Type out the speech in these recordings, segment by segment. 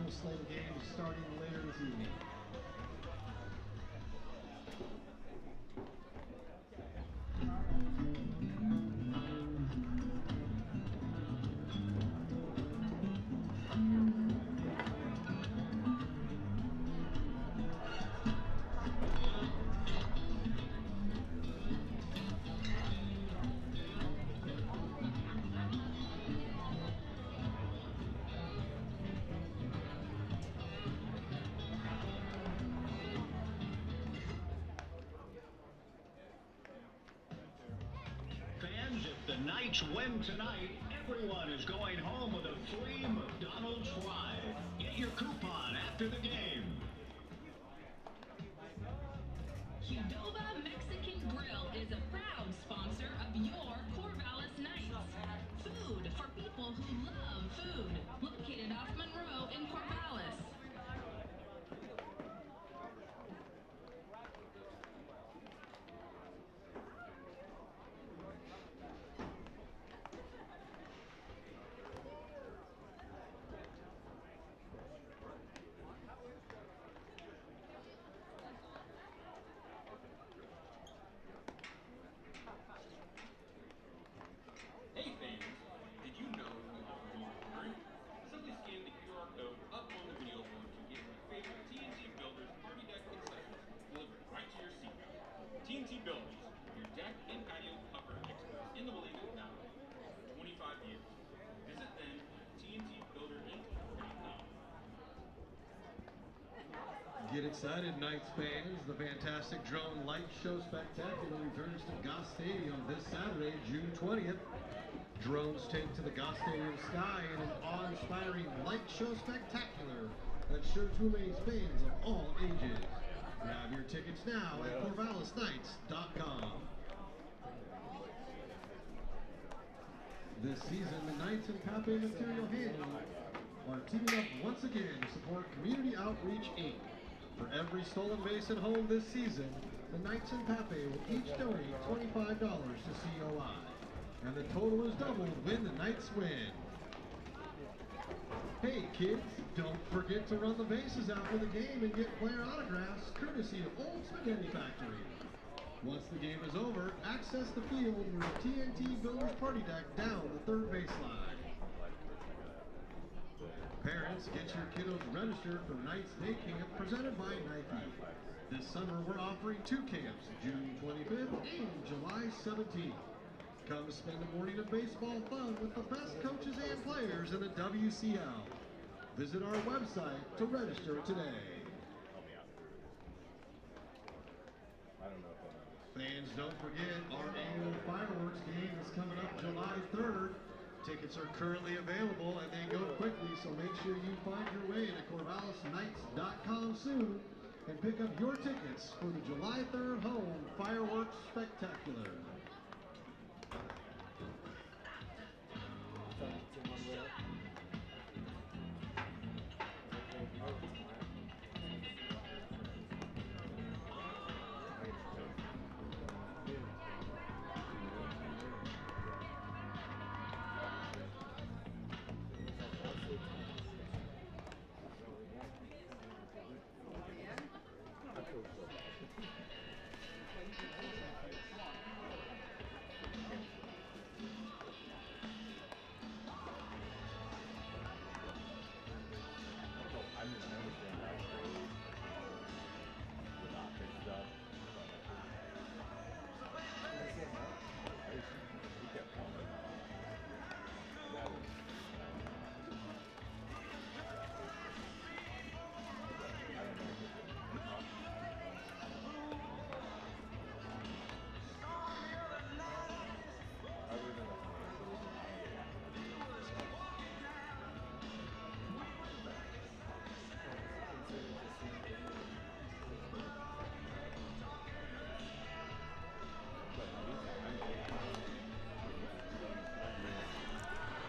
full slate of games starting later this evening. The Knights win tonight. Everyone is going home with a free McDonald's fry. Get your coupon after the game. Qdoba Mexican Grill is a proud sponsor of your Corvallis Knights. Food for people who love food. Located off Monroe in Corvallis. Get excited, Knights fans. The fantastic drone light show spectacular returns to Goss Stadium this Saturday, June 20th. Drones take to the Goss Stadium sky in an awe-inspiring light show spectacular that sure to amaze fans of all ages. Grab your tickets now at CorvallisKnights.com. This season, the Knights and Pape Material Handling are teaming up once again to support Community Outreach, Inc. For every stolen base at home this season, the Knights and Pape will each donate $25 to COI. And the total is doubled when the Knights win. Hey kids, don't forget to run the bases after the game and get player autographs courtesy of Old Spaghetti Factory. Once the game is over, access the field near the TNT Builders Party Deck down the third baseline. Parents, get your kiddos registered for Knights Day Camp presented by Nike. This summer we're offering two camps, June 25th and July 17th. Come spend a morning of baseball fun with the best coaches and players in the WCL. Visit our website to register today. Fans, don't forget our annual fireworks game is coming up July 3rd. Tickets are currently available and they go quickly, so make sure you find your way to CorvallisKnights.com soon and pick up your tickets for the July 3rd home fireworks spectacular.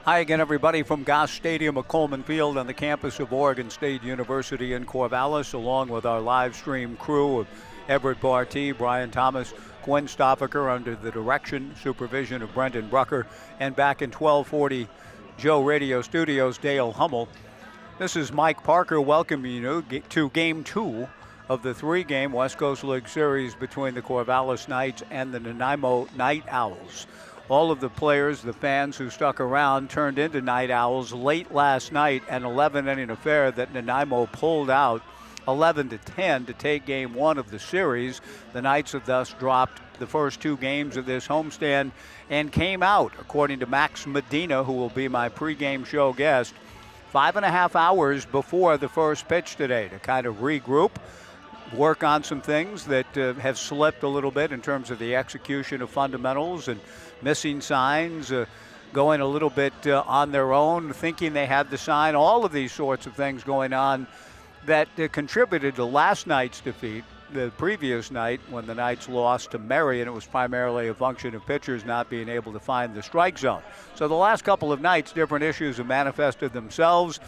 Hi again, everybody, from Goss Stadium at Coleman Field on the campus of Oregon State University in Corvallis, along with our live stream crew of Everett Barty, Brian Thomas, Gwen Stoffaker, under the direction, supervision of Brendan Brucker, and back in 1240 Joe Radio Studios, Dale Hummel. This is Mike Parker welcoming you to Game 2 of the 3-game West Coast League Series between the Corvallis Knights and the Nanaimo NightOwls. All of the players, the fans who stuck around, turned into NightOwls late last night, an 11-inning affair that Nanaimo pulled out 11-10 to take Game 1 of the series. The Knights have thus dropped the first 2 games of this homestand and came out, according to Max Medina, who will be my pregame show guest, 5.5 hours before the first pitch today to kind of regroup, work on some things that have slipped a little bit in terms of the execution of fundamentals and missing signs, going a little bit on their own, thinking they had the sign, all of these sorts of things going on that contributed to last night's defeat. The previous night when the Knights lost to Marion, it was primarily a function of pitchers not being able to find the strike zone. So the last couple of nights, different issues have manifested themselves.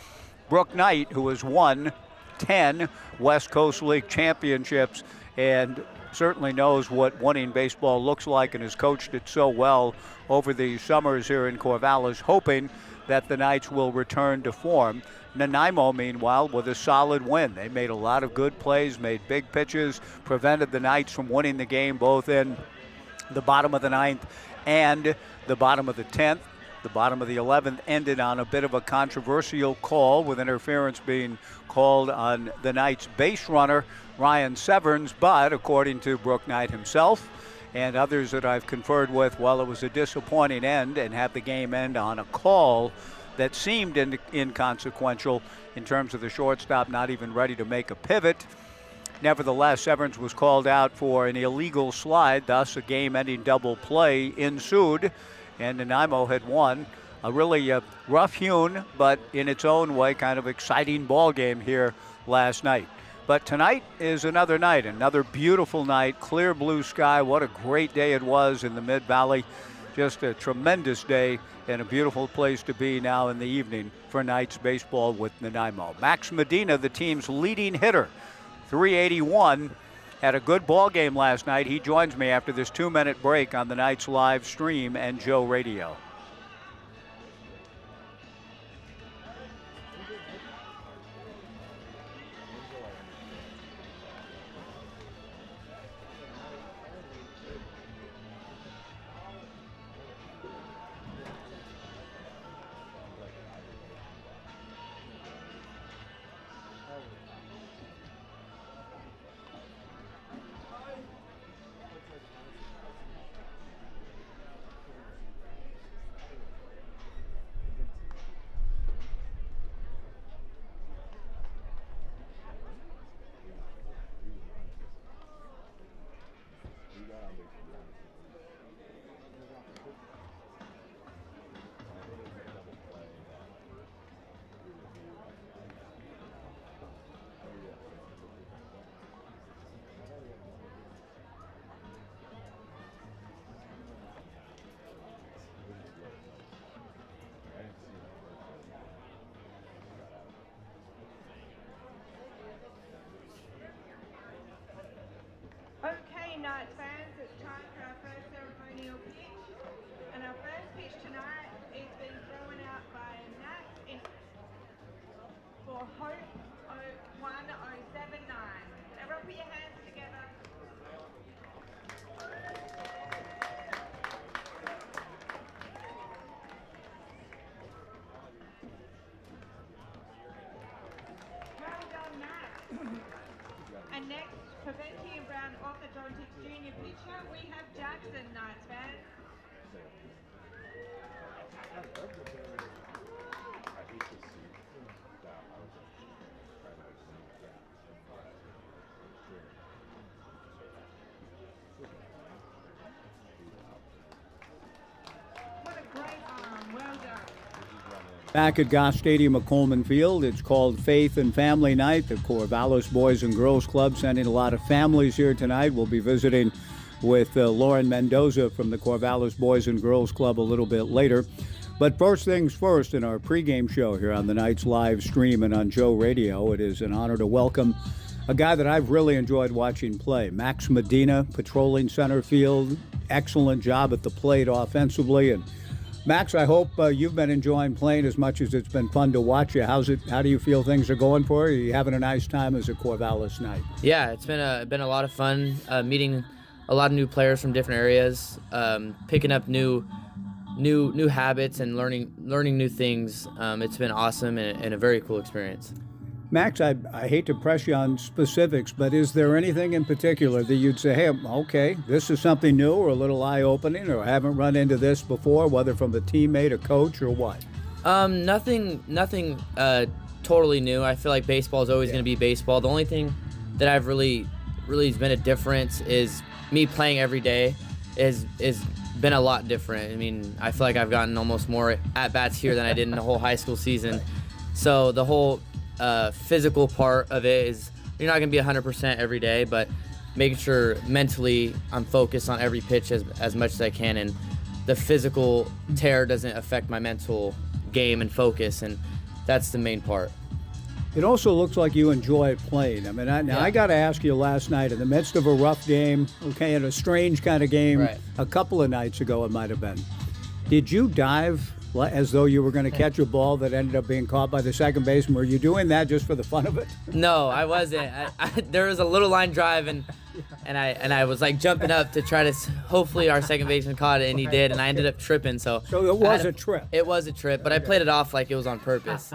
Brooke Knight, who has won 10 West Coast League championships and certainly knows what winning baseball looks like and has coached it so well over the summers here in Corvallis, hoping that the Knights will return to form. Nanaimo, meanwhile, with a solid win. They made a lot of good plays, made big pitches, prevented the Knights from winning the game both in the bottom of the 9th and the bottom of the 10th. The bottom of the 11th ended on a bit of a controversial call, with interference being called on the Knights' base runner, Ryan Severns, but according to Brooke Knight himself and others that I've conferred with, well, it was a disappointing end and had the game end on a call that seemed inconsequential in terms of the shortstop not even ready to make a pivot. Nevertheless, Severns was called out for an illegal slide, thus a game-ending double play ensued, and Nanaimo had won a really rough-hewn, but in its own way kind of exciting ball game here last night. But tonight is another night, another beautiful night, clear blue sky. What a great day it was in the Mid-Valley. Just a tremendous day and a beautiful place to be now in the evening for Knights baseball with Nanaimo. Max Medina, the team's leading hitter, 381, had a good ball game last night. He joins me after this 2-minute break on the Knights live stream and Joe Radio. Knights fans, it's time for our first ceremonial pitch. And our first pitch tonight is being thrown out by Nat for Hope 1079. Everyone put your hands together. Well done, Nat. And next, preventing Brown orthodontics junior pitcher, we have Jackson, Knights fans. What a great arm, well done. Back at Goss Stadium at Coleman Field, it's called Faith and Family Night. The Corvallis Boys and Girls Club sending a lot of families here tonight. We'll be visiting with Lauren Mendoza from the Corvallis Boys and Girls Club a little bit later. But first things first, in our pregame show here on the Knights live stream and on Joe Radio, it is an honor to welcome a guy that I've really enjoyed watching play. Max Medina, patrolling center field, excellent job at the plate offensively, and Max, I hope you've been enjoying playing as much as it's been fun to watch you. How do you feel things are going for you? Are you having a nice time as a Corvallis Knight? Yeah, it's been a lot of fun meeting a lot of new players from different areas, picking up new habits and learning new things. It's been awesome and a very cool experience. Max, I hate to press you on specifics, but is there anything in particular that you'd say, hey, okay, this is something new or a little eye-opening, or I haven't run into this before, whether from a teammate, a coach, or what? Nothing totally new. I feel like baseball is always going to be baseball. The only thing that I've really has been a difference is me playing every day is been a lot different. I mean, I feel like I've gotten almost more at-bats here than I did in the whole high school season. So the whole physical part of it is you're not going to be 100% every day, but making sure mentally I'm focused on every pitch as much as I can, and the physical tear doesn't affect my mental game and focus, and that's the main part. It also looks like you enjoy playing. I mean, I got to ask you last night, in the midst of a rough game, okay, in a strange kind of game, right, a couple of nights ago it might have been, did you dive as though you were going to catch a ball that ended up being caught by the second baseman? Were you doing that just for the fun of it? No, I wasn't. There was a little line drive, and I was like jumping up to try to, hopefully our second baseman caught it, and he did, and I ended up tripping. So it was a trip. It was a trip, but I played it off like it was on purpose.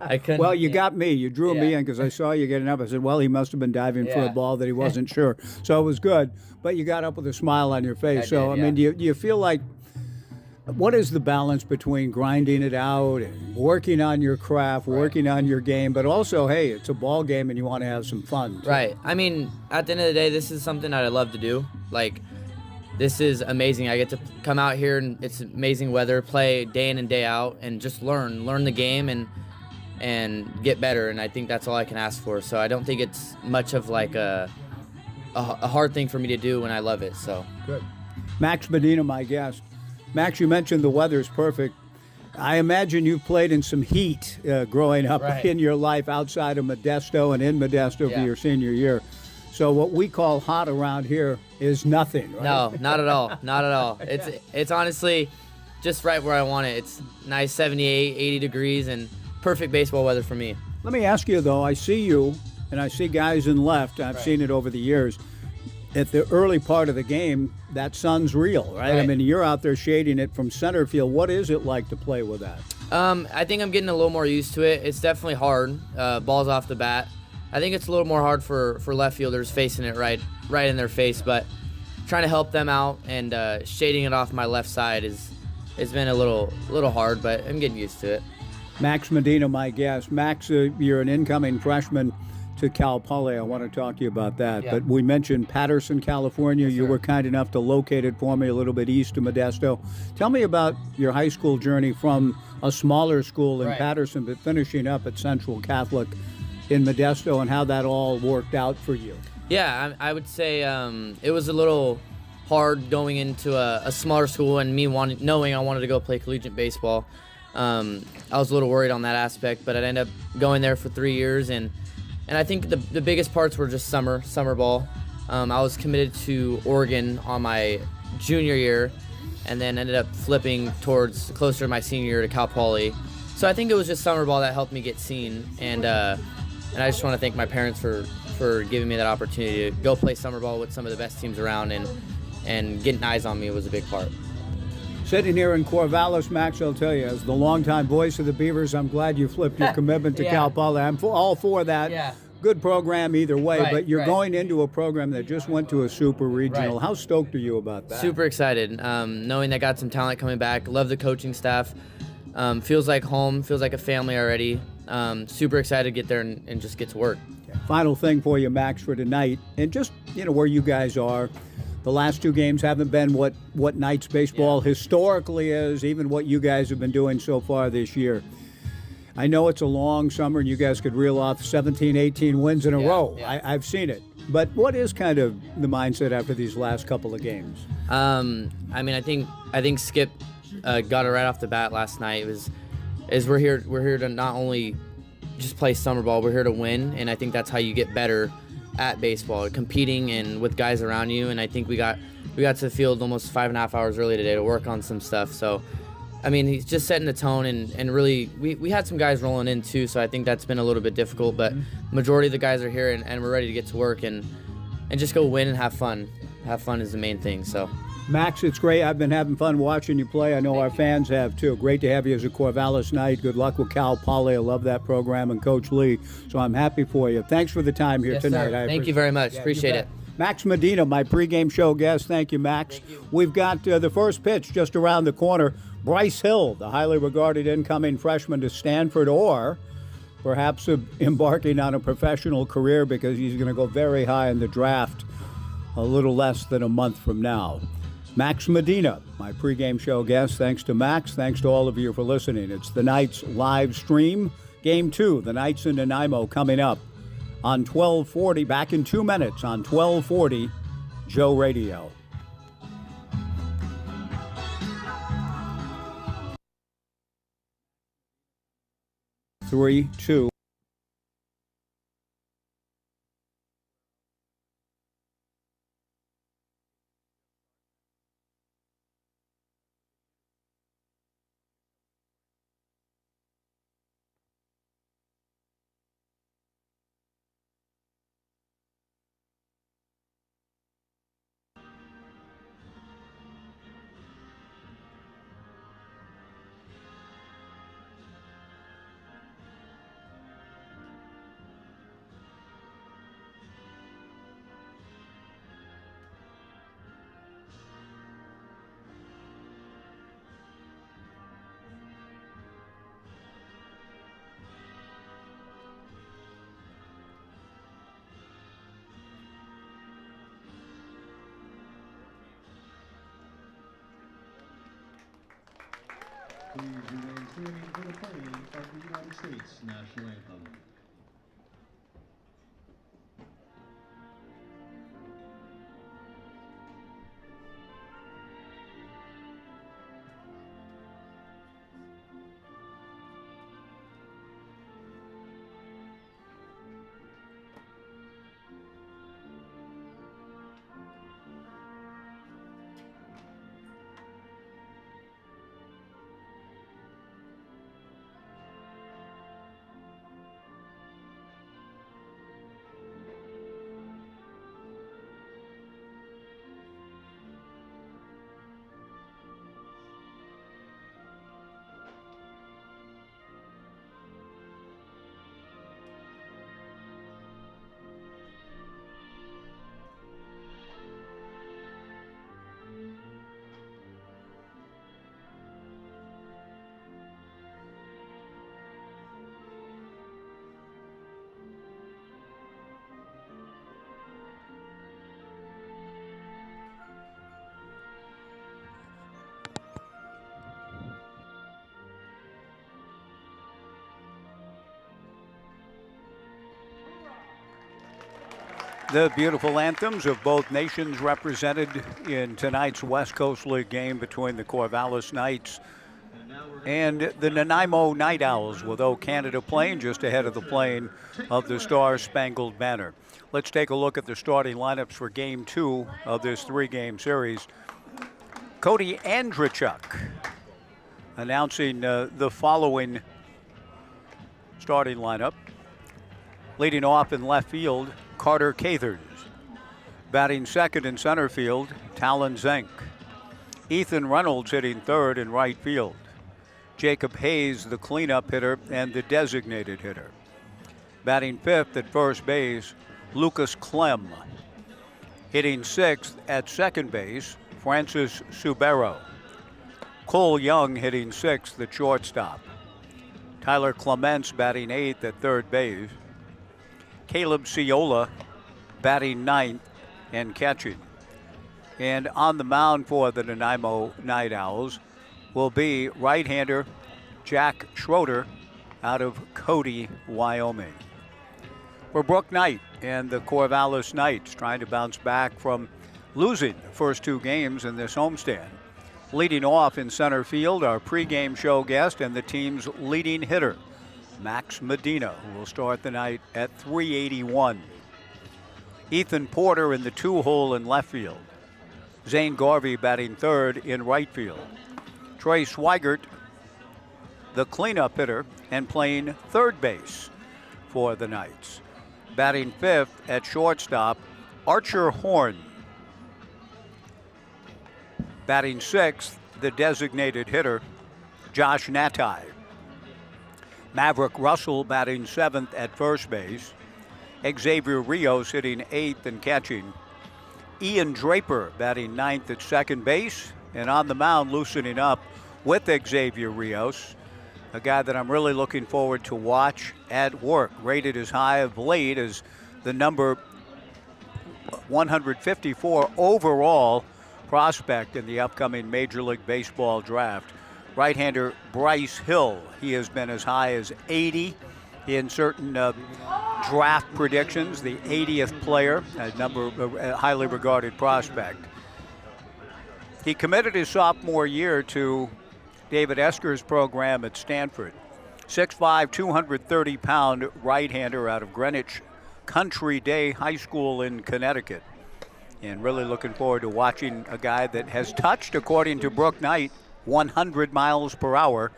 I couldn't. Well, you got me. You drew me in because I saw you getting up. I said, well, he must have been diving for a ball that he wasn't sure. So it was good, but you got up with a smile on your face. I mean, do you feel like, what is the balance between grinding it out and working on your craft, working on your game, but also, hey, it's a ball game and you want to have some fun too. Right. I mean, at the end of the day, this is something that I love to do. Like, this is amazing. I get to come out here and it's amazing weather, play day in and day out, and just learn the game and get better. And I think that's all I can ask for. So I don't think it's much of like a hard thing for me to do when I love it. So good. Max Medina, my guest. Max, you mentioned the weather's perfect. I imagine you played in some heat growing up in your life outside of Modesto and in Modesto for your senior year. So what we call hot around here is nothing, right? No, not at all. Not at all. It's honestly just right where I want it. It's nice 78, 80 degrees, and perfect baseball weather for me. Let me ask you, though, I see you, and I see guys in left. I've seen it over the years. At the early part of the game, that sun's real, right? I mean, you're out there shading it from center field. What is it like to play with that? I think I'm getting a little more used to it. It's definitely hard, balls off the bat. I think it's a little more hard for left fielders facing it right in their face, but trying to help them out and shading it off my left side it's been a little hard, but I'm getting used to it. Max Medina, my guest. Max, you're an incoming freshman to Cal Poly. I want to talk to you about that. But we mentioned Patterson, California. You were kind enough to locate it for me a little bit east of Modesto. Tell me about your high school journey from a smaller school in Patterson, but finishing up at Central Catholic in Modesto, and how that all worked out for you. Yeah, I would say it was a little hard going into a smaller school and me knowing I wanted to go play collegiate baseball. I was a little worried on that aspect, but I ended up going there for 3 years, and I think the biggest parts were just summer ball. I was committed to Oregon on my junior year, and then ended up flipping towards closer to my senior year to Cal Poly. So I think it was just summer ball that helped me get seen, and I just want to thank my parents for giving me that opportunity to go play summer ball with some of the best teams around, and getting eyes on me was a big part. Sitting here in Corvallis, Max, I'll tell you, as the longtime voice of the Beavers, I'm glad you flipped your commitment to Cal Poly. I'm all for that. Yeah. Good program either way, but you're going into a program that just went to a super regional. How stoked are you about that? Super excited, knowing they got some talent coming back. Love the coaching staff. Feels like home, feels like a family already. Super excited to get there and just get to work. Final thing for you, Max, for tonight, and just where you guys are. The last two games haven't been what Knights baseball historically is, even what you guys have been doing so far this year. I know it's a long summer and you guys could reel off 17, 18 wins in a row. I've seen it. But what is kind of the mindset after these last couple of games? I mean, I think Skip got it right off the bat last night. We're here to not only just play summer ball, we're here to win, and I think that's how you get better at baseball, competing and with guys around you. And I think we got to the field almost 5.5 hours early today to work on some stuff. So I mean, he's just setting the tone, and really, we had some guys rolling in too, so I think that's been a little bit difficult, but majority of the guys are here, and we're ready to get to work and just go win and have fun. Have fun is the main thing, so. Max, it's great. I've been having fun watching you play. I know our fans have too. Great to have you as a Corvallis Knight. Good luck with Cal Poly. I love that program, and Coach Lee, so I'm happy for you. Thanks for the time here tonight. Thank you very much. Appreciate it. Max Medina, my pregame show guest. Thank you, Max. Thank you. We've got the first pitch just around the corner. Bryce Hill, the highly regarded incoming freshman to Stanford, or perhaps embarking on a professional career because he's going to go very high in the draft a little less than a month from now. Max Medina, my pregame show guest. Thanks to Max. Thanks to all of you for listening. It's the Knights live stream. Game 2, the Knights in Nanaimo, coming up on 1240, back in 2 minutes on 1240 Joe Radio. Three, two. Please remain standing for the playing of the United States National Anthem. The beautiful anthems of both nations represented in tonight's West Coast League game between the Corvallis Knights and the Nanaimo NightOwls, with O Canada playing just ahead of the playing of the Star-Spangled Banner. Let's take a look at the starting lineups for Game 2 of this three-game series. Cody Andrzejczyk announcing the following starting lineup. Leading off in left field, Carter Cathers. Batting second in center field, Talon Zink. Ethan Reynolds hitting third in right field. Jacob Hayes, the cleanup hitter and the designated hitter. Batting fifth at first base, Lucas Clem. Hitting sixth at second base, Francis Subero. Cole Young hitting sixth at shortstop. Tyler Clements batting eighth at third base. Caleb Ciola batting ninth and catching. And on the mound for the Nanaimo NightOwls will be right-hander Jack Schroeder out of Cody, Wyoming. For Brooke Knight and the Corvallis Knights, trying to bounce back from losing the first two games in this homestand. Leading off in center field, our pregame show guest and the team's leading hitter, Max Medina, who will start the night at 381. Ethan Porter in the two-hole in left field. Zane Garvey batting third in right field. Trey Swigert, the cleanup hitter, and playing third base for the Knights. Batting fifth at shortstop, Archer Horn. Batting sixth, the designated hitter, Josh Natai. Maverick Russell batting seventh at first base. Xavier Rios hitting eighth and catching. Ian Draper batting ninth at second base. And on the mound, loosening up with Xavier Rios, a guy that I'm really looking forward to watch at work. Rated as high of late as the number 154 overall prospect in the upcoming Major League Baseball draft. Right-hander Bryce Hill. He has been as high as 80 in certain draft predictions, the 80th player, a highly regarded prospect. He committed his sophomore year to David Esker's program at Stanford. 6'5", 230-pound right-hander out of Greenwich Country Day High School in Connecticut. And really looking forward to watching a guy that has touched, according to Brooke Knight, 100 miles per hour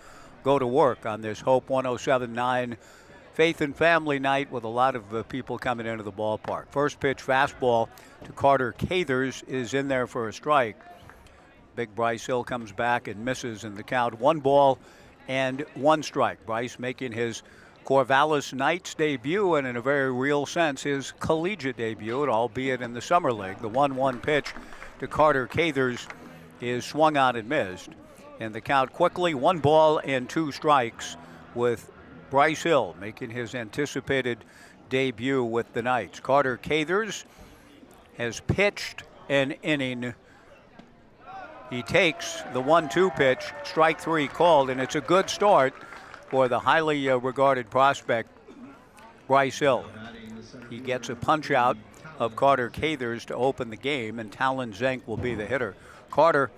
go to work on this Hope 107.9 Faith and Family Night with a lot of people coming into the ballpark. First pitch fastball to Carter Cathers is in there for a strike. Big Bryce Hill comes back and misses in the count. 1 ball and 1 strike. Bryce making his Corvallis Knights debut and in a very real sense his collegiate debut, albeit in the Summer League. The 1-1 pitch to Carter Cathers is swung on and missed. And the count quickly, 1 ball and 2 strikes with Bryce Hill making his anticipated debut with the Knights. Carter Cathers has pitched an inning. He takes the 1-2 pitch, strike 3 called, and it's a good start for the highly regarded prospect, Bryce Hill. He gets a punch out of Carter Cathers to open the game, and Talon Zenk will be the hitter. Carter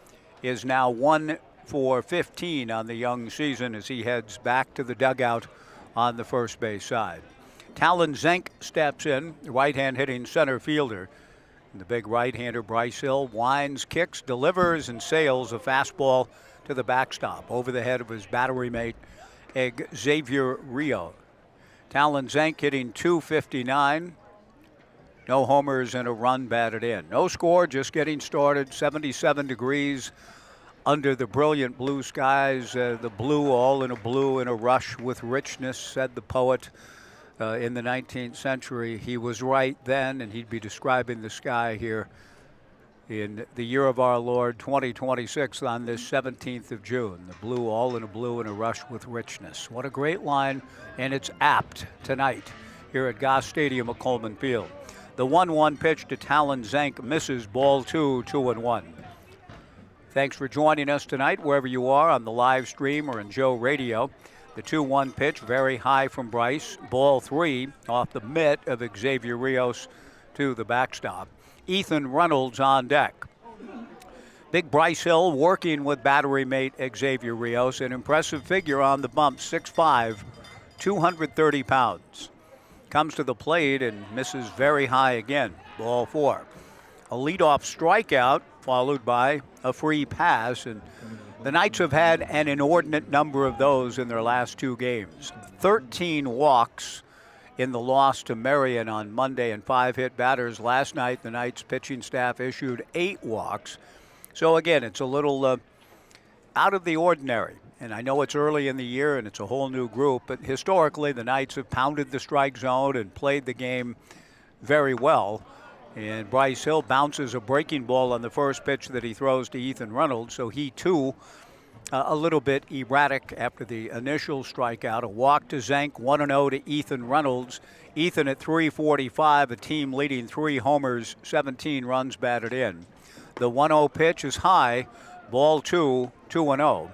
is now 1 for 15 on the young season as he heads back to the dugout on the first base side. Talon Zenk steps in, right-hand hitting center fielder. And the big right-hander Bryce Hill winds, kicks, delivers, and sails a fastball to the backstop over the head of his battery mate, Xavier Rio. Talon Zenk hitting .259. No homers and a run batted in. No score, just getting started. 77 degrees under the brilliant blue skies. The blue, all in a rush with richness, said the poet in the 19th century. He was right then, and he'd be describing the sky here in the year of our Lord 2026 on this 17th of June. The blue, all in a rush with richness. What a great line, and it's apt tonight here at Goss Stadium at Coleman Field. The 1-1 pitch to Talon Zenk misses, ball 2, 2-1. Thanks for joining us tonight, wherever you are on the live stream or in Joe Radio. The 2-1 pitch, very high from Bryce. Ball 3 off the mitt of Xavier Rios to the backstop. Ethan Reynolds on deck. Big Bryce Hill working with battery mate Xavier Rios. An impressive figure on the bump, 6'5", 230 pounds. Comes to the plate and misses very high again. Ball 4. A leadoff strikeout followed by a free pass, and the Knights have had an inordinate number of those in their last 2 games. 13 walks in the loss to Marion on Monday and 5 hit batters. Last night, the Knights pitching staff issued 8 walks. So again, it's a little out of the ordinary. And I know it's early in the year and it's a whole new group, but historically the Knights have pounded the strike zone and played the game very well. And Bryce Hill bounces a breaking ball on the first pitch that he throws to Ethan Reynolds. So he, too, a little bit erratic after the initial strikeout. A walk to Zenk, 1-0 to Ethan Reynolds. Ethan at .345, a team leading 3 homers, 17 runs batted in. The 1-0 pitch is high, ball 2, 2-0.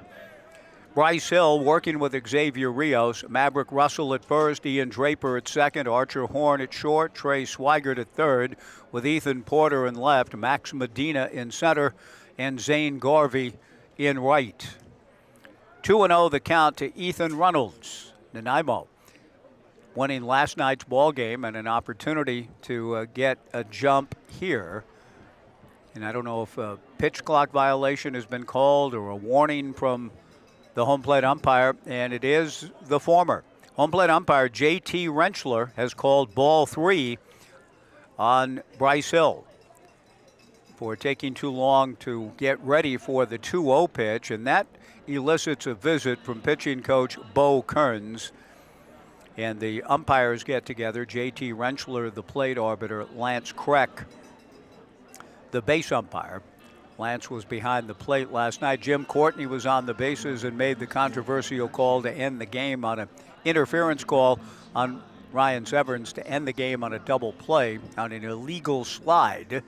Bryce Hill working with Xavier Rios. Maverick Russell at first, Ian Draper at second, Archer Horn at short, Trey Swigert at third, with Ethan Porter in left, Max Medina in center, and Zane Garvey in right. 2-0 the count to Ethan Reynolds. Nanaimo winning last night's ball game and an opportunity to get a jump here. And I don't know if a pitch clock violation has been called or a warning from the home plate umpire, and it is the former. Home plate umpire J.T. Rentschler has called ball 3 on Bryce Hill for taking too long to get ready for the 2-0 pitch, and that elicits a visit from pitching coach Bo Kearns. And the umpires get together, J.T. Rentschler, the plate arbiter, Lance Kreck, the base umpire. Lance was behind the plate last night. Jim Courtney was on the bases and made the controversial call to end the game on an interference call on Ryan Severns to end the game on a double play on an illegal slide.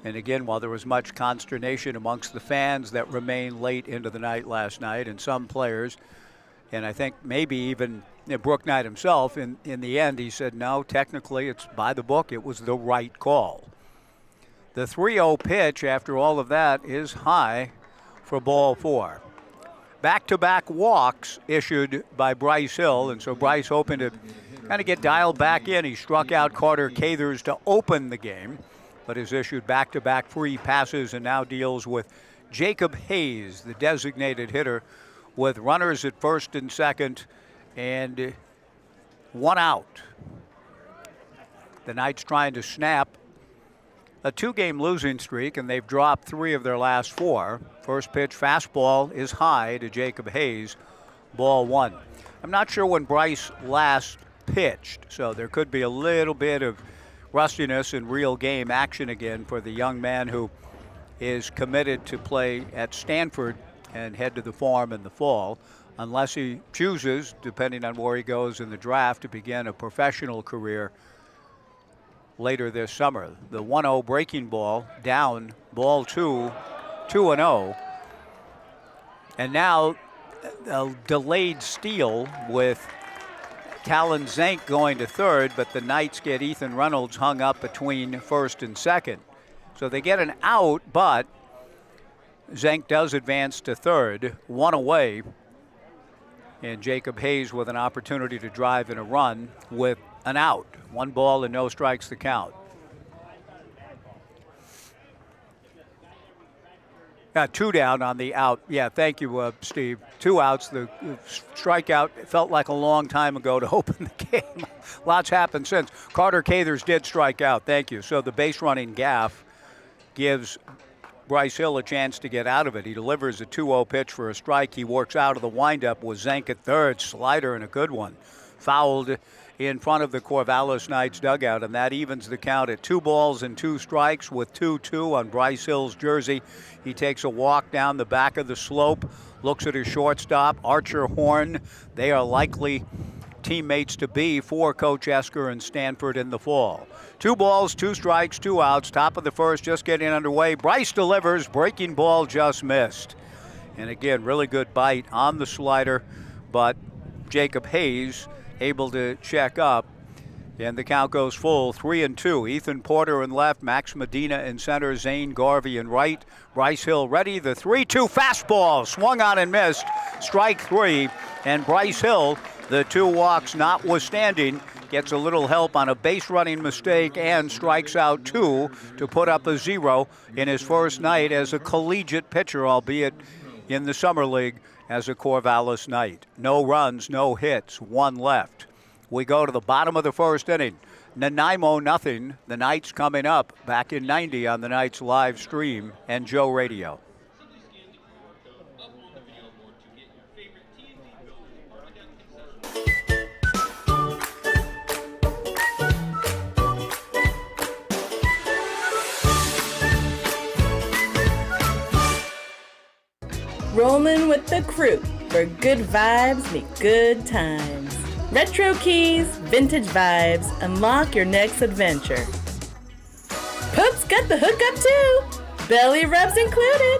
And again, while there was much consternation amongst the fans that remained late into the night last night and some players, and I think maybe even Brook Knight himself, in the end, he said, no, technically it's by the book. It was the right call. The 3-0 pitch after all of that is high for ball 4. Back-to-back walks issued by Bryce Hill, and so Bryce hoping to kind of get dialed back in. He struck out Carter Cathers to open the game, but has issued back-to-back free passes and now deals with Jacob Hayes, the designated hitter, with runners at first and second and 1 out. The Knights trying to snap a 2-game losing streak, and they've dropped 3 of their last 4. First pitch fastball is high to Jacob Hayes, ball 1. I'm not sure when Bryce last pitched, so there could be a little bit of rustiness and real game action again for the young man who is committed to play at Stanford and head to the farm in the fall, unless he chooses, depending on where he goes in the draft, to begin a professional career later this summer. The 1-0 breaking ball down, ball 2, 2-0. And now a delayed steal with Talon Zank going to third, but the Knights get Ethan Reynolds hung up between first and second. So they get an out, but Zank does advance to third, 1 away. And Jacob Hayes with an opportunity to drive in a run with an out. 1 ball and no strikes to count. Got 2 down on the out. Yeah, thank you, Steve. 2 outs. The strikeout felt like a long time ago to open the game. Lots happened since. Carter Cathers did strike out. Thank you. So the base running gaff gives Bryce Hill a chance to get out of it. He delivers a 2-0 pitch for a strike. He works out of the windup with Zank at third. Slider and a good one. Fouled in front of the Corvallis Knights dugout, and that evens the count at 2 balls and 2 strikes with 2-2 on Bryce Hill's jersey. He takes a walk down the back of the slope, looks at his shortstop, Archer Horn. They are likely teammates to be for Coach Esker and Stanford in the fall. 2 balls, 2 strikes, 2 outs. Top of the first, just getting underway. Bryce delivers, breaking ball just missed. And again, really good bite on the slider, but Jacob Hayes able to check up, and the count goes full, 3-2. Ethan Porter in left, Max Medina in center, Zane Garvey in right. Bryce Hill ready, the 3-2 fastball, swung on and missed, strike 3, and Bryce Hill, the 2 walks notwithstanding, gets a little help on a base running mistake and strikes out 2 to put up a 0 in his first night as a collegiate pitcher, albeit in the summer league as a Corvallis Knight. No runs, no hits, 1 left. We go to the bottom of the first inning. Nanaimo nothing. The Knights coming up back in 90 on the Knights live stream and Joe Radio. Rolling with the crew, where good vibes meet good times. Retro keys, vintage vibes, unlock your next adventure. Pope's got the hookup too, belly rubs included.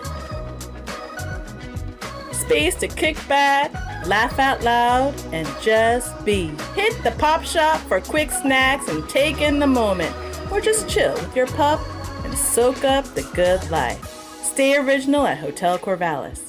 Space to kick back, laugh out loud, and just be. Hit the pop shop for quick snacks and take in the moment, or just chill with your pup and soak up the good life. Stay original at Hotel Corvallis.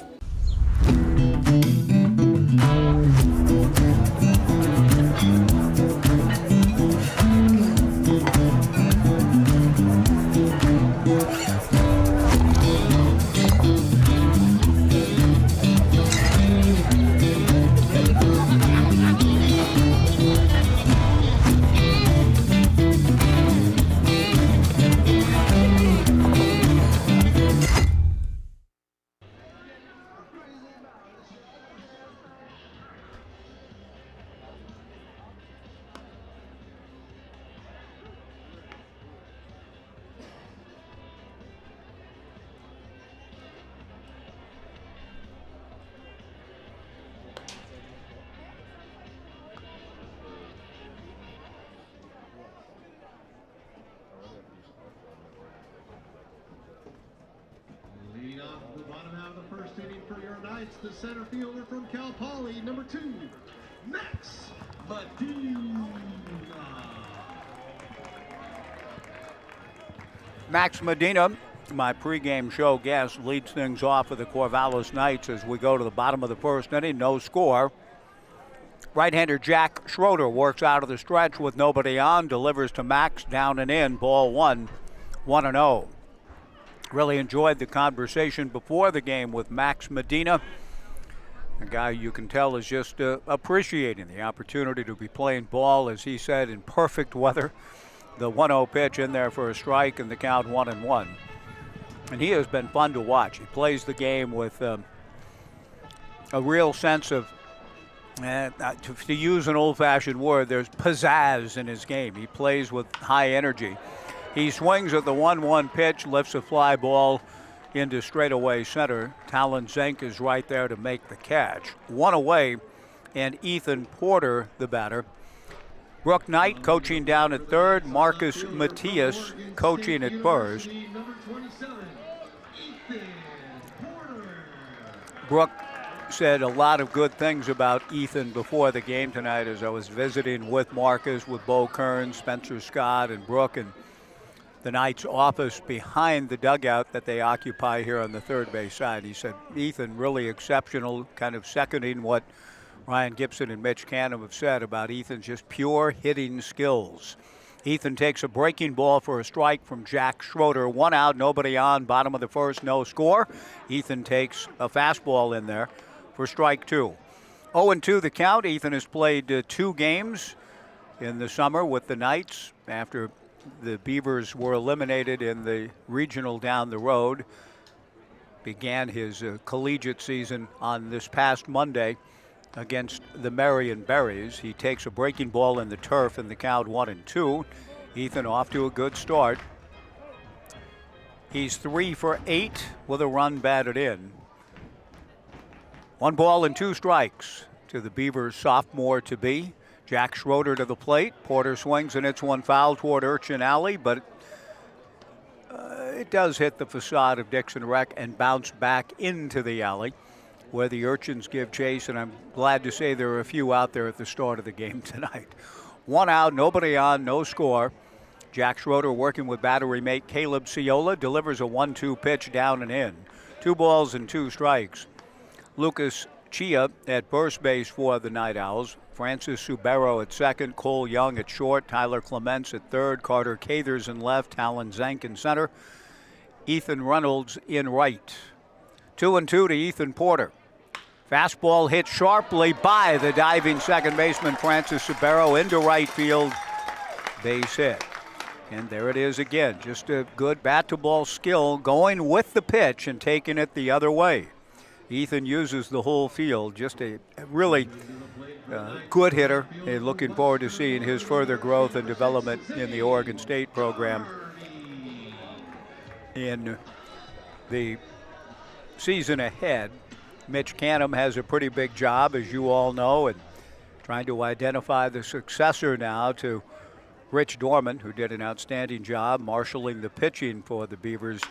hits the center fielder from Cal Poly, number 2, Max Medina. Max Medina, my pregame show guest, leads things off for the Corvallis Knights as we go to the bottom of the first inning. No score. Right-hander Jack Schroeder works out of the stretch with nobody on, delivers to Max, down and in, ball 1, 1-0. Really enjoyed the conversation before the game with Max Medina, a guy you can tell is just appreciating the opportunity to be playing ball, as he said, in perfect weather. The 1-0 pitch in there for a strike and the count 1-1. And he has been fun to watch. He plays the game with a real sense of, to use an old-fashioned word, there's pizzazz in his game. He plays with high energy. He swings at the 1-1 pitch, lifts a fly ball into straightaway center. Talon Zink is right there to make the catch. One away, and Ethan Porter, the batter. Brooke Knight coaching down at third. Marcus Matias coaching at first. Brooke said a lot of good things about Ethan before the game tonight as I was visiting with Marcus, with Bo Kearns, Spencer Scott, and Brooke, and the Knights' office behind the dugout that they occupy here on the third base side. He said Ethan really exceptional, kind of seconding what Ryan Gibson and Mitch Canham have said about Ethan's just pure hitting skills. Ethan takes a breaking ball for a strike from Jack Schroeder. 1 out, nobody on, bottom of the first, no score. Ethan takes a fastball in there for strike 2. 0-2 the count. Ethan has played 2 games in the summer with the Knights after the Beavers were eliminated in the regional down the road. Began his collegiate season on this past Monday against the Marion Berries. He takes a breaking ball in the turf in the count 1-2. Ethan off to a good start. He's 3 for 8 with a run batted in. 1 ball and 2 strikes to the Beavers sophomore to be. Jack Schroeder to the plate. Porter swings and hits one foul toward Urchin Alley, but it does hit the facade of Dixon Rec and bounce back into the alley where the Urchins give chase, and I'm glad to say there are a few out there at the start of the game tonight. 1 out, nobody on, no score. Jack Schroeder working with battery mate Caleb Ciola, delivers a 1-2 pitch down and in. 2 balls and 2 strikes. Lucas Chia at first base for the Night Owls. Francis Subero at second, Cole Young at short, Tyler Clements at third, Carter Cathers in left, Talon Zank in center, Ethan Reynolds in right. 2-2 to Ethan Porter. Fastball hit sharply by the diving second baseman Francis Subero into right field. Base hit. And there it is again. Just a good bat-to-ball skill going with the pitch and taking it the other way. Ethan uses the whole field. Just a really good hitter. And looking forward to seeing his further growth and development in the Oregon State program in the season ahead. Mitch Canham has a pretty big job, as you all know, and trying to identify the successor now to Rich Dorman, who did an outstanding job marshaling the pitching for the Beavers.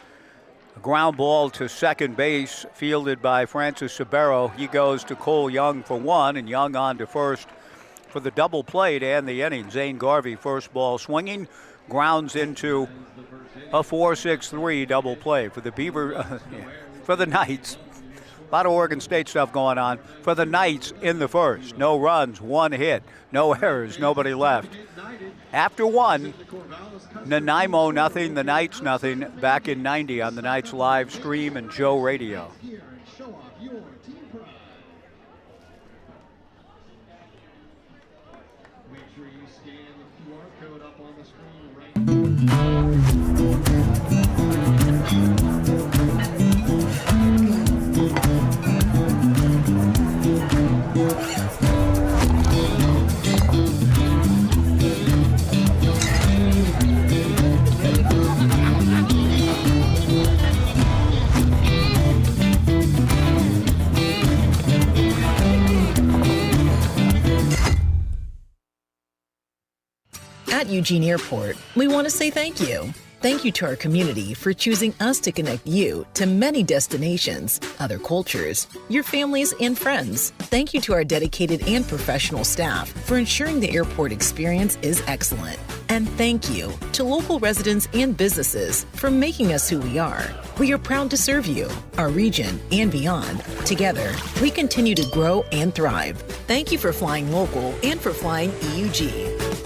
A ground ball to second base, fielded by Francis Subero. He goes to Cole Young for 1, and Young on to first for the double play to end the inning. Zane Garvey, first ball swinging, grounds into a 4-6-3 double play for the for the Knights. A lot of Oregon State stuff going on for the Knights in the first. No runs, 1 hit, no errors, nobody left. After 1, Nanaimo nothing, the Knights nothing, back in 90 on the Knights live stream and Joe Radio. Make sure you scan the QR code up on the screen At Eugene Airport, we want to say thank you. Thank you to our community for choosing us to connect you to many destinations, other cultures, your families, and friends. Thank you to our dedicated and professional staff for ensuring the airport experience is excellent. And thank you to local residents and businesses for making us who we are. We are proud to serve you, our region, and beyond. Together, we continue to grow and thrive. Thank you for flying local and for flying EUG.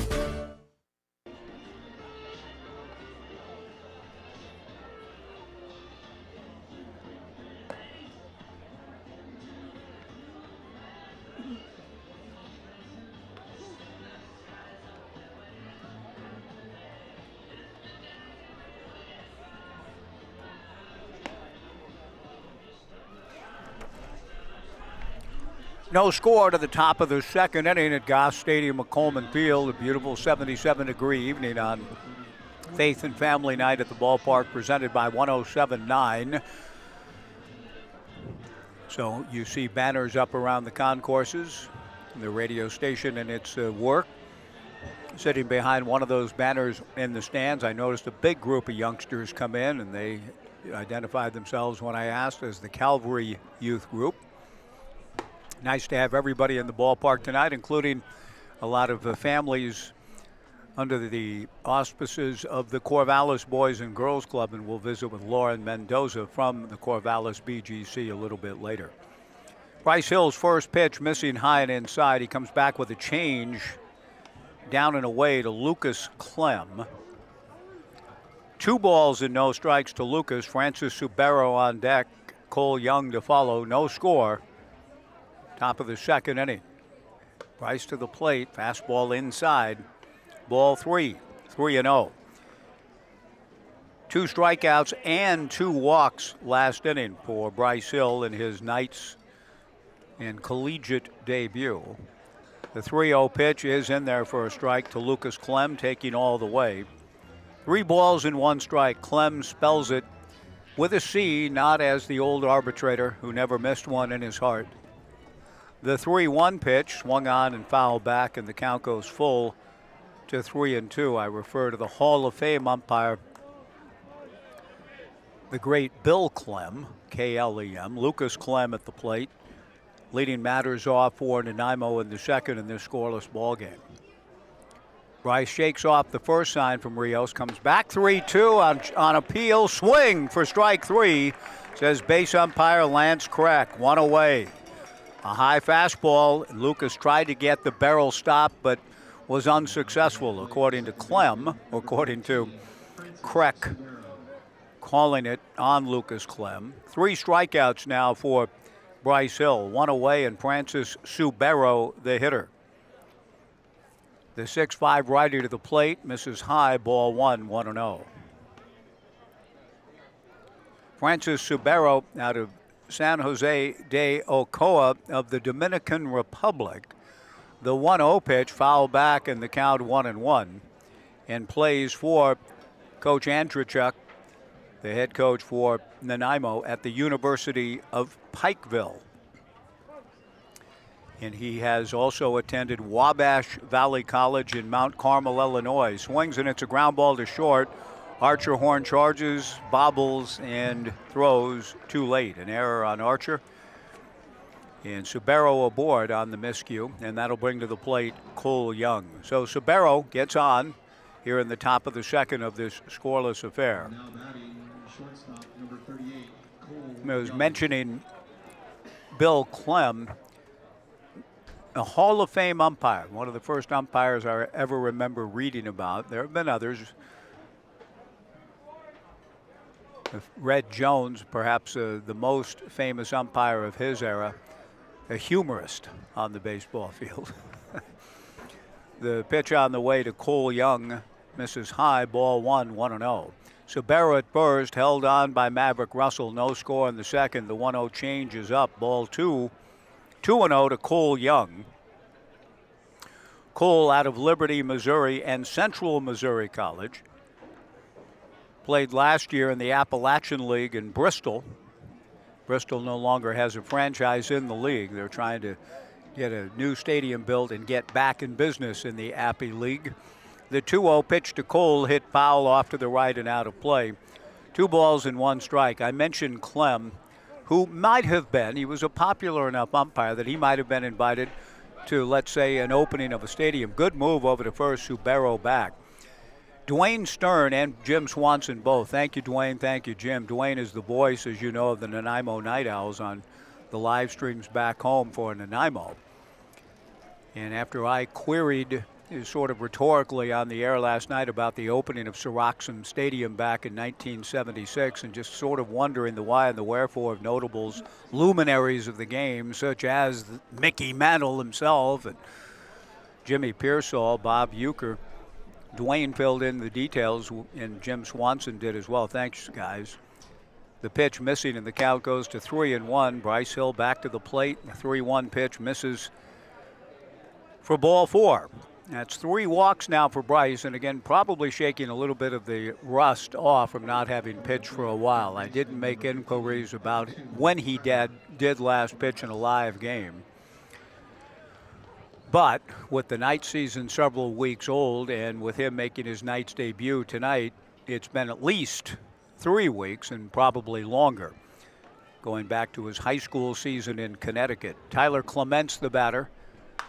No score to the top of the second inning at Goss Stadium at Coleman Field. A beautiful 77-degree evening on Faith and Family Night at the ballpark, presented by 107.9. So you see banners up around the concourses, the radio station and its work. Sitting behind one of those banners in the stands, I noticed a big group of youngsters come in, and they identified themselves when I asked as the Calvary Youth Group. Nice to have everybody in the ballpark tonight, including a lot of families under the auspices of the Corvallis Boys and Girls Club, and we'll visit with Lauren Mendoza from the Corvallis BGC a little bit later. Bryce Hill's first pitch missing high and inside. He comes back with a change down and away to Lucas Clem. 2 balls and no strikes to Lucas. Francis Subero on deck. Cole Young to follow. No score. Top of the second inning. Bryce to the plate. Fastball inside. Ball 3. 3-0. 2 strikeouts and 2 walks last inning for Bryce Hill in his Knights and collegiate debut. The 3-0 pitch is in there for a strike to Lucas Clem, taking all the way. 3 balls and 1 strike. Clem spells it with a C, not as the old arbitrator who never missed one in his heart. The 3-1 pitch swung on and fouled back, and the count goes full to 3-2. I refer to the Hall of Fame umpire, the great Bill Clem, K-L-E-M. Lucas Clem at the plate, leading matters off for Nanaimo in the second in this scoreless ball game. Bryce shakes off the first sign from Rios, comes back 3-2 on appeal, swing for strike 3, says base umpire Lance Crack, 1 away. A high fastball. Lucas tried to get the barrel stop, but was unsuccessful, according to Clem, according to Crack, calling it on Lucas Clem. 3 strikeouts now for Bryce Hill, 1 away, and Francis Subero, the hitter. The 6'5" righty to the plate, misses high, ball 1, 1-0. Francis Subero out of San Jose de Ocoa of the Dominican Republic. The 1-0 pitch fouled back in the count 1-1, and plays for Coach Andrzejczyk, the head coach for Nanaimo at the University of Pikeville. And he has also attended Wabash Valley College in Mount Carmel, Illinois. Swings, and it's a ground ball to short. Archer Horn charges, bobbles, and throws too late. An error on Archer. And Subero aboard on the miscue, and that'll bring to the plate Cole Young. So Subero gets on here in the top of the second of this scoreless affair. Now batting, shortstop, number 38, Cole I was Young. mentioning Bill Clem, a Hall of Fame umpire, one of the first umpires I ever remember reading about. There have been others. Red Jones, perhaps the most famous umpire of his era, a humorist on the baseball field. The pitch on the way to Cole Young, misses high, ball 1, 1-0. Subero at first, held on by Maverick Russell, no score in the second. The 1-0 change is up, ball 2, 2-0 to Cole Young. Cole out of Liberty, Missouri, and Central Missouri College. Played last year in the Appalachian League in Bristol. Bristol no longer has a franchise in the league. They're trying to get a new stadium built and get back in business in the Appy League. The 2-0 pitch to Cole hit foul off to the right and out of play. 2 balls and 1 strike. I mentioned Clem, who might have been, he was a popular enough umpire that he might have been invited to, let's say, an opening of a stadium. Good move over to first, Subero back. Dwayne Stern and Jim Swanson both. Thank you, Dwayne. Thank you, Jim. Dwayne is the voice, as you know, of the Nanaimo Night Owls on the live streams back home for Nanaimo. And after I queried sort of rhetorically on the air last night about the opening of Soroxam Stadium back in 1976 and just sort of wondering the why and the wherefore of notables, luminaries of the game, such as Mickey Mantle himself and Jimmy Pearsall, Bob Euchre. Dwayne filled in the details, and Jim Swanson did as well. Thanks, guys. The pitch missing, and the count goes to 3-1. Bryce Hill back to the plate. The 3-1 pitch misses for ball 4. That's 3 walks now for Bryce, and again, probably shaking a little bit of the rust off from not having pitched for a while. I didn't make inquiries about when he did last pitch in a live game. But with the night season several weeks old and with him making his Knights debut tonight, it's been at least 3 weeks and probably longer, going back to his high school season in Connecticut. Tyler Clements, the batter.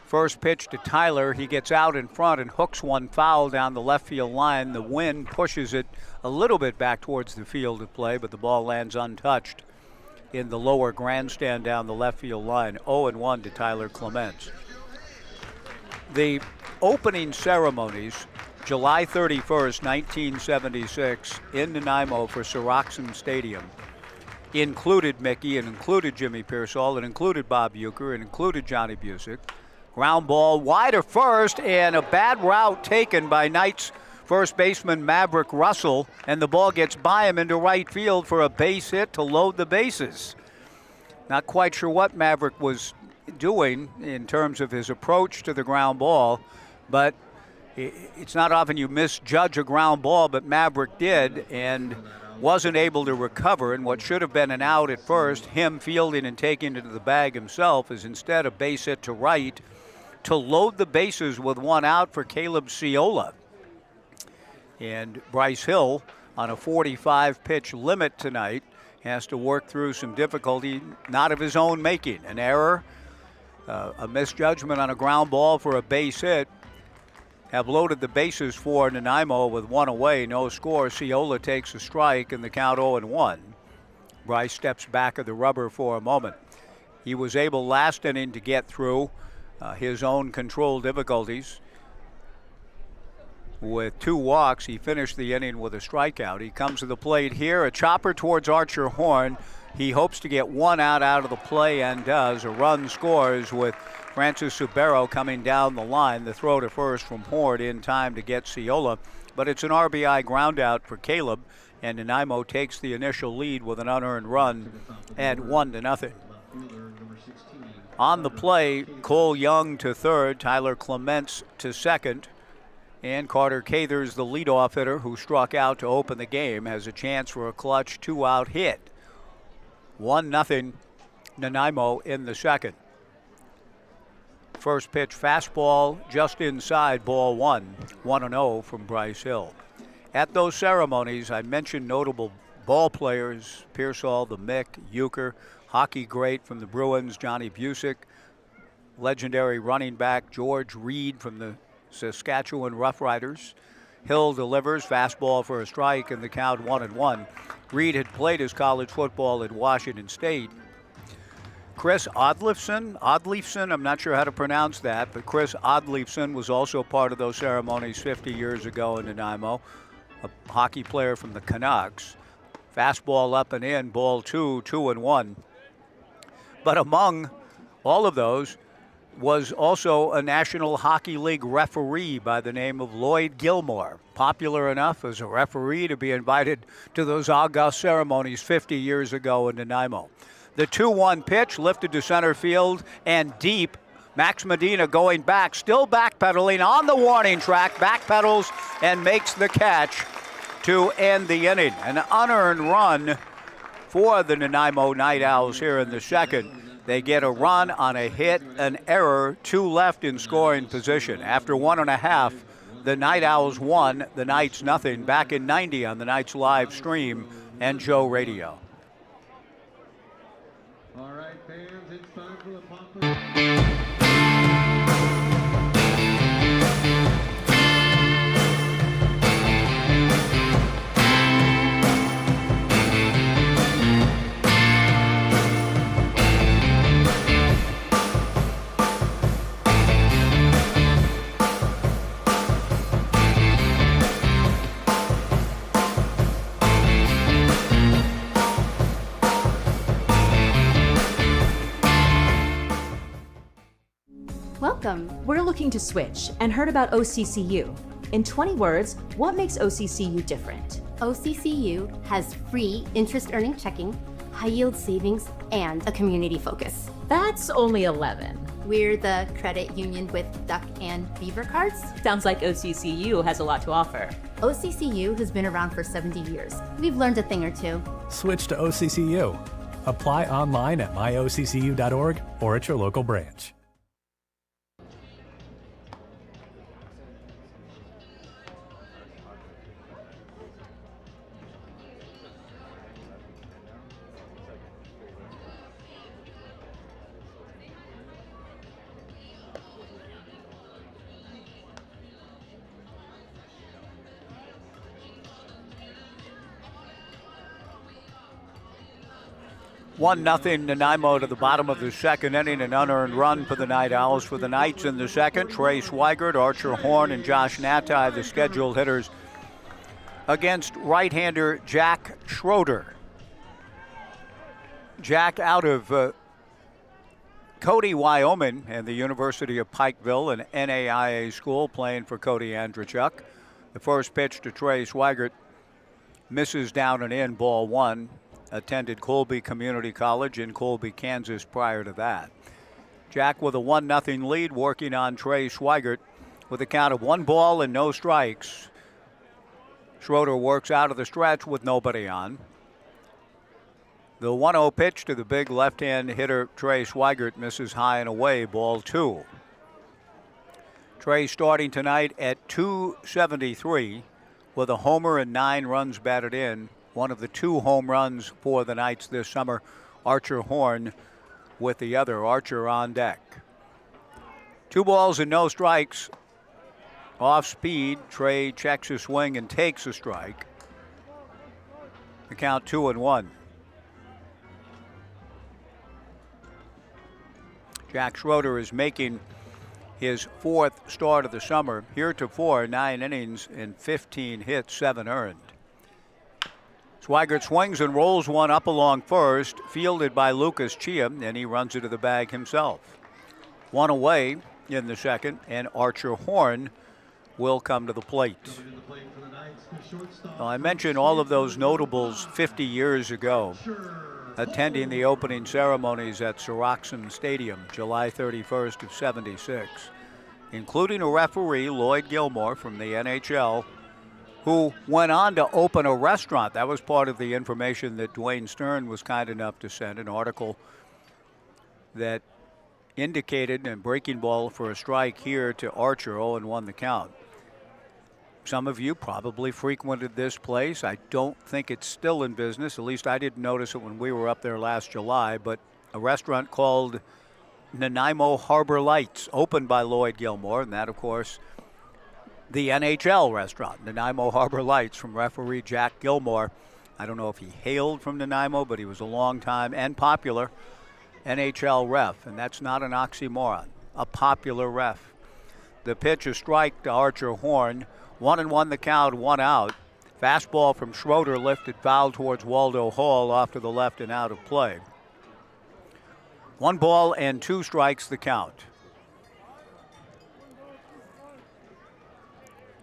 First pitch to Tyler, he gets out in front and hooks one foul down the left field line. The wind pushes it a little bit back towards the field of play, but the ball lands untouched in the lower grandstand down the left field line. 0-1 to Tyler Clements. The opening ceremonies, July 31st, 1976, in Nanaimo for Soroxam Stadium, included Mickey and included Jimmy Pearsall and included Bob Euchre and included Johnny Busick. Ground ball wide of first, and a bad route taken by Knights first baseman Maverick Russell, and the ball gets by him into right field for a base hit to load the bases. Not quite sure what Maverick was doing in terms of his approach to the ground ball, but it's not often you misjudge a ground ball, but Maverick did and wasn't able to recover, and what should have been an out at first, him fielding and taking it to the bag himself, is instead a base hit to right to load the bases with 1 out for Caleb Ciola. And Bryce Hill, on a 45-pitch limit tonight, has to work through some difficulty, not of his own making. An error, a misjudgment on a ground ball for a base hit, have loaded the bases for Nanaimo with 1 away, no score. Ciola takes a strike and the count 0-1. Bryce steps back of the rubber for a moment. He was able last inning to get through his own control difficulties. With 2 walks, he finished the inning with a strikeout. He comes to the plate here, a chopper towards Archer Horn. He hopes to get 1 out of the play and does. A run scores with Francis Subero coming down the line. The throw to first from Horn in time to get Ciola, but it's an RBI ground out for Caleb, and Nanaimo takes the initial lead with an unearned run at 1-0. On the play, Cole Young to third, Tyler Clements to second, and Carter Cathers, the leadoff hitter who struck out to open the game, has a chance for a clutch 2-out hit. 1-0 Nanaimo in the second. First pitch fastball just inside ball 1. 1-0 from Bryce Hill. At those ceremonies, I mentioned notable ball players, Pearsall, the Mick, Euchre, hockey great from the Bruins, Johnny Busick, legendary running back George Reed from the Saskatchewan Roughriders. Hill delivers, fastball for a strike, and the count 1-1. Reed had played his college football at Washington State. Chris Odleifson, I'm not sure how to pronounce that, but Chris Odleifson was also part of those ceremonies 50 years ago in Nanaimo, a hockey player from the Canucks. Fastball up and in, ball 2, 2-1. But among all of those was also a National Hockey League referee by the name of Lloyd Gilmore, popular enough as a referee to be invited to those august ceremonies 50 years ago in Nanaimo. The 2-1 pitch lifted to center field and deep. Max Medina going back, still backpedaling on the warning track, backpedals and makes the catch to end the inning. An unearned run for the Nanaimo Night Owls here in the second. They get a run on a hit, an error, 2 left in scoring position. After 1.5, the Night Owls 1, the Knights nothing, back in 90 on the Knights live stream and Joe Radio. All right, fans, it's time for the pop. Welcome. We're looking to switch and heard about OCCU. In 20 words, what makes OCCU different? OCCU has free interest-earning checking, high-yield savings, and a community focus. That's only 11. We're the credit union with duck and beaver cards. Sounds like OCCU has a lot to offer. OCCU has been around for 70 years. We've learned a thing or two. Switch to OCCU. Apply online at myoccu.org or at your local branch. One nothing Nanaimo to the bottom of the second inning, an unearned run for the Night Owls. For the Knights in the second, Trey Swigert, Archer Horn, and Josh Natai, the scheduled hitters, against right-hander Jack Schroeder. Jack out of Cody, Wyoming, and the University of Pikeville, an NAIA school, playing for Cody Andrzejczyk. The first pitch to Trey Swigert misses down and in, ball one. Attended Colby Community College in Colby, Kansas prior to that. Jack with a 1-0 lead, working on Trey Swigert with a count of 1 ball and no strikes. Schroeder works out of the stretch with nobody on. The 1-0 pitch to the big left-hand hitter Trey Swigert misses high and away, ball 2. Trey starting tonight at .273 with a homer and 9 runs batted in. One of the 2 home runs for the Knights this summer. Archer Horn with the other. Archer on deck. 2 balls and no strikes. Off speed, Trey checks a swing and takes a strike. The count 2-1. Jack Schroeder is making his 4th start of the summer. Heretofore, 9 innings and 15 hits, 7 earned. Swigert swings and rolls one up along first, fielded by Lucas Chia, and he runs it to the bag himself. 1 away in the second, and Archer Horn will come to the plate. Well, I mentioned all of those notables 50 years ago attending the opening ceremonies at Soroxon Stadium, July 31st of '76, including a referee, Lloyd Gilmore from the NHL, who went on to open a restaurant. That was part of the information that Dwayne Stern was kind enough to send, an article that indicated a breaking ball for a strike here to Archer, 0-1 the count. Some of you probably frequented this place. I don't think it's still in business. At least I didn't notice it when we were up there last July, but a restaurant called Nanaimo Harbor Lights, opened by Lloyd Gilmore, and that, of course, the NHL restaurant, Nanaimo Harbor Lights, from referee Jack Gilmore. I don't know if he hailed from Nanaimo, but he was a long time and popular NHL ref, and that's not an oxymoron, a popular ref. The pitch, a strike to Archer Horn. 1-1 the count, 1 out. Fastball from Schroeder lifted foul towards Waldo Hall off to the left and out of play. 1 ball and 2 strikes the count.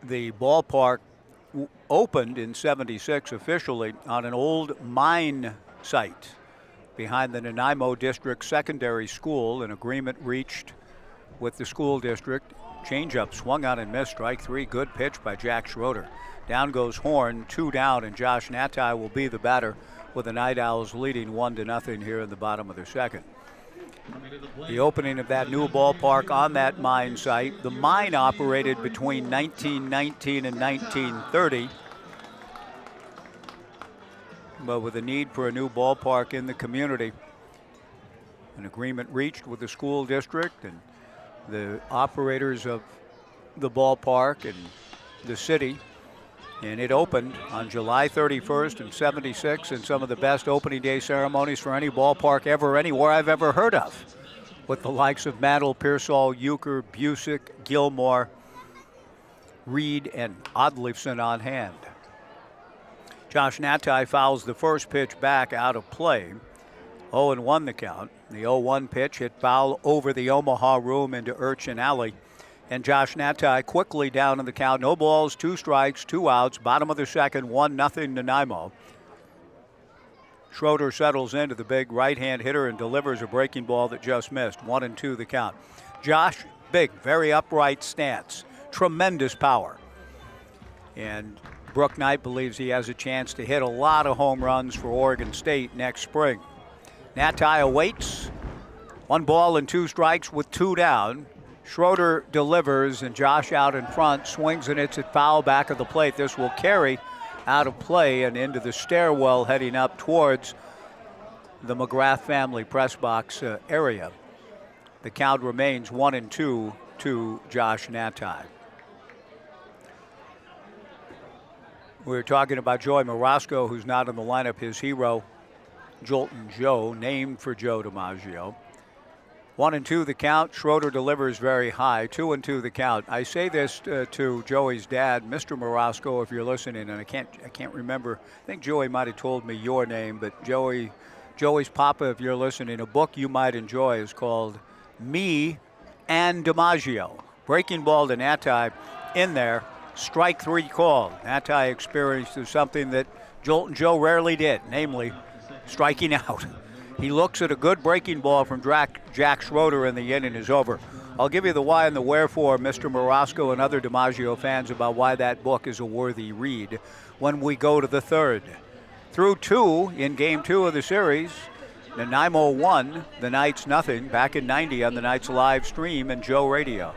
The ballpark opened in '76 officially on an old mine site behind the Nanaimo District Secondary School. An agreement reached with the school district. Changeup swung on and missed, strike 3. Good pitch by Jack Schroeder. Down goes Horn, 2 down, and Josh Natai will be the batter with the Night Owls leading 1-0 here in the bottom of the second. the opening of that new ballpark on that mine site. The mine operated between 1919 and 1930. But with a need for a new ballpark in the community, an agreement reached with the school district and the operators of the ballpark and the city, and it opened on July 31st in '76 in some of the best opening day ceremonies for any ballpark ever, anywhere I've ever heard of, with the likes of Mantle, Pearsall, Euchre, Busick, Gilmore, Reed, and Odlifson on hand. Josh Natai fouls the first pitch back out of play. 0-1 the count. The 0-1 pitch hit foul over the Omaha room into Urchin Alley. And Josh Natai quickly down in the count. No balls, 2 strikes, 2 outs. Bottom of the second, 1-0 Nanaimo. Schroeder settles into the big right-hand hitter and delivers a breaking ball that just missed. 1-2 the count. Josh, big, very upright stance. Tremendous power. And Brooke Knight believes he has a chance to hit a lot of home runs for Oregon State next spring. Natai awaits. 1 ball and 2 strikes with 2 down. Schroeder delivers, and Josh out in front swings and hits it foul back of the plate. This will carry out of play and into the stairwell heading up towards the McGrath family press box area. The count remains 1-2 to Josh Natai. We were talking about Joey Marasco, who's not in the lineup. His hero, Jolton Joe, named for Joe DiMaggio. 1-2 the count. Schroeder delivers very high. 2-2 the count. I say this to Joey's dad, Mr. Marasco, if you're listening, and I can't remember. I think Joey might have told me your name, but Joey's papa, if you're listening, a book you might enjoy is called Me and DiMaggio. Breaking ball to Natai in there. Strike 3 call. Natai experienced something that Jolton Joe rarely did, namely striking out. He looks at a good breaking ball from Jack Schroeder, and the inning is over. I'll give you the why and the wherefore, Mr. Marasco and other DiMaggio fans, about why that book is a worthy read when we go to the third. Through 2 in Game 2 of the series, Nanaimo 1, the Knights nothing, back in '90 on the Knights live stream and Joe Radio.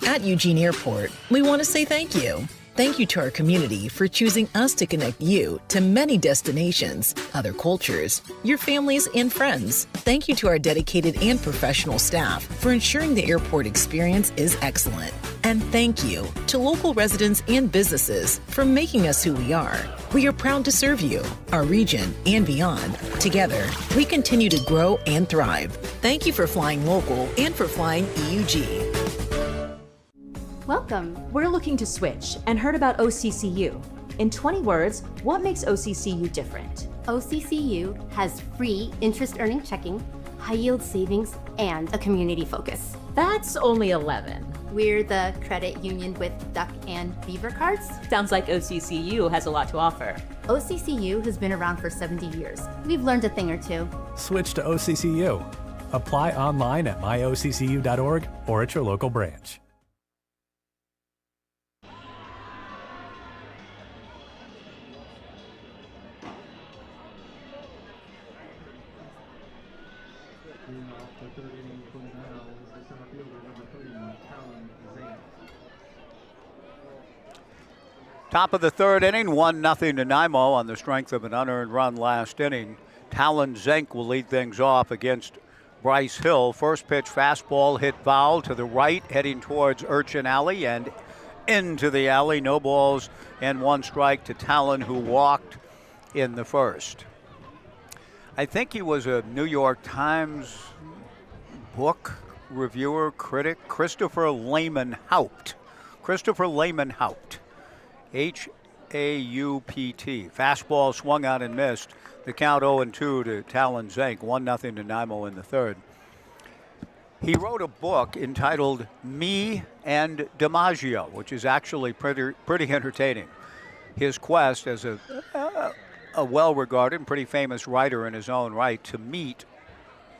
At Eugene Airport, we want to say thank you. Thank you to our community for choosing us to connect you to many destinations, other cultures, your families, and friends. Thank you to our dedicated and professional staff for ensuring the airport experience is excellent. And thank you to local residents and businesses for making us who we are. We are proud to serve you, our region, and beyond. Together, we continue to grow and thrive. Thank you for flying local and for flying EUG. Welcome. We're looking to switch and heard about OCCU. In 20 words, what makes OCCU different? OCCU has free interest-earning checking, high-yield savings, and a community focus. That's only 11. We're the credit union with duck and beaver cards. Sounds like OCCU has a lot to offer. OCCU has been around for 70 years. We've learned a thing or two. Switch to OCCU. Apply online at myoccu.org or at your local branch. Top of the third inning, 1-0 Nanaimo on the strength of an unearned run last inning. Talon Zenk will lead things off against Bryce Hill. First pitch fastball hit foul to the right, heading towards Urchin Alley and into the alley. No balls and 1 strike to Talon, who walked in the first. I think he was a New York Times book reviewer, critic, Christopher Lehman Haupt. Christopher Lehman Haupt. H-A-U-P-T. Fastball swung out and missed. The count 0-2 to Talon Zenk. 1-0 Nanaimo in the third. He wrote a book entitled Me and DiMaggio, which is actually pretty entertaining. His quest as a well-regarded and pretty famous writer in his own right to meet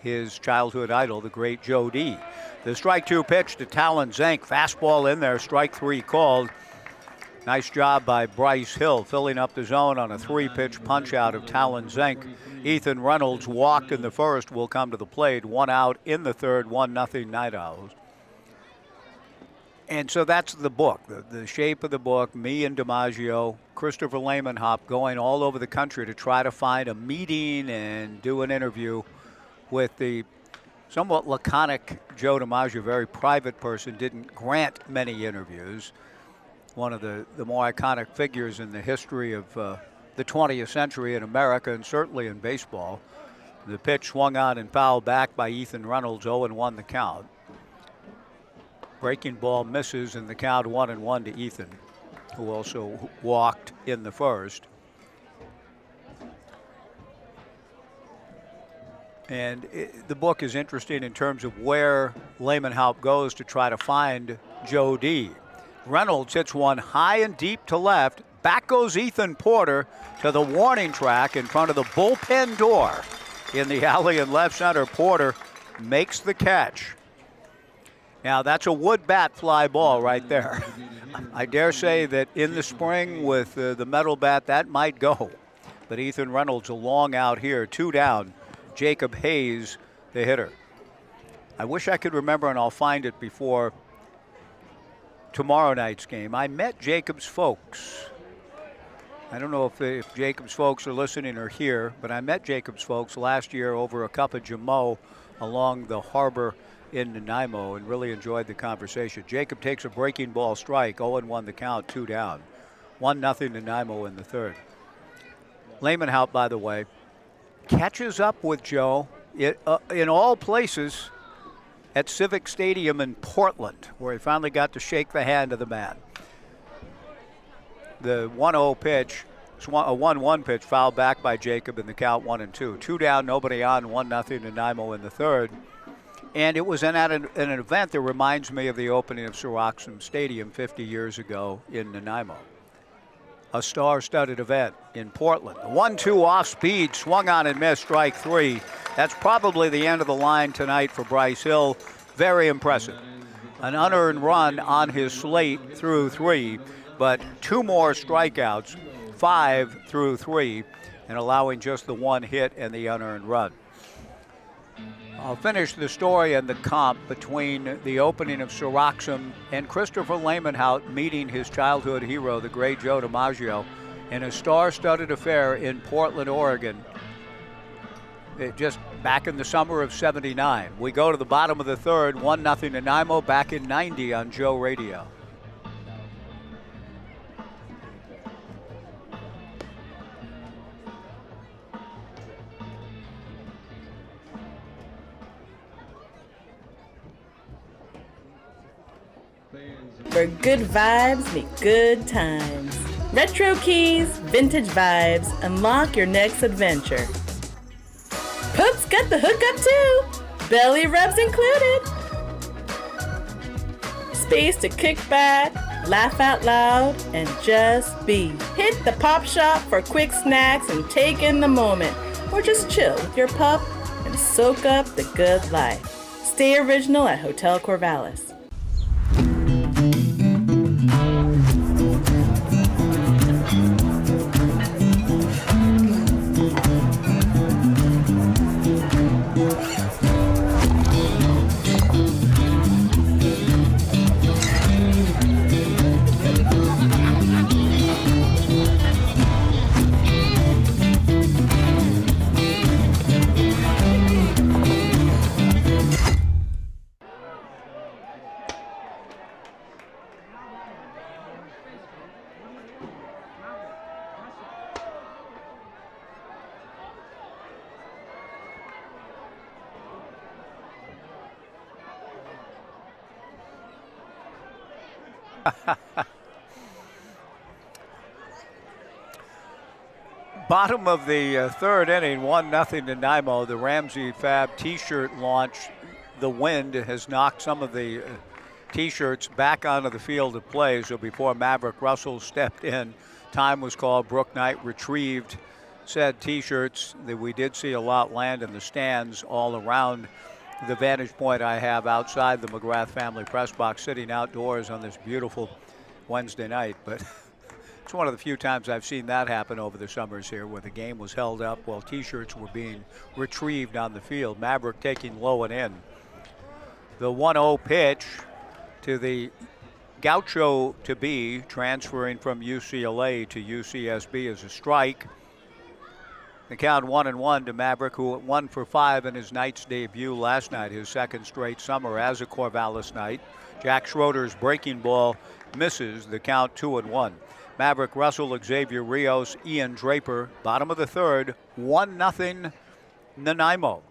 his childhood idol, the great Joe D. The strike 2 pitch to Talon Zank. Fastball in there, strike 3 called. Nice job by Bryce Hill filling up the zone on a 3-pitch punch out of Talon Zank. Ethan Reynolds walked in the first, will come to the plate. 1 out in the third, 1-0 Night Owls. And so that's the book, the shape of the book. Me and DiMaggio, Christopher Lamenhop going all over the country to try to find a meeting and do an interview with the somewhat laconic Joe DiMaggio, very private person, didn't grant many interviews. One of the more iconic figures in the history of the 20th century in America and certainly in baseball. The pitch swung on and fouled back by Ethan Reynolds, 0-1 the count. Breaking ball misses in the count, 1-1 to Ethan, who also walked in the first. And the book is interesting in terms of where Lamenhop goes to try to find Joe D. Reynolds hits one high and deep to left. Back goes Ethan Porter to the warning track in front of the bullpen door in the alley in left center. Porter makes the catch. Now that's a wood bat fly ball right there. I dare say that in the spring with the metal bat that might go. But Ethan Reynolds a long out here, 2 down. Jacob Hayes, the hitter. I wish I could remember, and I'll find it before tomorrow night's game. I met Jacob's folks. I don't know if Jacob's folks are listening or here, but I met Jacob's folks last year over a cup of Jamo along the harbor in Nanaimo and really enjoyed the conversation. Jacob takes a breaking ball strike, 0-1 the count, 2 down. 1-0 Nanaimo in the third. Lamenhop, by the way, catches up with Joe in all places at Civic Stadium in Portland, where he finally got to shake the hand of the man. The 1-0 pitch, a 1-1 pitch, fouled back by Jacob in the count, 1-2. 2 down, nobody on, 1-0 Nanaimo in the third. And it was at an event that reminds me of the opening of Soroxam Stadium 50 years ago in Nanaimo. A star-studded event in Portland. 1-2 off speed, swung on and missed, strike 3. That's probably the end of the line tonight for Bryce Hill. Very impressive. An unearned run on his slate through 3, but 2 more strikeouts, 5 through 3, and allowing just the 1 hit and the unearned run. I'll finish the story and the comp between the opening of Soroxam and Christopher Lamenhop meeting his childhood hero, the great Joe DiMaggio, in a star-studded affair in Portland, Oregon, just back in the summer of '79. We go to the bottom of the third, 1-0 Nanaimo, back in '90 on Joe Radio. Where good vibes meet good times. Retro keys, vintage vibes, unlock your next adventure. Poop's got the hookup too. Belly rubs included. Space to kick back, laugh out loud, and just be. Hit the pop shop for quick snacks and take in the moment. Or just chill with your pup and soak up the good life. Stay original at Hotel Corvallis. Bottom of the third inning, 1-0 Nanaimo. The Ramsey Fab T-shirt launch. The wind has knocked some of the T-shirts back onto the field of play. So before Maverick Russell stepped in, time was called. Brooke Knight retrieved said T-shirts that we did see a lot land in the stands all around the vantage point I have outside the McGrath family press box, sitting outdoors on this beautiful Wednesday night. But it's one of the few times I've seen that happen over the summers here, where the game was held up while T-shirts were being retrieved on the field. Maverick taking low and in. The 1-0 pitch to the Gaucho to be, transferring from UCLA to UCSB, is a strike. The count 1-1 to Maverick, who went 1 for 5 in his Knights debut last night, his second straight summer as a Corvallis Knight. Jack Schroeder's breaking ball misses, the count 2-1. Maverick Russell, Xavier Rios, Ian Draper, bottom of the third, 1-0 Nanaimo.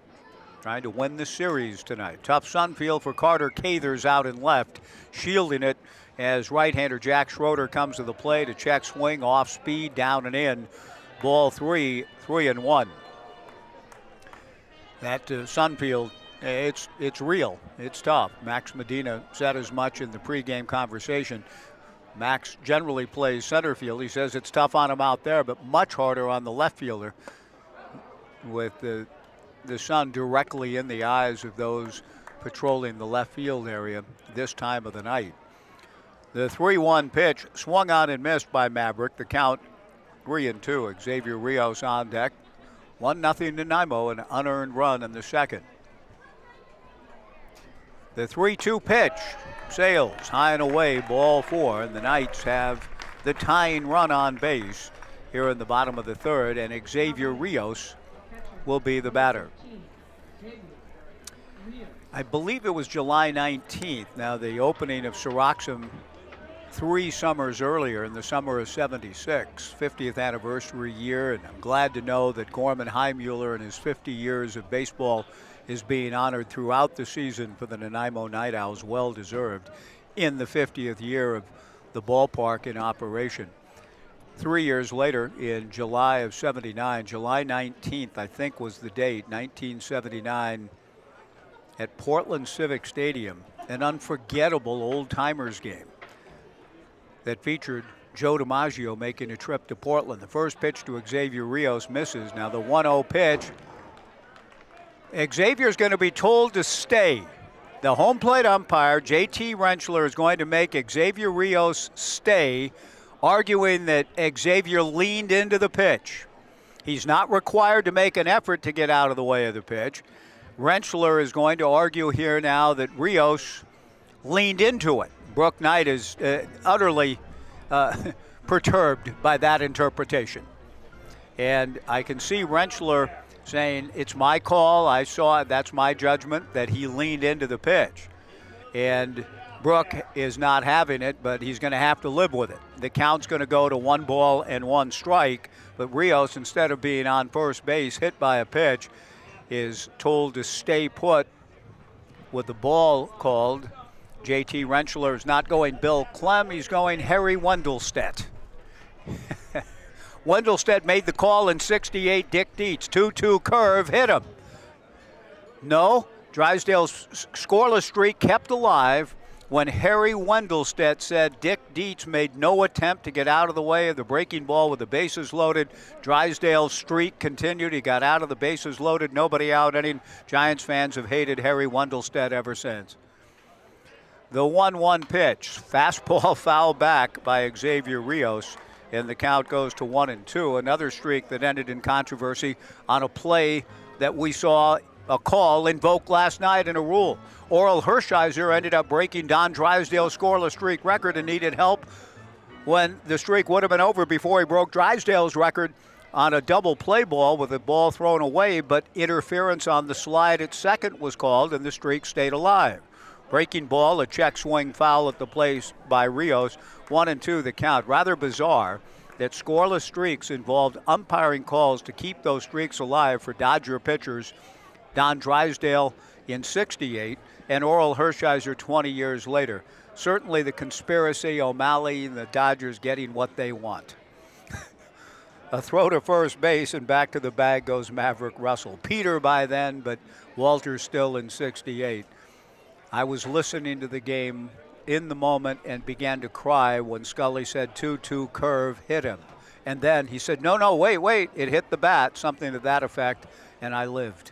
Trying to win the series tonight. Tough Sunfield for Carter Cathers out in left, shielding it as right-hander Jack Schroeder comes to the plate. A check swing, off speed, down and in. Ball 3-1. That Sunfield, it's real. It's tough. Max Medina said as much in the pregame conversation. Max generally plays center field. He says it's tough on him out there, but much harder on the left fielder, with the sun directly in the eyes of those patrolling the left field area this time of the night. The 3-1 pitch swung on and missed by Maverick. The count 3-2. Xavier Rios on deck. 1-0 Nanaimo, an unearned run in the second. The 3-2 pitch sails high and away, ball 4, and the Knights have the tying run on base here in the bottom of the third, and Xavier Rios will be the batter. I believe it was July 19th. Now, the opening of Syroxum 3 summers earlier, in the summer of '76, 50th anniversary year, and I'm glad to know that Gorman Heimuller and his 50 years of baseball is being honored throughout the season for the Nanaimo Night Owls, well deserved, in the 50th year of the ballpark in operation. 3 years later, in July of '79, July 19th, I think was the date, 1979, at Portland Civic Stadium, an unforgettable old-timers game that featured Joe DiMaggio making a trip to Portland. The first pitch to Xavier Rios misses. Now the 1-0 pitch. Xavier's going to be told to stay. The home plate umpire, J.T. Rentschler, is going to make Xavier Rios stay, arguing that Xavier leaned into the pitch. He's not required to make an effort to get out of the way of the pitch. Rentschler is going to argue here now that Rios leaned into it. Brooke Knight is utterly perturbed by that interpretation. And I can see Rentschler saying, it's my call, I saw it, that's my judgment, that he leaned into the pitch. And Brooke is not having it, but he's going to have to live with it. The count's going to go to 1 ball and 1 strike, but Rios, instead of being on first base, hit by a pitch, is told to stay put with the ball called. J.T. Rentschler is not going Bill Clem, he's going Harry Wendelstedt. Wendelstedt made the call in '68. Dick Dietz, 2-2 curve, hit him. No, Drysdale's scoreless streak kept alive when Harry Wendelstedt said Dick Dietz made no attempt to get out of the way of the breaking ball with the bases loaded. Drysdale's streak continued. He got out of the bases loaded, nobody out inning. Giants fans have hated Harry Wendelstedt ever since. The 1-1 pitch, fastball foul back by Xavier Rios, and the count goes to 1-2. Another streak that ended in controversy on a play that we saw a call invoked last night in a rule. Oral Hershiser ended up breaking Don Drysdale's scoreless streak record and needed help when the streak would have been over before he broke Drysdale's record on a double play ball with the ball thrown away, but interference on the slide at second was called and the streak stayed alive. Breaking ball, a check swing foul at the place by Rios, 1-2 the count. Rather bizarre that scoreless streaks involved umpiring calls to keep those streaks alive for Dodger pitchers Don Drysdale in '68 and Oral Hershiser 20 years later. Certainly the conspiracy, O'Malley and the Dodgers getting what they want. A throw to first base and back to the bag goes Maverick Russell. Peter by then, but Walter still in '68. I was listening to the game in the moment and began to cry when Scully said 2-2 curve hit him. And then he said, no, wait, it hit the bat, something to that effect, and I lived.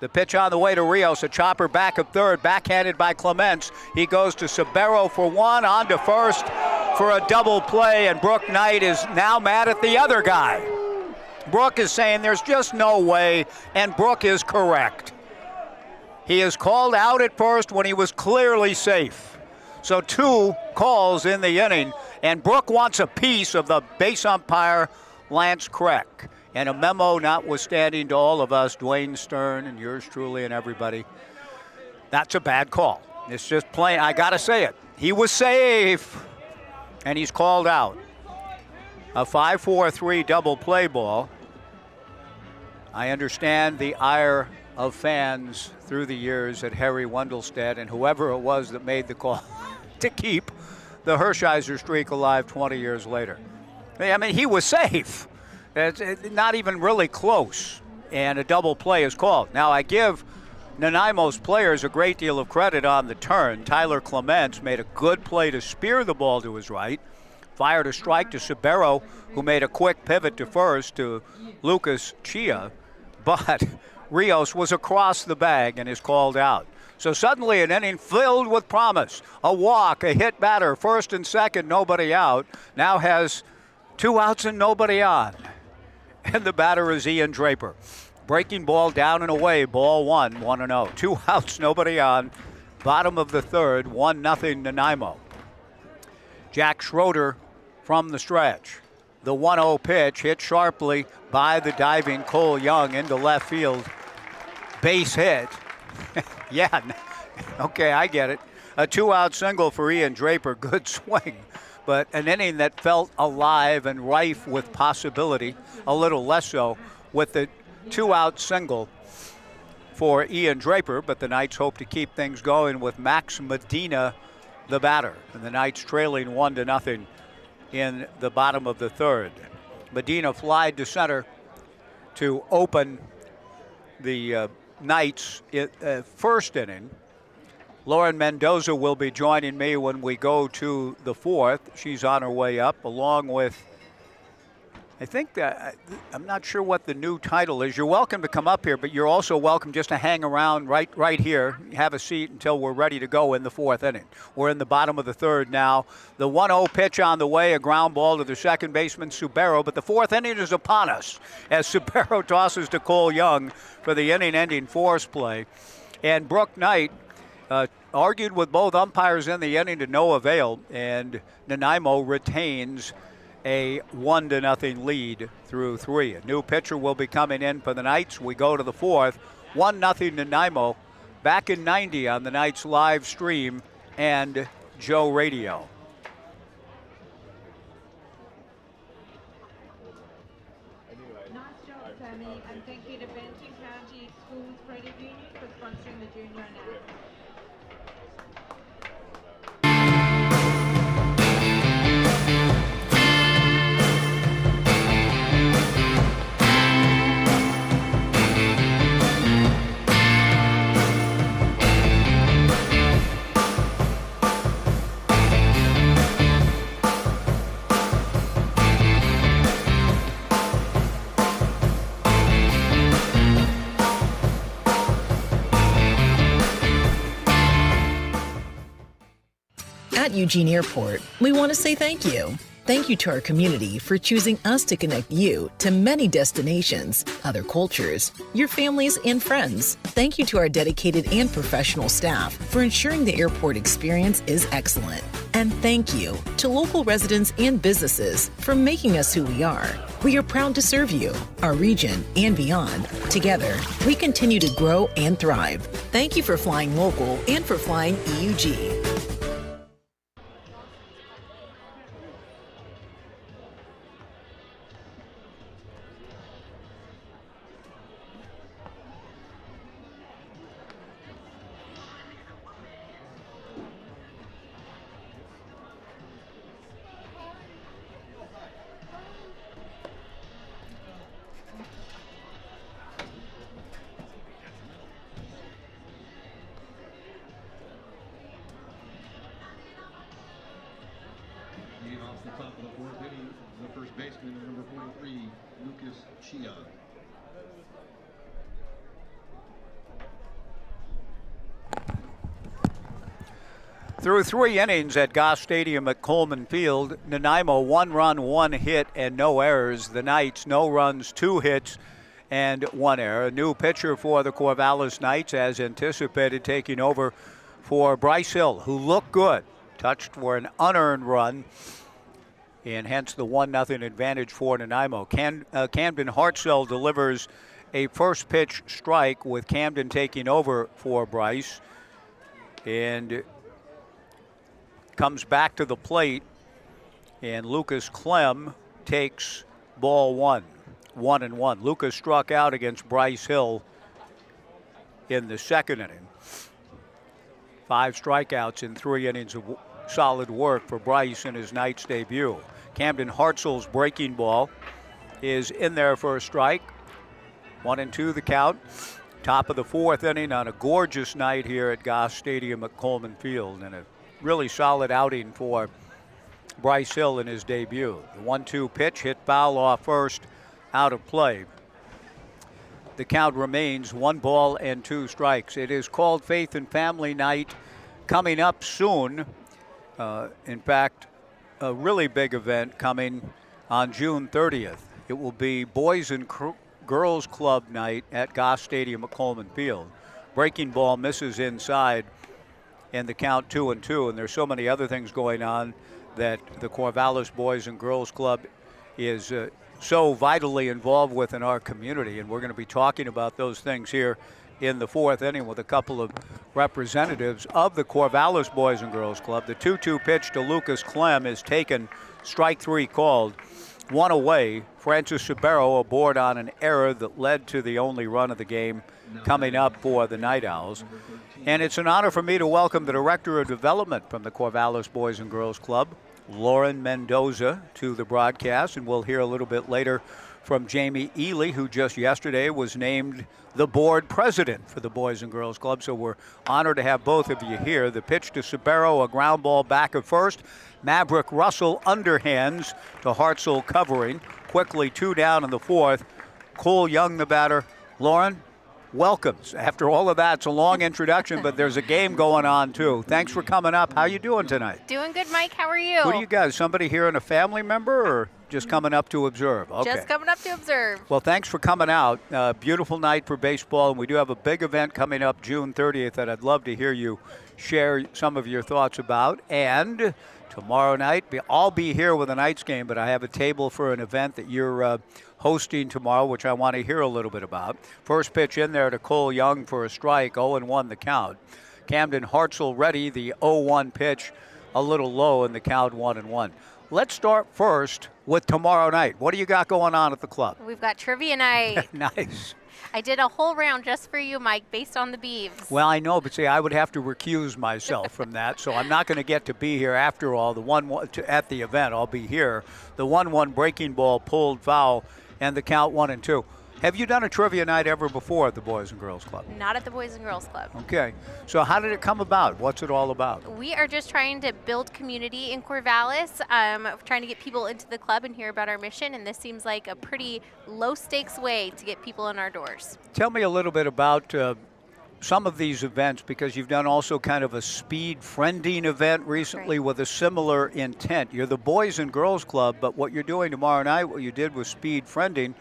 The pitch on the way to Rios, a chopper back of third, backhanded by Clements. He goes to Sabero for one, on to first for a double play, and Brooke Knight is now mad at the other guy. Brooke is saying there's just no way, and Brooke is correct. He is called out at first when he was clearly safe. So 2 calls in the inning, and Brooke wants a piece of the base umpire, Lance Kreck. And a memo notwithstanding to all of us, Dwayne Stern and yours truly and everybody, that's a bad call. It's just plain, I gotta say it. He was safe, and he's called out. A 5-4-3 double play ball. I understand the ire of fans through the years at Harry Wendelstedt and whoever it was that made the call to keep the Hershiser streak alive 20 years later. I mean, he was safe. It's not even really close, and a double play is called. Now, I give Nanaimo's players a great deal of credit on the turn. Tyler Clements made a good play to spear the ball to his right, fired a strike to Sabero, who made a quick pivot to first to Lucas Chia, but Rios was across the bag and is called out. So suddenly an inning filled with promise. A walk, a hit batter, first and second, nobody out. Now has 2 outs and nobody on. And the batter is Ian Draper. Breaking ball down and away, ball 1, 1-0. 2 outs, nobody on. Bottom of the third, 1-0 Nanaimo. Jack Schroeder from the stretch. The 1-0 pitch hit sharply by the diving Cole Young into left field. Base hit. Yeah, okay, I get it. A 2-out single for Ian Draper, good swing. But an inning that felt alive and rife with possibility, a little less so, with the 2-out single for Ian Draper. But the Knights hope to keep things going with Max Medina, the batter. And the Knights trailing 1-0 in the bottom of the third. Medina flied to center to open the Knights' first inning. Lauren Mendoza will be joining me when we go to the fourth. She's on her way up, along with, I think that, I'm not sure what the new title is. You're welcome to come up here, but you're also welcome just to hang around right here, have a seat until we're ready to go in the fourth inning. We're in the bottom of the third now. The 1-0 pitch on the way, a ground ball to the second baseman, Subero, but the fourth inning is upon us as Subero tosses to Cole Young for the inning-ending force play. And Brooke Knight argued with both umpires in the inning to no avail, and Nanaimo retains a 1-0 lead through 3. A new pitcher will be coming in for the Knights. We go to the fourth. 1-0 Nanaimo. Back in 90 on the Knights live stream and Joe Radio. Nice job, Sammy, and thank you to Benton County Schools Credit Union for sponsoring the junior announcement. At Eugene Airport, we want to say thank you. Thank you to our community for choosing us to connect you to many destinations, other cultures, your families, and friends. Thank you to our dedicated and professional staff for ensuring the airport experience is excellent. And thank you to local residents and businesses for making us who we are. We are proud to serve you, our region, and beyond. Together, we continue to grow and thrive. Thank you for flying local and for flying EUG. across the top of the fourth inning, the first baseman, number 43, Lucas Chia. Through 3 innings at Goss Stadium at Coleman Field, Nanaimo 1 run, 1 hit, and no errors. The Knights, no runs, 2 hits, and 1 error. A new pitcher for the Corvallis Knights, as anticipated, taking over for Bryce Hill, who looked good. Touched for an unearned run, and hence the 1-0 advantage for Nanaimo. Camden Hartzell delivers a first pitch strike with Camden taking over for Bryce. And comes back to the plate, and Lucas Clem takes ball 1, 1-1. Lucas struck out against Bryce Hill in the second inning. 5 strikeouts in 3 innings of solid work for Bryce in his Knights debut. Camden Hartzell's breaking ball is in there for a strike. 1-2 the count. Top of the 4th inning on a gorgeous night here at Goss Stadium at Coleman Field, and a really solid outing for Bryce Hill in his debut. The 1-2 pitch hit foul off first, out of play. The count remains 1 ball and 2 strikes. It is called Faith and Family Night, coming up soon. In fact, a really big event coming on June 30th. It will be Boys and Girls Club Night at Goss Stadium at Coleman Field. Breaking ball misses inside, and the count 2-2, and there's so many other things going on that the Corvallis Boys and Girls Club is so vitally involved with in our community, and we're going to be talking about those things here in the 4th inning with a couple of representatives of the Corvallis Boys and Girls Club. The 2-2 pitch to Lucas Clem is taken, strike 3 called, 1 away. Francis Sabero aboard on an error that led to the only run of the game coming up for the NightOwls. And it's an honor for me to welcome the Director of Development from the Corvallis Boys and Girls Club, Lauren Mendoza, to the broadcast. And we'll hear a little bit later from Jamie Ely, who just yesterday was named the board president for the Boys and Girls Club. So we're honored to have both of you here. The pitch to Sabero, a ground ball back at first. Maverick Russell underhands to Hartzell covering. Quickly 2 down in the 4th. Cole Young, the batter. Lauren, welcome. After all of that, it's a long introduction, but there's a game going on too. Thanks for coming up. How you doing tonight? Doing good, Mike. How are you? Who do you guys? Somebody here and a family member, or just coming up to observe? Okay. Just coming up to observe. Well, thanks for coming out. Beautiful night for baseball, and we do have a big event coming up June 30th that I'd love to hear you share some of your thoughts about. And tomorrow night, I'll be here with a Knights game, but I have a table for an event that you're hosting tomorrow, which I want to hear a little bit about. First pitch in there to Cole Young for a strike, 0-1 the count. Camden Hartzell ready, the 0-1 pitch, a little low in the count, 1-1. Let's start first with tomorrow night. What do you got going on at the club? We've got trivia night. Nice. I did a whole round just for you, Mike, based on the Beavs. Well, I know, but see, I would have to recuse myself from that, so I'm not going to get to be here after all. The 1-1 at the event, I'll be here. The 1-1 breaking ball pulled foul, and the count 1-2. Have you done a trivia night ever before at the Boys and Girls Club? Not at the Boys and Girls Club. Okay. So how did it come about? What's it all about? We are just trying to build community in Corvallis, trying to get people into the club and hear about our mission, and this seems like a pretty low-stakes way to get people in our doors. Tell me a little bit about some of these events, because you've done also kind of a speed friending event recently with a similar intent. You're the Boys and Girls Club, but what you're doing tomorrow night, what you did with speed friending,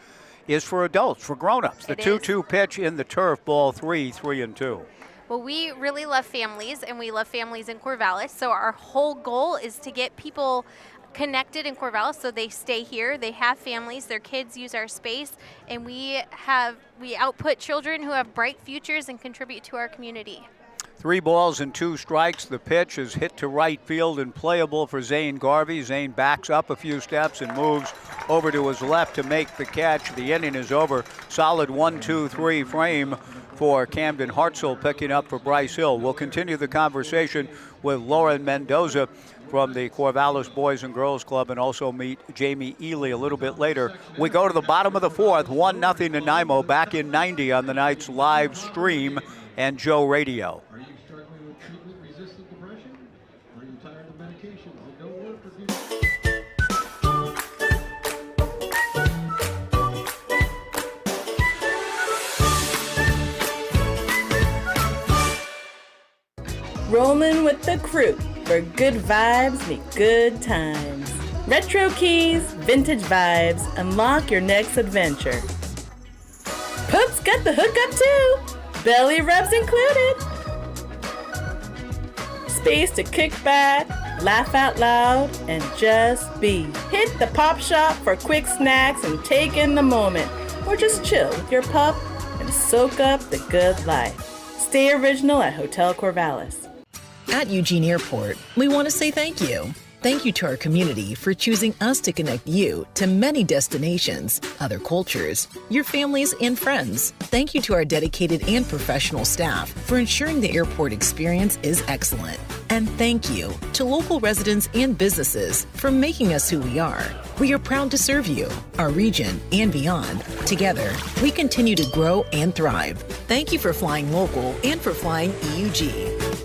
is for adults, for grown-ups. The 2-2 pitch in the turf, ball 3, 3-2. Well, we really love families, and we love families in Corvallis, so our whole goal is to get people connected in Corvallis so they stay here, they have families, their kids use our space, and we output children who have bright futures and contribute to our community. 3 balls and 2 strikes. The pitch is hit to right field and playable for Zane Garvey. Zane backs up a few steps and moves over to his left to make the catch. The inning is over. Solid 1-2-3 frame for Camden Hartzell, picking up for Bryce Hill. We'll continue the conversation with Lauren Mendoza from the Corvallis Boys and Girls Club, and also meet Jamie Ely a little bit later. We go to the bottom of the 4th, 1-0 Nanaimo, back in 90 on the Knights live stream and Joe Radio. Are you struggling with treatment-resistant depression? Are you tired of medications that don't work for people? Coleman with the crew, where good vibes meet good times. Retro keys, vintage vibes, unlock your next adventure. Poop's got the hookup too, belly rubs included. Space to kick back, laugh out loud, and just be. Hit the pop shop for quick snacks and take in the moment, or just chill with your pup and soak up the good life. Stay original at Hotel Corvallis. At Eugene Airport, we want to say thank you. Thank you to our community for choosing us to connect you to many destinations, other cultures, your families, and friends. Thank you to our dedicated and professional staff for ensuring the airport experience is excellent. And thank you to local residents and businesses for making us who we are. We are proud to serve you, our region, and beyond. Together, we continue to grow and thrive. Thank you for flying local and for flying EUG.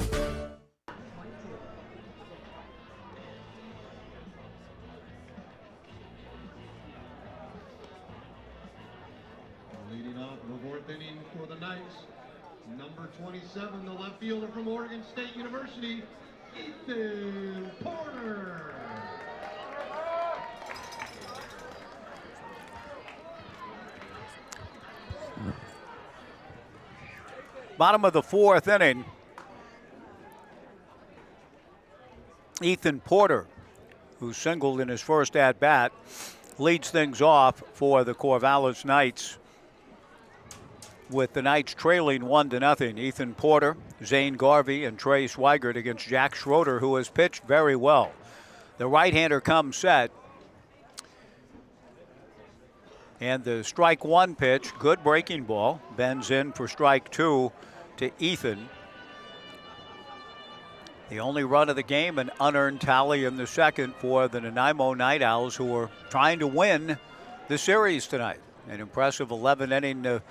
Leading off in the fourth inning for the Knights, number 27, the left fielder from Oregon State University, Ethan Porter. Bottom of the fourth inning, Ethan Porter, who singled in his first at-bat, leads things off for the Corvallis Knights, with the Knights trailing 1-0. Ethan Porter, Zane Garvey, and Trey Swigert against Jack Schroeder, who has pitched very well. The right-hander comes set. And the strike one pitch, good breaking ball, bends in for strike two to Ethan. The only run of the game, an unearned tally in the second for the Nanaimo NightOwls, who are trying to win the series tonight. An impressive 11-inning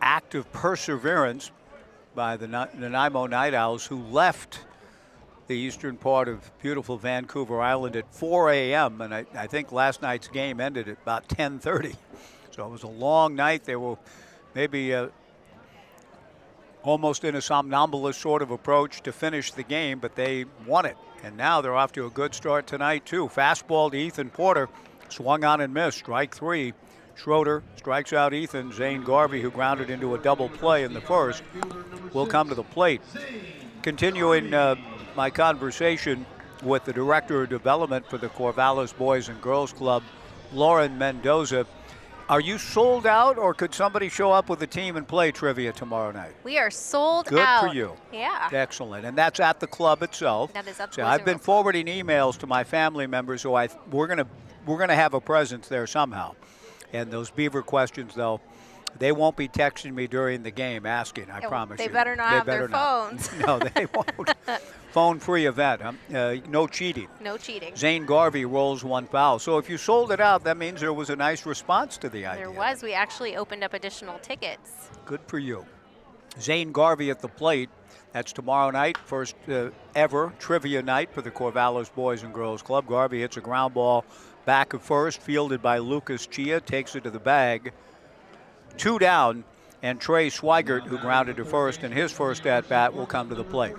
act of perseverance by the Nanaimo NightOwls, who left the eastern part of beautiful Vancouver Island at 4 a.m. And I think last night's game ended at about 10:30. So it was a long night. They were maybe almost in a somnambulist sort of approach to finish the game, but they won it. And now they're off to a good start tonight, too. Fastball to Ethan Porter, swung on and missed, strike three. Schroeder strikes out Ethan. Zane Garvey, who grounded into a double play in the first, will come to the plate. Continuing my conversation with the Director of Development for the Corvallis Boys and Girls Club, Lauren Mendoza. Are you sold out, or could somebody show up with a team and play trivia tomorrow night? We are sold Good out. Good for you. Yeah. Excellent. And that's at the club itself. That is at the So I've been forwarding emails to my family members, so we're gonna have a presence there somehow. And those Beaver questions, though, they won't be texting me during the game asking, I promise you. They better not have their phones. No, they won't. Phone-free event. No cheating. No cheating. Zane Garvey rolls one foul. So if you sold it out, that means there was a nice response to the idea. There was. We actually opened up additional tickets. Good for you. Zane Garvey at the plate. That's tomorrow night, first ever trivia night for the Corvallis Boys and Girls Club. Garvey hits a ground ball back of first, fielded by Lucas Chia, takes it to the bag. 2 down, and Trey Swigert, who grounded to first in his first at-bat, will come to the plate.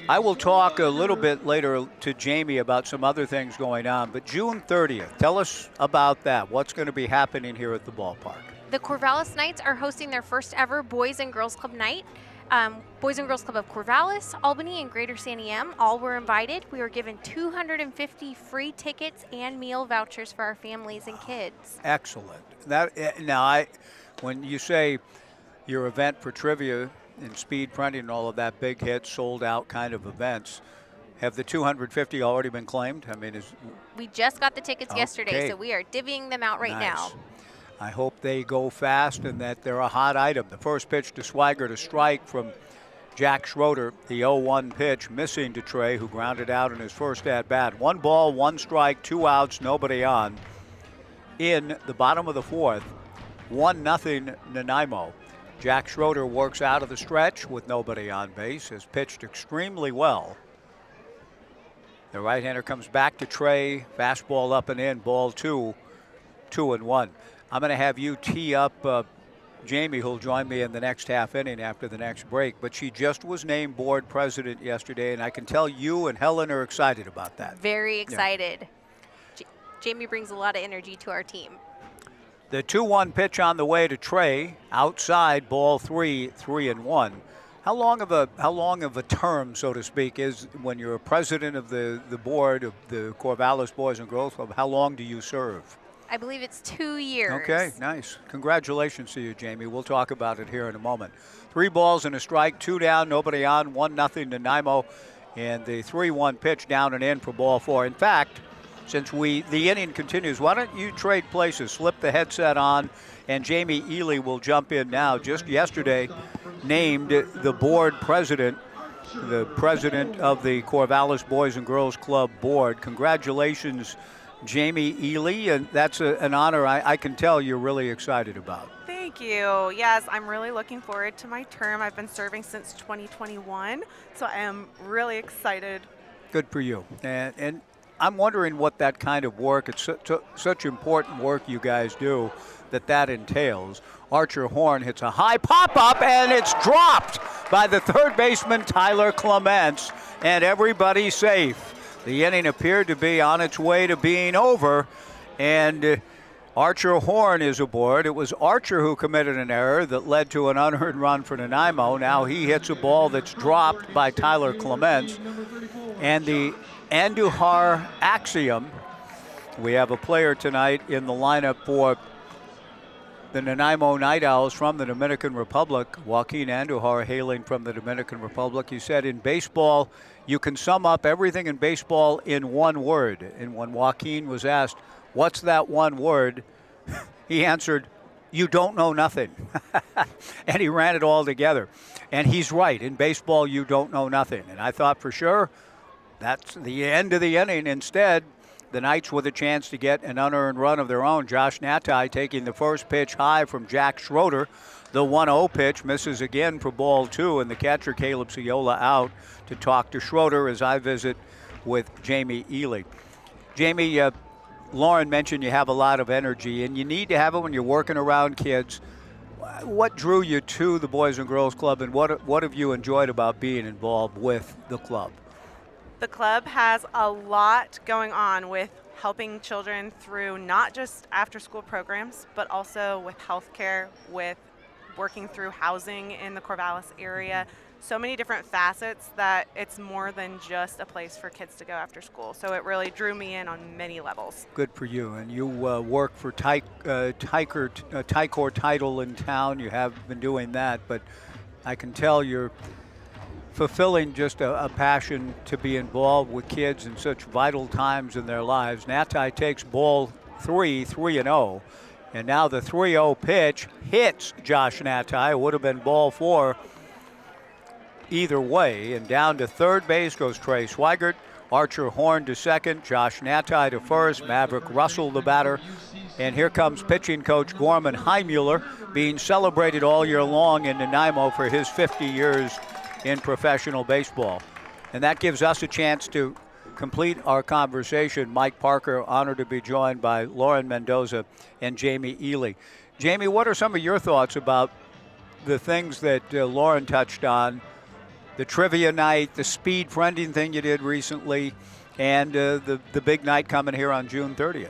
I will talk a little bit later to Jamie about some other things going on, but June 30th, tell us about that. What's going to be happening here at the ballpark? The Corvallis Knights are hosting their first ever Boys and Girls Club night. Boys and Girls Club of Corvallis, Albany, and Greater Santiam all were invited. We were given 250 free tickets and meal vouchers for our families and kids. Excellent. When you say your event for trivia and speed printing and all of that, big hit, sold out kind of events, have the 250 already been claimed? I mean, we just got the tickets yesterday, so we are divvying them out right now. I hope they go fast and that they're a hot item. The first pitch to Swigert, a strike from Jack Schroeder. The 0-1 pitch missing to Trey, who grounded out in his first at-bat. 1 ball, 1 strike, 2 outs, nobody on. In the bottom of the fourth, 1-0 Nanaimo. Jack Schroeder works out of the stretch with nobody on base, has pitched extremely well. The right-hander comes back to Trey, fastball up and in, ball 2, 2-1. I'm going to have you tee up Jamie, who'll join me in the next half inning after the next break, but she just was named board president yesterday, and I can tell you and Helen are excited about that. Very excited. Yeah. Jamie brings a lot of energy to our team. The 2-1 pitch on the way to Trey, outside, ball 3, 3-1. How long of a term, so to speak, is when you're a president of the board of the Corvallis Boys and Girls Club? How long do you serve? I believe it's 2 years. Okay, nice. Congratulations to you, Jamie. We'll talk about it here in a moment. 3 balls and a strike, 2 down, nobody on, 1-0 Nanaimo, and the 3-1 pitch down and in for ball 4. In fact, since the inning continues, why don't you trade places? Slip the headset on, and Jamie Ely will jump in now. Just yesterday, named the board president, the president of the Corvallis Boys and Girls Club board. Congratulations, Jamie Ely, and that's an honor I can tell you're really excited about. Thank you. Yes, I'm really looking forward to my term. I've been serving since 2021, so I am really excited. Good for you. And I'm wondering what that kind of work, it's such important work you guys do, that entails. Archer Horn hits a high pop-up, and it's dropped by the third baseman, Tyler Clements, and everybody's safe. The inning appeared to be on its way to being over, and Archer Horn is aboard. It was Archer who committed an error that led to an unearned run for Nanaimo. Now he hits a ball that's dropped by Tyler Clements. And the Andujar Axiom, we have a player tonight in the lineup for the Nanaimo Night Owls from the Dominican Republic. Joaquin Andujar, hailing from the Dominican Republic. He said in baseball, you can sum up everything in baseball in one word. And when Joaquin was asked, what's that one word? He answered, you don't know nothing. And he ran it all together. And he's right. In baseball, you don't know nothing. And I thought for sure that's the end of the inning. Instead, the Knights with a chance to get an unearned run of their own. Josh Natai taking the first pitch high from Jack Schroeder. The 1-0 pitch misses again for ball 2, and the catcher Caleb Ciola out to talk to Schroeder as I visit with Jamie Ely. Jamie, Lauren mentioned you have a lot of energy, and you need to have it when you're working around kids. What drew you to the Boys and Girls Club, and what have you enjoyed about being involved with the club? The club has a lot going on with helping children through not just after-school programs, but also with healthcare, with working through housing in the Corvallis area. So many different facets that it's more than just a place for kids to go after school. So it really drew me in on many levels. Good for you. And you work for Ticor Title in town. You have been doing that, but I can tell you're fulfilling just a passion to be involved with kids in such vital times in their lives. Natai takes ball 3, 3-0. And now the 3-0 pitch hits Josh Natai. It would have been ball 4 either way. And down to third base goes Trey Swigert. Archer Horn to second. Josh Natai to first. Maverick Russell the batter. And here comes pitching coach Gorman Heimuller, being celebrated all year long in Nanaimo for his 50 years in professional baseball. And that gives us a chance to complete our conversation. Mike Parker, honored to be joined by Lauren Mendoza and Jamie Ely. Jamie, what are some of your thoughts about the things that Lauren touched on, the trivia night, the speed friending thing you did recently, and the big night coming here on June 30th?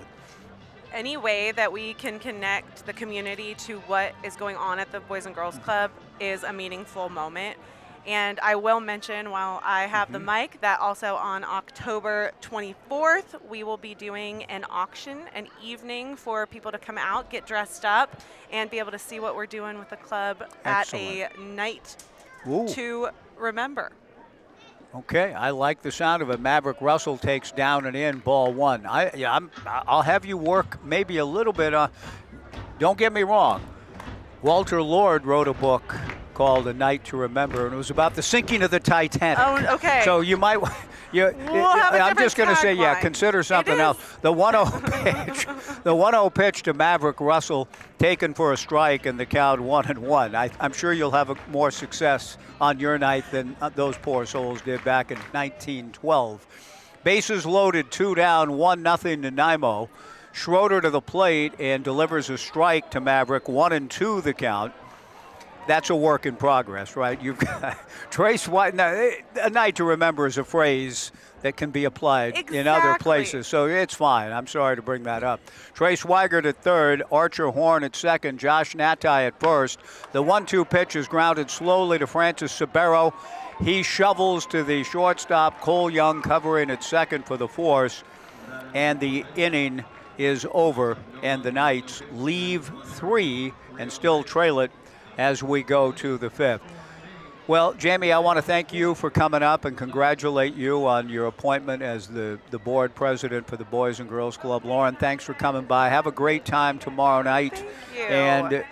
Any way that we can connect the community to what is going on at the Boys and Girls Club is a meaningful moment. And I will mention, while I have the mic, that also on October 24th, we will be doing an auction, an evening for people to come out, get dressed up, and be able to see what we're doing with the club. Excellent. At a night to remember. Okay, I like the sound of it. Maverick Russell takes down and in, ball 1. I'll have you work maybe a little bit on. Don't get me wrong. Walter Lord wrote a book called A Night to Remember, and it was about the sinking of the Titanic. Oh, okay. So you might, I'm just going to say, consider something else. The 1-0 pitch, the 1-0 pitch to Maverick Russell, taken for a strike, and the count 1-1. I'm sure you'll have more success on your night than those poor souls did back in 1912. Bases loaded, 2 down, 1-0 Nanaimo. Schroeder to the plate and delivers a strike to Maverick, 1-2 the count. that's a work in progress, right? You've got Trace White. Now, a night to remember is a phrase that can be applied in other places, so it's fine. I'm sorry to bring that up. Trace Weigert at third, Archer Horn at second, Josh Natai at first. The 1-2 pitch is grounded slowly to Francis Sabero. He shovels to the shortstop, Cole Young covering at second for the force, and the inning is over, and the Knights leave 3 and still trail it as we go to the 5th. Well, Jamie, I want to thank you for coming up and congratulate you on your appointment as the board president for the Boys and Girls Club. Lauren, thanks for coming by. Have a great time tomorrow night. Thank you. And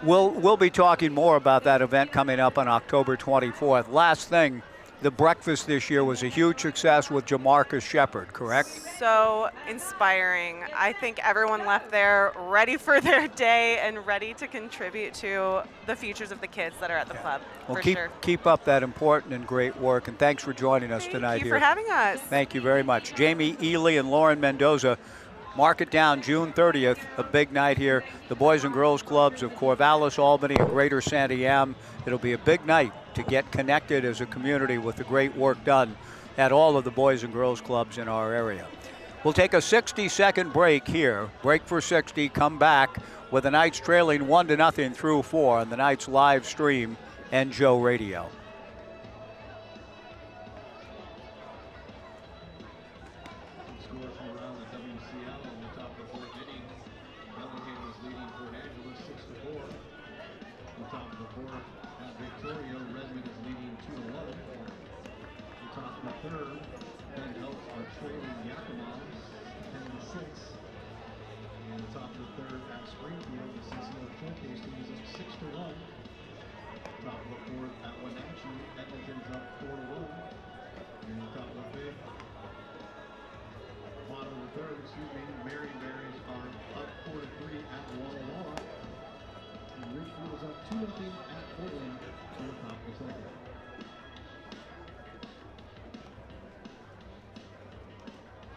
we'll be talking more about that event coming up on October 24th. Last thing, the breakfast this year was a huge success with Jamarcus Shepard, correct? So inspiring. I think everyone left there ready for their day and ready to contribute to the futures of the kids that are at the club. Well, for keep up that important and great work, and thanks for joining us tonight Thank you here. for having us. Thank you very much. Jamie Ely and Lauren Mendoza. Mark it down, June 30th, a big night here. The Boys and Girls Clubs of Corvallis, Albany, and Greater Santiam. It'll be a big night to get connected as a community with the great work done at all of the Boys and Girls Clubs in our area. We'll take a 60-second break here. Break for 60, come back with the Knights trailing 1-0 through 4 on the Knights live stream and Joe Radio.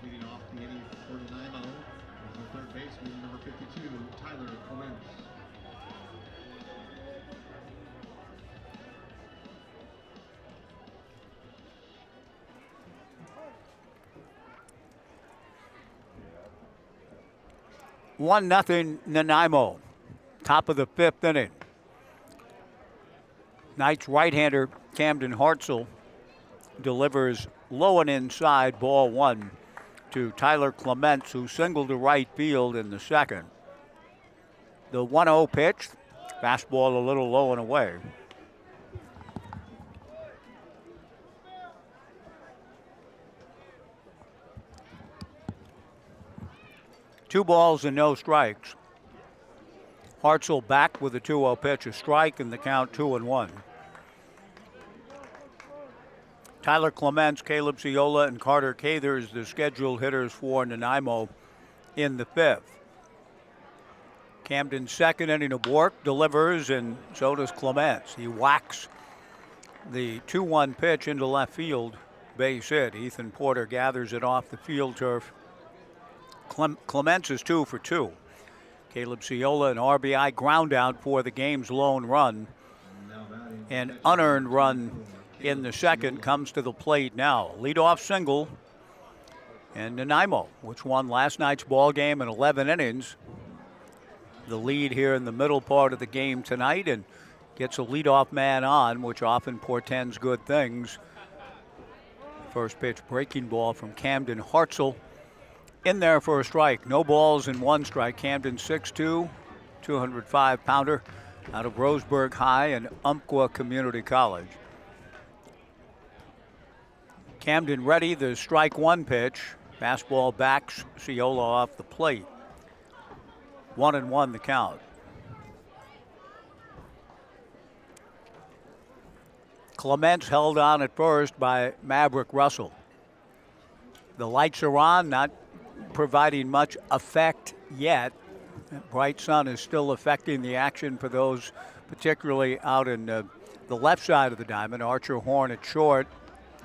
Leading off the inning for Nanaimo is the third baseman, number 52, Tyler Clements. One nothing Nanaimo, top of the 5th inning. Knights right-hander Camden Hartzell delivers low and inside, ball 1 to Tyler Clements, who singled to right field in the second. The 1-0 pitch, fastball a little low and away. Two balls and no strikes. Hartzell back with a 2-0 pitch, a strike, and the count 2-1. Tyler Clements, Caleb Ciola, and Carter Cathers, the scheduled hitters for Nanaimo in the 5th. Camden's second inning of work delivers, and so does Clements. He whacks the 2-1 pitch into left field, base hit. Ethan Porter gathers it off the field turf. Clements is 2 for 2. Caleb Ciola, an RBI ground out for the game's lone run. An unearned run in the second comes to the plate now. Leadoff single. And Nanaimo, which won last night's ball game in 11 innings, the lead here in the middle part of the game tonight, and gets a leadoff man on, which often portends good things. First pitch breaking ball from Camden Hartzell. In there for a strike. No balls and 1 strike. Camden 6'2", 205-pounder out of Roseburg High and Umpqua Community College. Camden ready, the strike 1 pitch. Fastball backs Ciola off the plate. 1-1 the count. Clements held on at first by Maverick Russell. The lights are on, not providing much effect yet. That bright sun is still affecting the action for those particularly out in the left side of the diamond. Archer Horn at short,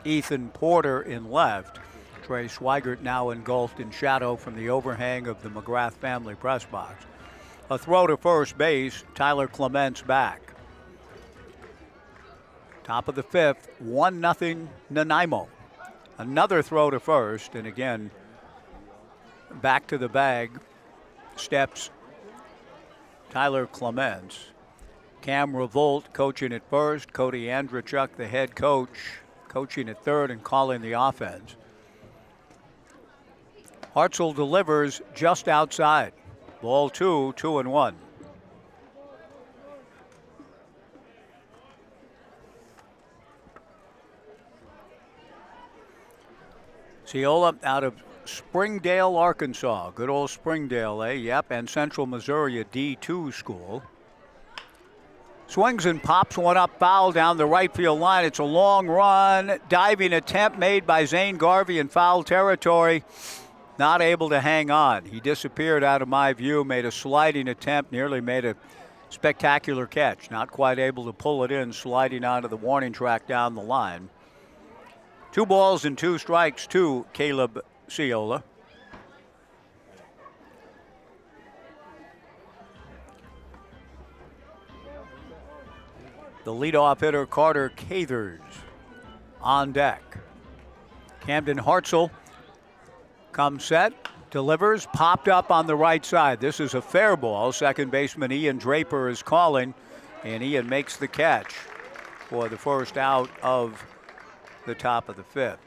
Ethan Porter in left. Trey Swigert now engulfed in shadow from the overhang of the McGrath family press box. A throw to first base, Tyler Clements back. Top of the fifth, 1-0 Nanaimo. Another throw to first, and again, back to the bag steps Tyler Clements. Cam Revolt coaching at first. Cody Andrzejczyk, the head coach, coaching at third and calling the offense. Hartzell delivers just outside. Ball 2, 2-1. Ciola out of Springdale, Arkansas. Good old Springdale, eh? Yep, and Central Missouri, a D2 school. Swings and pops one up, foul down the right field line. It's a long run. Diving attempt made by Zane Garvey in foul territory. Not able to hang on. He disappeared out of my view, made a sliding attempt, nearly made a spectacular catch. Not quite able to pull it in, sliding onto the warning track down the line. 2 balls and 2 strikes to Caleb Ciola. The leadoff hitter, Carter Cathers, on deck. Camden Hartzell comes set, delivers, popped up on the right side. This is a fair ball. Second baseman Ian Draper is calling, and Ian makes the catch for the first out of the top of the fifth.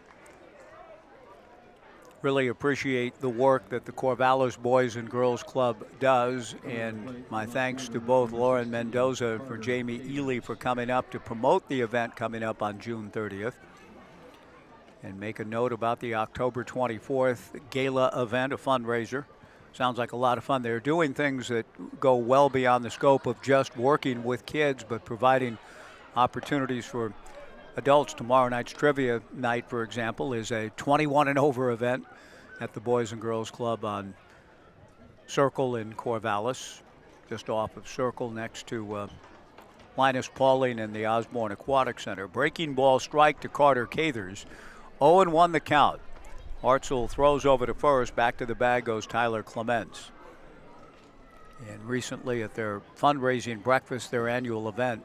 Really appreciate the work that the Corvallis Boys and Girls Club does, and my thanks to both Lauren Mendoza and for Jamie Ely for coming up to promote the event coming up on June 30th. And make a note about the October 24th gala event, a fundraiser. Sounds like a lot of fun. They're doing things that go well beyond the scope of just working with kids, but providing opportunities for adults. Tomorrow night's trivia night, for example, is a 21 and over event at the Boys and Girls Club on Circle in Corvallis, just off of Circle next to Linus Pauling and the Osborne Aquatic Center. Breaking ball strike to Carter Cathers. 0-1 the count. Hartzell throws over to first. Back to the bag goes Tyler Clements. And recently at their fundraising breakfast, their annual event,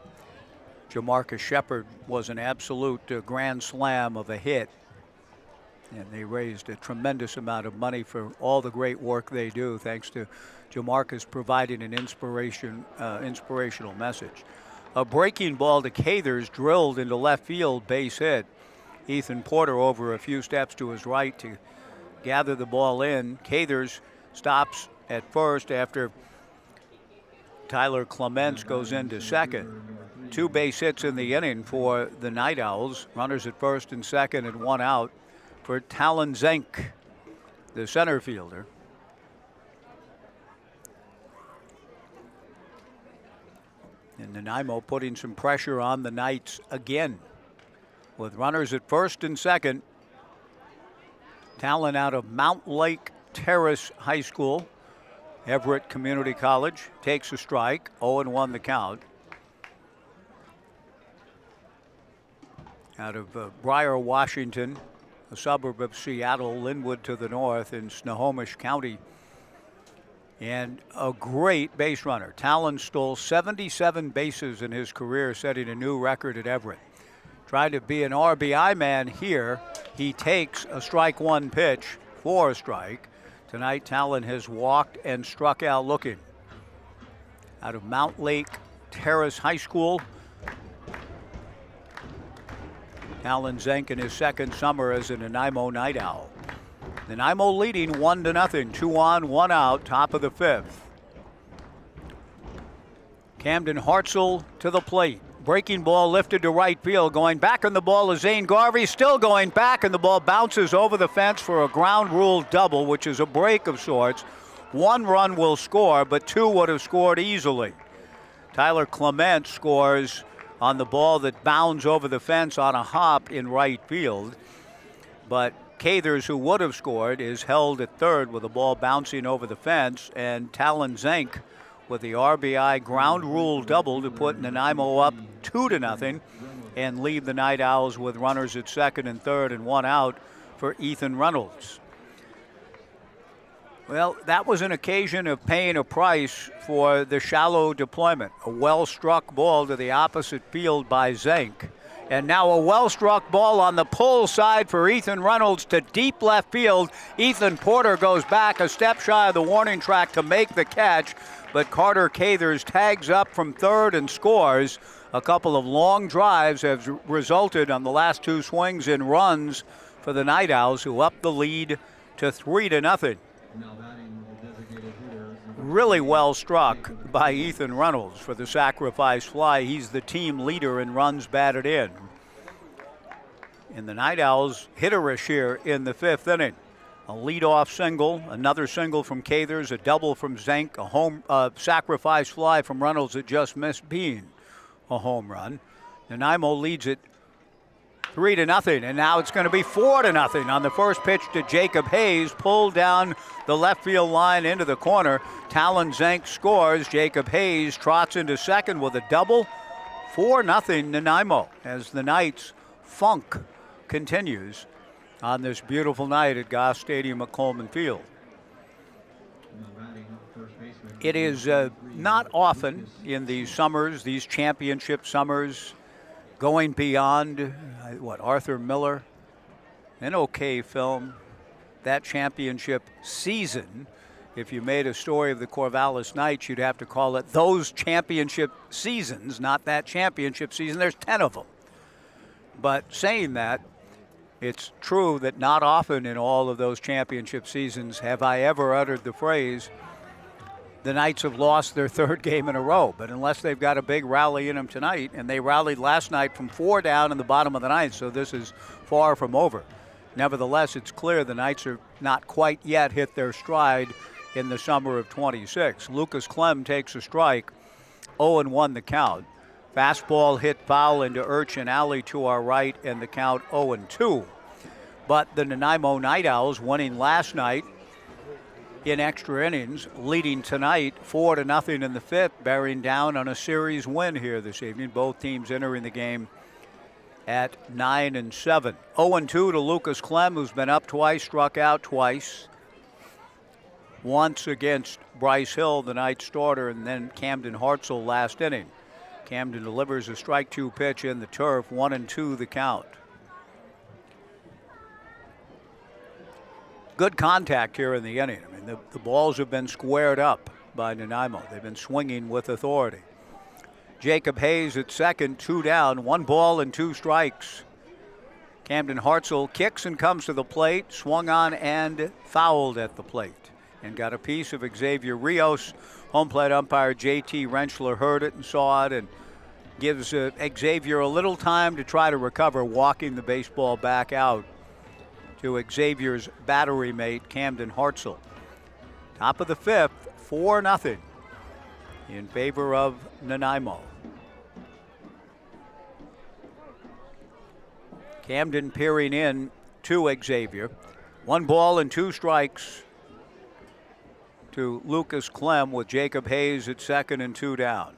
Jamarcus Shepard was an absolute grand slam of a hit. And they raised a tremendous amount of money for all the great work they do, thanks to Jamarcus providing an inspirational message. A breaking ball to Cathers, drilled into left field, base hit. Ethan Porter over a few steps to his right to gather the ball in. Cathers stops at first after Tyler Clements goes into second. 2 base hits in the inning for the Night Owls. Runners at first and second and 1 out for Talon Zenk, the center fielder. And Nanaimo putting some pressure on the Knights again. With runners at first and second, Talon out of Mount Lake Terrace High School, Everett Community College, takes a strike, 0-1 the count. Out of Briar, Washington, a suburb of Seattle, Linwood to the north in Snohomish County. And a great base runner. Talon stole 77 bases in his career, setting a new record at Everett. Tried to be an RBI man here. He takes a strike 1 pitch for a strike. Tonight, Talon has walked and struck out looking. Out of Mount Lake Terrace High School, Talon Zenk in his second summer as a Nanaimo Night Owl. Nanaimo leading 1-0, 2 on, 1 out, top of the fifth. Camden Hartzell to the plate. Breaking ball lifted to right field. Going back on the ball is Zane Garvey. Still going back, and the ball bounces over the fence for a ground rule double, which is a break of sorts. 1 run will score, but 2 would have scored easily. Tyler Clements scores on the ball that bounds over the fence on a hop in right field. But Cathers, who would have scored, is held at third with the ball bouncing over the fence, and Talon Zenk with the RBI ground rule double to put Nanaimo up 2-0 and leave the Night Owls with runners at second and third and 1 out for Ethan Reynolds. Well, that was an occasion of paying a price for the shallow deployment. A well-struck ball to the opposite field by Zenk. And now a well-struck ball on the pull side for Ethan Reynolds to deep left field. Ethan Porter goes back a step shy of the warning track to make the catch, but Carter Cathers tags up from third and scores. A couple of long drives have resulted on the last two swings in runs for the Night Owls, who up the lead to 3-0. Really well struck by Ethan Reynolds for the sacrifice fly. He's the team leader in runs batted in. And the Night Owls hitterish here in the fifth inning. A leadoff single, another single from Cathers, a double from Zank, a home sacrifice fly from Reynolds that just missed being a home run. Nanaimo leads it 3-0, and now it's going to be 4-0 on the first pitch to Jacob Hayes, pulled down the left field line into the corner. Talon Zank scores. Jacob Hayes trots into second with a double. 4-0 Nanaimo as the Knights' funk continues on this beautiful night at Goss Stadium at Coleman Field. It is not often in these summers, these championship summers, going beyond, Arthur Miller, an okay film, that championship season. If you made a story of the Corvallis Knights, you'd have to call it those championship seasons, not that championship season. There's 10 of them. But saying that, it's true that not often in all of those championship seasons have I ever uttered the phrase, the Knights have lost their third game in a row. But unless they've got a big rally in them tonight, and they rallied last night from 4 down in the bottom of the ninth, so this is far from over. Nevertheless, it's clear the Knights are not quite yet hit their stride in the summer of 26. Lucas Clem takes a strike, 0-1 the count. Fastball hit foul into Urchin Alley to our right, and the count 0-2. But the Nanaimo Night Owls winning last night in extra innings, leading tonight 4-0 in the fifth, bearing down on a series win here this evening. Both teams entering the game at 9-7. 0-2 to Lucas Clem, who's been up twice, struck out twice. Once against Bryce Hill, the Knights starter, and then Camden Hartzell last inning. Camden delivers a strike 2 pitch in the turf, 1-2 the count. Good contact here in the inning. I mean, the balls have been squared up by Nanaimo. They've been swinging with authority. Jacob Hayes at second, 2 down, 1 ball and 2 strikes. Camden Hartzell kicks and comes to the plate, swung on and fouled at the plate, and got a piece of Xavier Rios. Home plate umpire J.T. Rentschler heard it and saw it and gives Xavier a little time to try to recover, walking the baseball back out to Xavier's battery mate, Camden Hartzell. Top of the fifth, 4-0 in favor of Nanaimo. Camden peering in to Xavier. 1 ball and 2 strikes to Lucas Clem with Jacob Hayes at second and 2 down.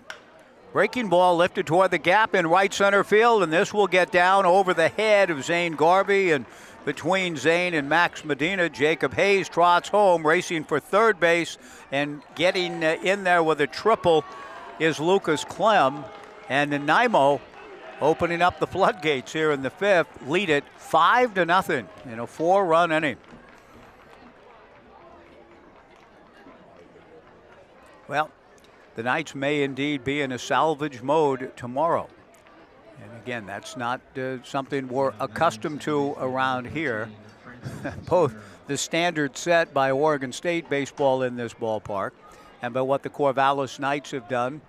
Breaking ball lifted toward the gap in right center field, and this will get down over the head of Zane Garvey, and between Zane and Max Medina, Jacob Hayes trots home, racing for third base, and getting in there with a triple is Lucas Clem. And Nanaimo opening up the floodgates here in the fifth, lead it 5-0 in a 4-run inning. Well, the Knights may indeed be in a salvage mode tomorrow. And again, that's not something we're accustomed to around here. Both the standard set by Oregon State baseball in this ballpark and by what the Corvallis Knights have done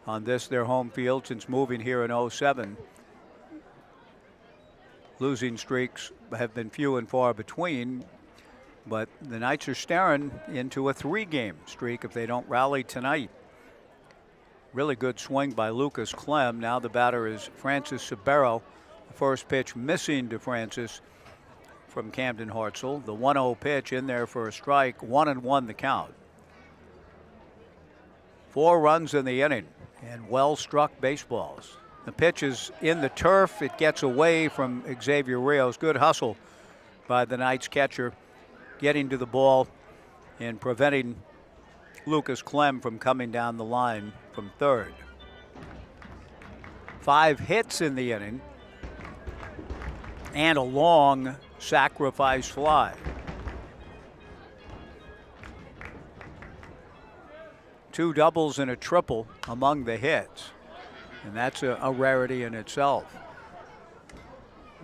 on this, their home field, since moving here in 07. Losing streaks have been few and far between, but the Knights are staring into a 3-game streak if they don't rally tonight. Really good swing by Lucas Clem. Now the batter is Francis Sabero. The first pitch missing to Francis from Camden Hartzell. The 1-0 pitch in there for a strike. 1-1 the count. 4 runs in the inning and well-struck baseballs. The pitch is in the turf. It gets away from Xavier Rios. Good hustle by the Knights catcher, getting to the ball and preventing Lucas Clem from coming down the line from third. 5 hits in the inning, and a long sacrifice fly. 2 doubles and a triple among the hits, and that's a rarity in itself.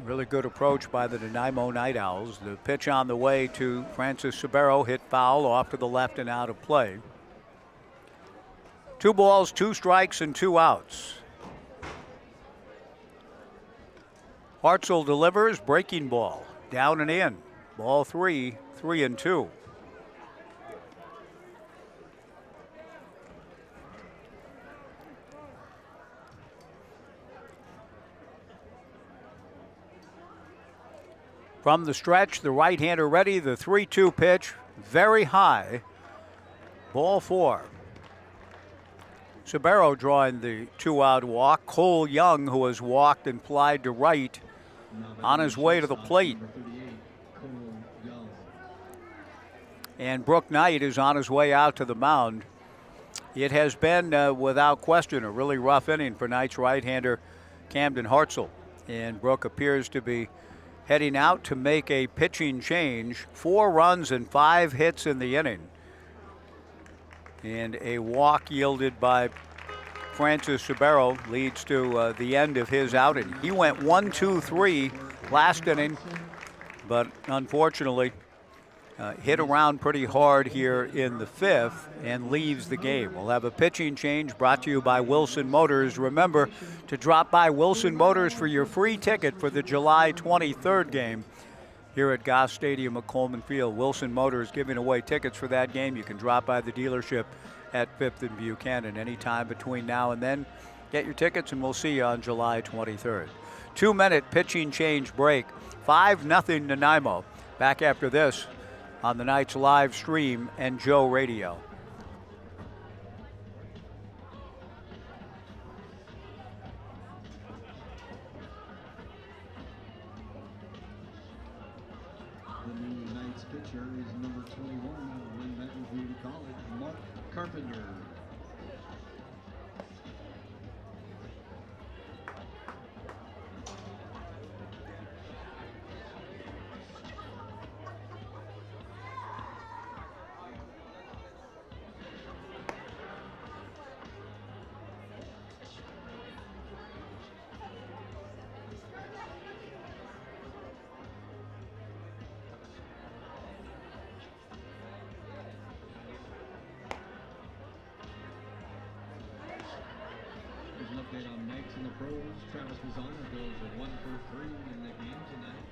Really good approach by the Nanaimo Night Owls. The pitch on the way to Francis Sabero, hit foul off to the left and out of play. 2 balls, 2 strikes, and 2 outs. Hartzell delivers, breaking ball, down and in. Ball 3, 3-2. From the stretch, the right-hander ready, the 3-2 pitch, very high. Ball 4. Sabero drawing the 2-out walk. Cole Young, who has walked and flied to right, on his way to the plate. And Brooke Knight is on his way out to the mound. It has been, without question, a really rough inning for Knight's right-hander Camden Hartzell. And Brooke appears to be heading out to make a pitching change. 4 runs and 5 hits in the inning. And a walk yielded by Francis Sabero leads to the end of his outing. He went 1-2-3 last inning, but unfortunately hit around pretty hard here in the 5th and leaves the game. We'll have a pitching change brought to you by Wilson Motors. Remember to drop by Wilson Motors for your free ticket for the July 23rd game here at Goss Stadium at Coleman Field. Wilson Motors giving away tickets for that game. You can drop by the dealership at 5th and Buchanan anytime between now and then. Get your tickets and we'll see you on July 23rd. 2-minute pitching change break. 5-0 Nanaimo. Back after this on the Knights live stream and Joe Radio. The new Knights pitcher is number 21 out of Lynn Mountain Community College, Mark Carpenter. Update on Knights and the pros. Travis Mazzano goes 1 for 3 in the game tonight.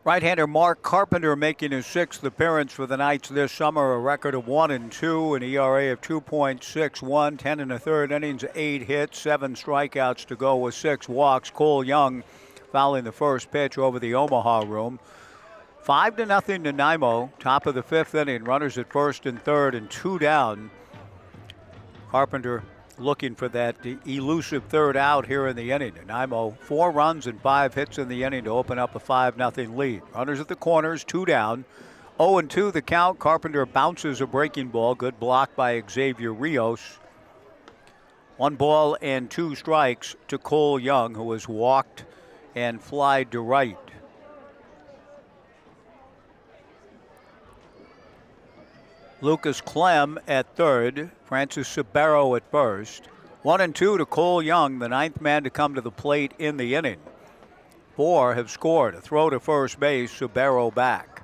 Right-hander Mark Carpenter making his 6th appearance for the Knights this summer, a record of 1-2, an ERA of 2.61, 10 1/3 innings, 8 hits, 7 strikeouts to go with 6 walks. Cole Young fouling the first pitch over the Omaha room. 5-0 Nanaimo, top of the 5th inning, runners at first and third and 2 down. Carpenter looking for that elusive 3rd out here in the inning. Nanaimo 4 runs and 5 hits in the inning to open up a 5-0 lead. Runners at the corners, 2 down. 0-2 the count. Carpenter bounces a breaking ball. Good block by Xavier Rios. 1 ball and 2 strikes to Cole Young, who has walked and flied to right. Lucas Clem at third, Francis Sabero at first. 1-2 to Cole Young, the ninth man to come to the plate in the inning. 4 have scored. A throw to first base, Sabero back.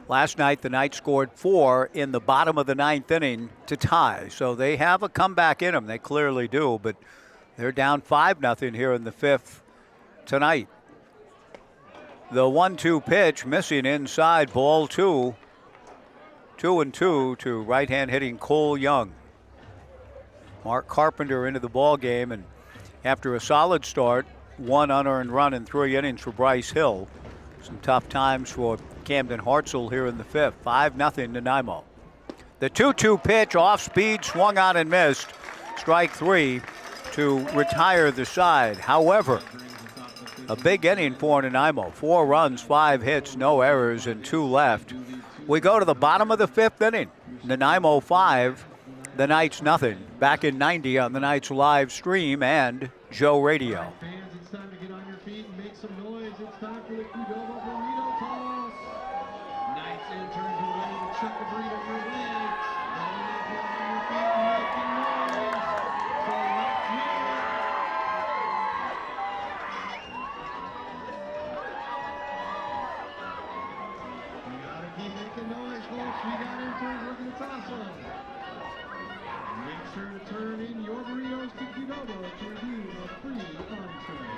Last night, the Knights scored 4 in the bottom of the ninth inning to tie. So they have a comeback in them. They clearly do, but they're down 5-0 here in the fifth tonight. The 1-2 pitch missing inside, ball 2. 2-2 to right-hand hitting Cole Young. Mark Carpenter into the ball game, and after a solid start, 1 unearned run in 3 innings for Bryce Hill. Some tough times for Camden Hartzell here in the fifth. 5-0 Nanaimo. The 2-2 pitch off speed, swung on and missed. Strike 3 to retire the side. However, a big inning for Nanaimo. 4 runs, 5 hits, no errors, and 2 left. We go to the bottom of the fifth inning. Nanaimo 5, the Knights nothing. Back in 90 on the Knights live stream and Joe Radio. Fans, it's time to get on your feet and make some noise. It's time for the Qdoba burrito toss. Knights interns are ready to chuck a burrito your way. Get on your feet and making noise. So let's hear it. We gotta keep making noise, folks. We got interns looking to toss them. Make sure to turn in your burritos to Qdoba to redeem a free entree.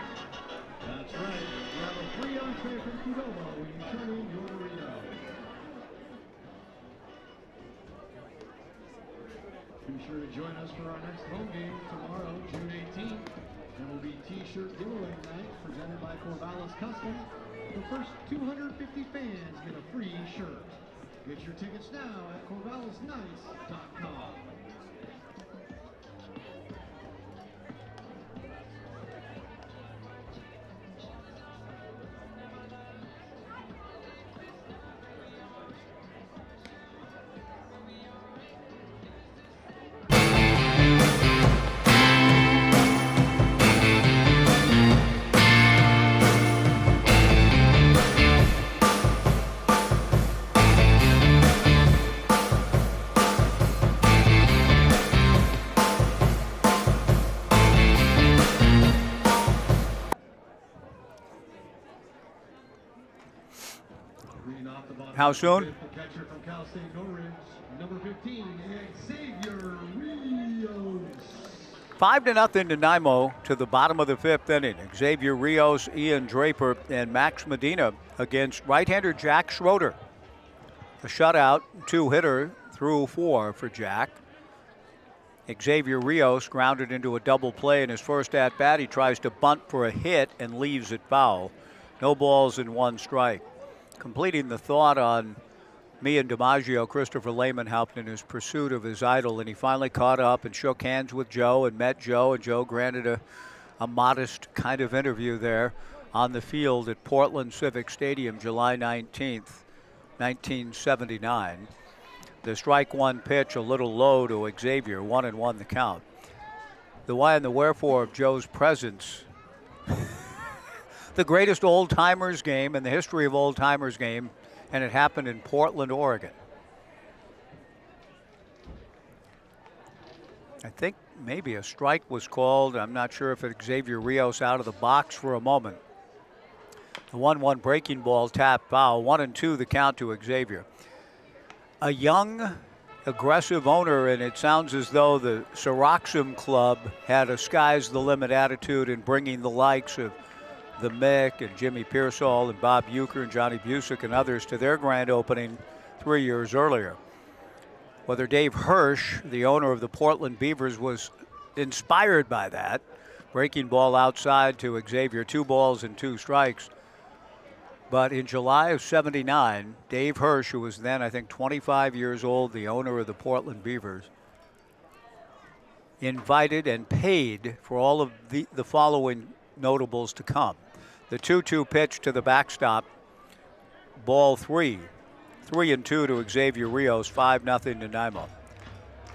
That's right, you have a free entree from Qdoba when you turn in your burrito. Be sure to join us for our next home game tomorrow, June 18th. There will be t-shirt giveaway night presented by Corvallis Custom. The first 250 fans get a free shirt. Get your tickets now at corvallisnights.com. How soon? The catcher from Cal State Norridge, number 15, Xavier Rios. 5-0 Nanaimo to the bottom of the fifth inning. Xavier Rios, Ian Draper, and Max Medina against right-hander Jack Schroeder. A shutout, 2-hitter through 4 for Jack. Xavier Rios grounded into a double play in his first at-bat. He tries to bunt for a hit and leaves it foul. No balls and 1 strike. Completing the thought on me and DiMaggio, Christopher Lehman helped in his pursuit of his idol, and he finally caught up and shook hands with Joe and met Joe, and Joe granted a modest kind of interview there on the field at Portland Civic Stadium, July 19th, 1979. The strike 1 pitch a little low to Xavier, 1-1 the count. The why and the wherefore of Joe's presence. The greatest old-timers game in the history of old-timers game, and it happened in Portland, Oregon. I think maybe a strike was called. I'm not sure if it's Xavier Rios out of the box for a moment. The 1-1 breaking ball tap foul, 1-2 the count to Xavier. A young, aggressive owner, and it sounds as though the Soroxum Club had a sky's the limit attitude in bringing the likes of the Mick and Jimmy Pearsall and Bob Euchre and Johnny Busick and others to their grand opening 3 years earlier. Whether Dave Hirsch, the owner of the Portland Beavers, was inspired by that, breaking ball outside to Xavier, 2 balls and 2 strikes. But in July of '79, Dave Hirsch, who was then, I think, 25 years old, the owner of the Portland Beavers, invited and paid for all of the following notables to come. The 2-2 pitch to the backstop, ball 3. 3-2 to Xavier Rios, 5-0 Nanaimo.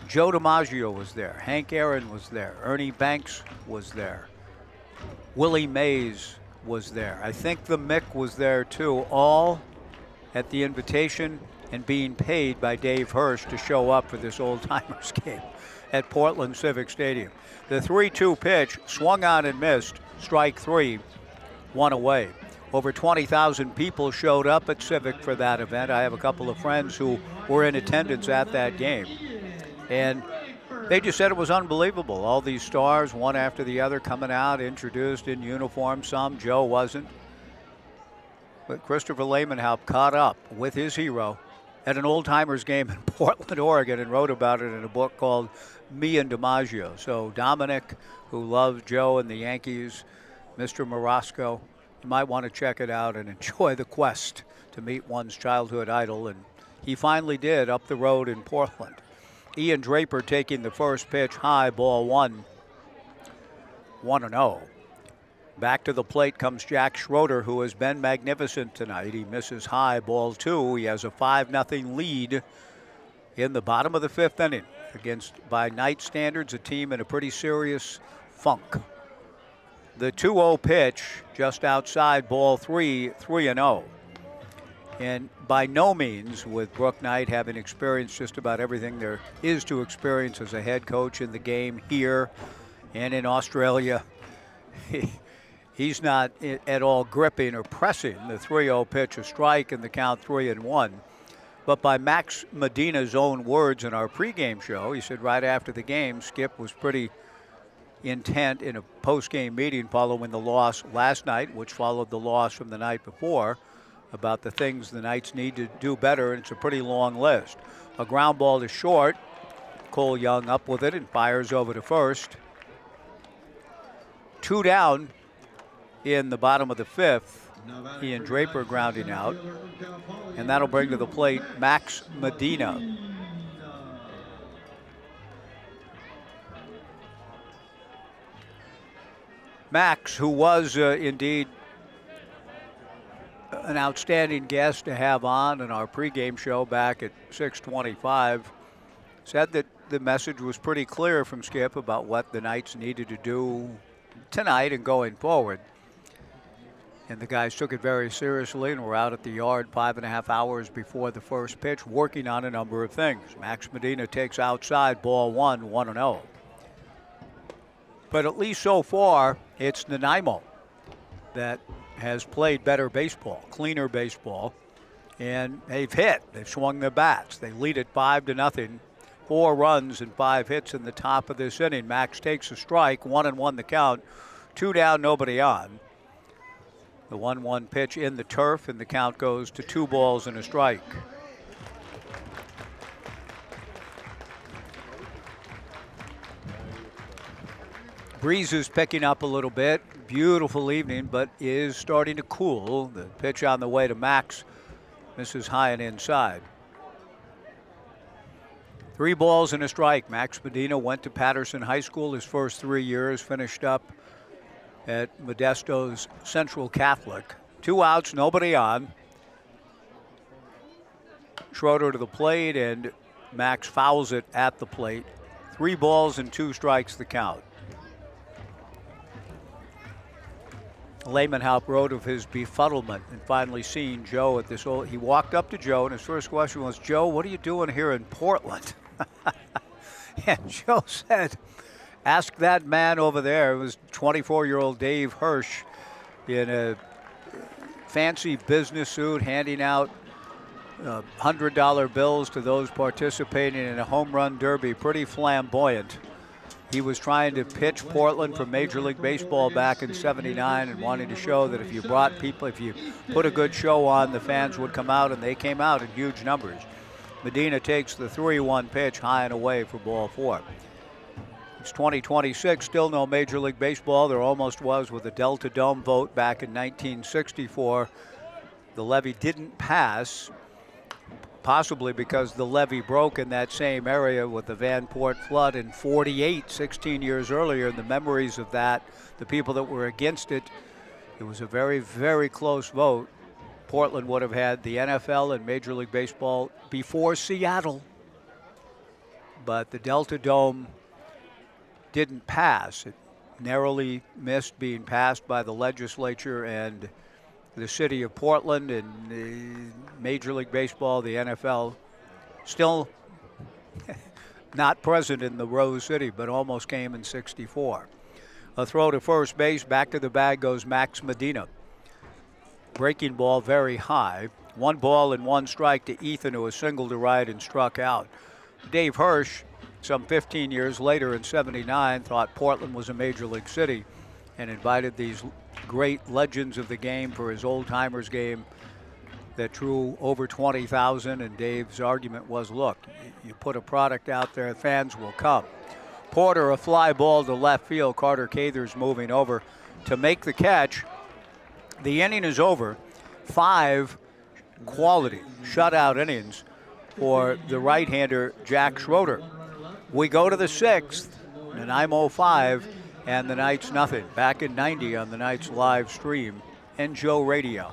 Joe DiMaggio was there. Hank Aaron was there. Ernie Banks was there. Willie Mays was there. I think the Mick was there too. All at the invitation and being paid by Dave Hirsch to show up for this old-timers game at Portland Civic Stadium. The 3-2 pitch swung on and missed, strike 3, 1 away. Over 20,000 people showed up at Civic for that event. I have a couple of friends who were in attendance at that game. And they just said it was unbelievable. All these stars, one after the other, coming out, introduced in uniform. Some, Joe wasn't. But Christopher Lamenhaupt caught up with his hero at an old-timers game in Portland, Oregon, and wrote about it in a book called Me and DiMaggio. So Dominic, who loves Joe and the Yankees, Mr. Morosco, you might want to check it out and enjoy the quest to meet one's childhood idol. And he finally did up the road in Portland. Ian Draper taking the first pitch high, ball 1, 1-0. Back to the plate comes Jack Schroeder, who has been magnificent tonight. He misses high, ball 2. He has a 5-0 lead in the bottom of the 5th inning against, by Knight standards, a team in a pretty serious funk. The 2-0 pitch just outside, ball 3, 3-0. And by no means, with Brooke Knight having experienced just about everything there is to experience as a head coach in the game here and in Australia, he's not at all gripping or pressing the 3-0 pitch, a strike, and the count 3-1. But by Max Medina's own words in our pregame show, he said right after the game, Skip was pretty intent in a post-game meeting following the loss last night, which followed the loss from the night before, about the things the Knights need to do better, and it's a pretty long list. A ground ball to short. Cole Young up with it and fires over to first. 2 down in the bottom of the 5th. Ian Draper grounding out. And that'll bring to the plate Max Medina. Max, who was indeed an outstanding guest to have on in our pregame show back at 6:25, said that the message was pretty clear from Skip about what the Knights needed to do tonight and going forward. And the guys took it very seriously and were out at the yard 5.5 hours before the first pitch working on a number of things. Max Medina takes outside, ball 1, 1-0. But at least so far, it's Nanaimo that has played better baseball, cleaner baseball, and they've hit. They've swung their bats. They lead it 5-0. 4 runs and 5 hits in the top of this inning. Max takes a strike, 1-1 the count, 2 down, nobody on. The 1-1 pitch in the turf, and the count goes to 2 balls and a strike. Breeze is picking up a little bit. Beautiful evening, but is starting to cool. The pitch on the way to Max misses high and inside. 3 balls and a strike. Max Medina went to Patterson High School his first 3 years, finished up at Modesto's Central Catholic. 2 outs, nobody on. Schroeder to the plate, and Max fouls it at the plate. 3 balls and 2 strikes the count. Lamenhaupt wrote of his befuddlement and finally seeing Joe at this old. He walked up to Joe, and his first question was, "Joe, what are you doing here in Portland?" And Joe said, "Ask that man over there." It was 24-year-old Dave Hirsch in a fancy business suit, handing out $100 bills to those participating in a home run derby. Pretty flamboyant. He was trying to pitch Portland for Major League Baseball back in '79 and wanting to show that if you brought people, if you put a good show on, the fans would come out, and they came out in huge numbers. Medina takes the 3-1 pitch high and away for ball 4. It's 2026, still no Major League Baseball. There almost was with the Delta Dome vote back in 1964. The levee didn't pass, possibly because the levee broke in that same area with the Vanport flood in '48, 16 years earlier. And the memories of that, the people that were against it, it was a very, very close vote. Portland would have had the NFL and Major League Baseball before Seattle. But the Delta Dome didn't pass. It narrowly missed being passed by the legislature, and the city of Portland and the Major League Baseball, the NFL, still not present in the Rose City, but almost came in '64. A throw to first base, back to the bag goes Max Medina. Breaking ball very high. 1 ball and 1 strike to Ethan, who was singled to right and struck out. Dave Hirsch, some 15 years later in '79, thought Portland was a major league city and invited these great legends of the game for his old timers game that drew over 20,000. And Dave's argument was, look, you put a product out there, fans will come. Porter, a fly ball to left field. Carter Cathers moving over to make the catch. The inning is over. 5 quality shutout innings for the right-hander Jack Schroeder. We go to the 6th, Nanaimo 5, and the Knights nothing. Back in '90 on the Knights live stream, NJO Radio.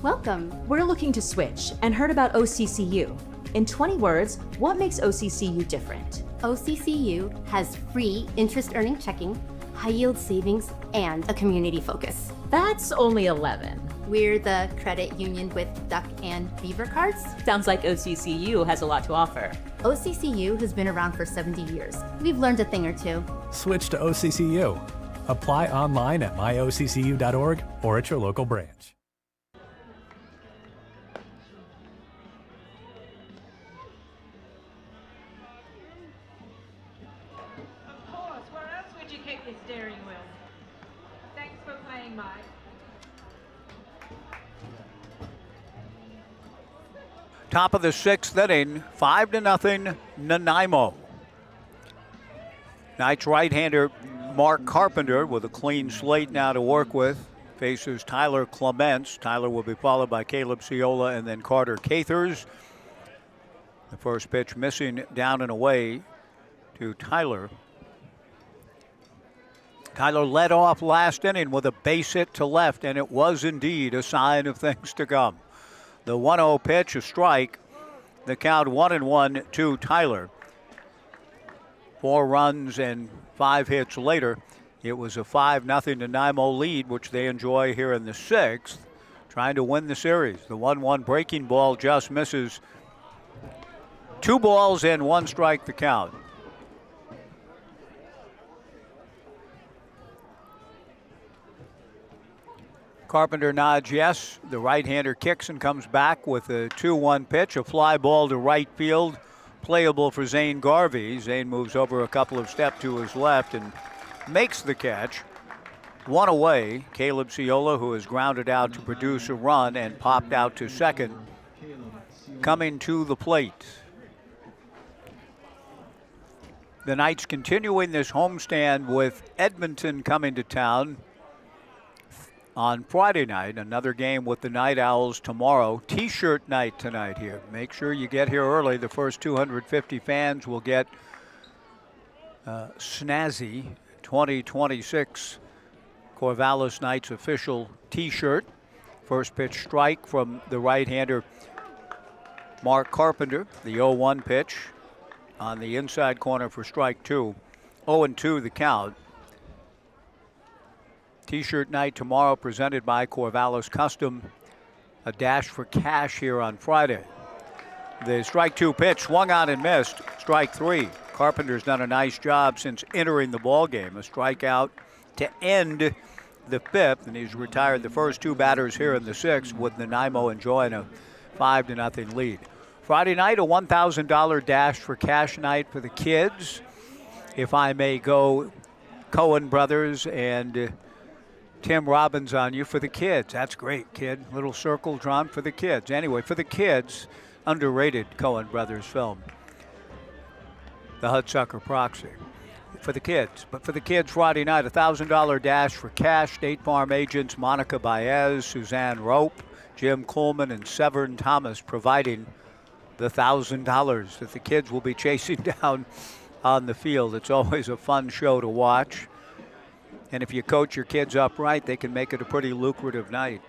Welcome. We're looking to switch and heard about OCCU. In 20 words, what makes OCCU different? OCCU has free interest-earning checking, high-yield savings, and a community focus. That's only 11. We're the credit union with duck and beaver cards. Sounds like OCCU has a lot to offer. OCCU has been around for 70 years. We've learned a thing or two. Switch to OCCU. Apply online at myoccu.org or at your local branch. Steering wheel. Thanks for playing, Mike. Top of the 6th inning, 5-0 Nanaimo. Knights right-hander Mark Carpenter with a clean slate now to work with. Faces Tyler Clements. Tyler will be followed by Caleb Ciola and then Carter Cathers. The first pitch missing down and away to Tyler. Tyler led off last inning with a base hit to left, and it was indeed a sign of things to come. The 1-0 pitch, a strike. The count 1-1 to Tyler. 4 runs and 5 hits later, it was a 5-0 Nanaimo lead, which they enjoy here in the 6th, trying to win the series. The 1-1 breaking ball just misses. 2 balls and 1 strike the count. Carpenter nods yes. The right-hander kicks and comes back with a 2-1 pitch, a fly ball to right field, playable for Zane Garvey. Zane moves over a couple of steps to his left and makes the catch. 1 away. Caleb Ciola, who has grounded out to produce a run and popped out to second, coming to the plate. The Knights continuing this homestand with Edmonton coming to town on Friday night. Another game with the NightOwls tomorrow. T-shirt night tonight here. Make sure you get here early. The first 250 fans will get snazzy 2026 Corvallis Knights official T-shirt. First pitch strike from the right-hander Mark Carpenter. The 0-1 pitch on the inside corner for strike 2. 0-2 the count. T-shirt night tomorrow presented by Corvallis Custom. A dash for cash here on Friday. The strike 2 pitch swung on and missed. Strike 3. Carpenter's done a nice job since entering the ball game. A strikeout to end the 5th, and he's retired the first 2 batters here in the 6th, with Nanaimo enjoying a 5-0 lead. Friday night, a $1,000 dash for cash night for the kids. If I may go, Cohen brothers and Tim Robbins on you for the kids. That's great, kid. Little circle drawn for the kids. Anyway, for the kids, underrated Coen Brothers film, The Hudsucker Proxy. For the kids. But for the kids, Friday night, $1,000 dash for cash. State Farm agents Monica Baez, Suzanne Rope, Jim Coleman, and Severn Thomas providing the $1,000 that the kids will be chasing down on the field. It's always a fun show to watch. And if you coach your kids up right, they can make it a pretty lucrative night.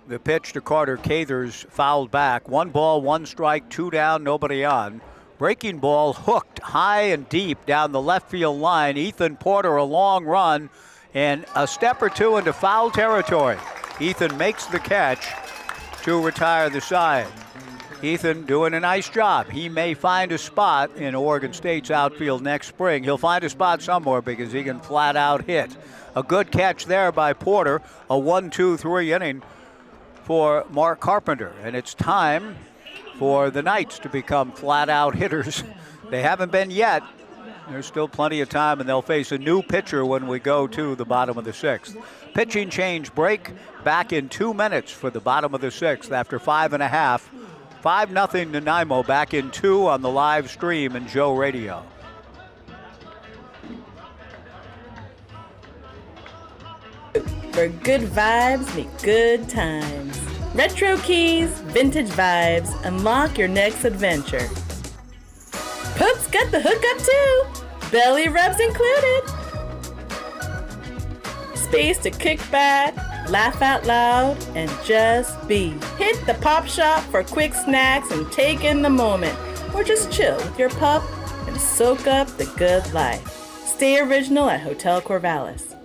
The pitch to Carter Cathers, fouled back. 1 ball, 1 strike, 2 down, nobody on. Breaking ball hooked high and deep down the left field line. Ethan Porter, a long run, and a step or two into foul territory. Ethan makes the catch to retire the side. Ethan doing a nice job. He may find a spot in Oregon State's outfield next spring. He'll find a spot somewhere because he can flat out hit. A good catch there by Porter. A 1-2-3 inning for Mark Carpenter. And it's time for the Knights to become flat-out hitters. They haven't been yet. There's still plenty of time, and they'll face a new pitcher when we go to the bottom of the 6th. Pitching change break back in 2 minutes for the bottom of the 6th after 5.5. 5-0 Nanaimo, back in 2 on the live stream and Joe Radio. Where good vibes meet good times. Retro keys, vintage vibes, unlock your next adventure. Poop's got the hookup too, belly rubs included. Space to kick back, laugh out loud, and just be. Hit the pop shop for quick snacks and take in the moment. Or just chill with your pup and soak up the good life. Stay original at Hotel Corvallis.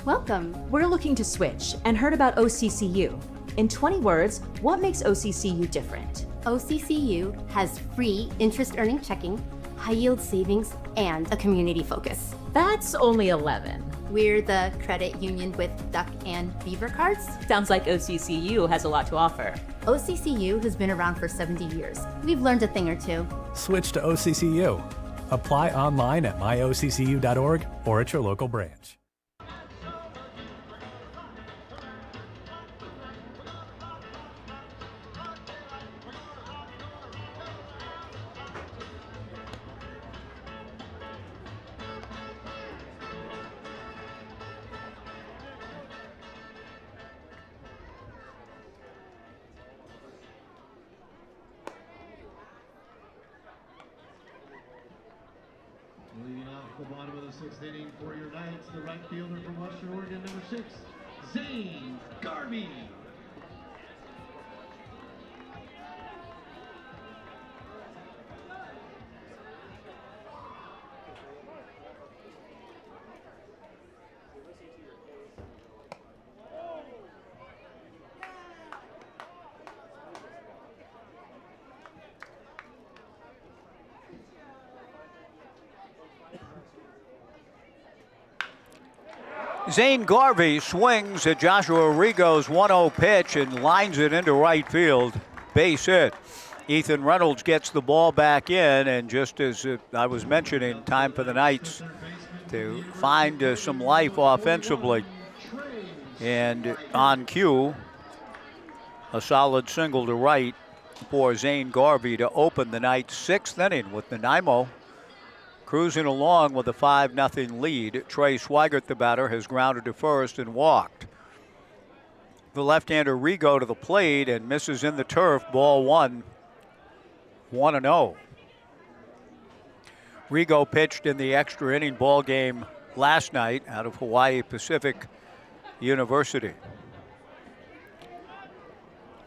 Welcome. We're looking to switch and heard about OCCU. In 20 words, what makes OCCU different? OCCU has free interest-earning checking, high-yield savings, and a community focus. That's only 11. We're the credit union with duck and beaver cards. Sounds like OCCU has a lot to offer. OCCU has been around for 70 years. We've learned a thing or two. Switch to OCCU. Apply online at myoccu.org or at your local branch. Leading off the bottom of the 6th inning for your Knights, the right fielder from Western Oregon, number 6, Zane Garvey. Zane Garvey swings at Joshua Rigo's 1-0 pitch and lines it into right field. Base hit. Ethan Reynolds gets the ball back in, and just as I was mentioning, time for the Knights to find some life offensively. And on cue, a solid single to right for Zane Garvey to open the Knights' 6th inning with Nanaimo cruising along with a 5-0 lead. Trey Swigert, the batter, has grounded to first and walked. The left-hander Rigo to the plate and misses in the turf. Ball 1, 1-0. Rigo pitched in the extra inning ball game last night out of Hawaii Pacific University.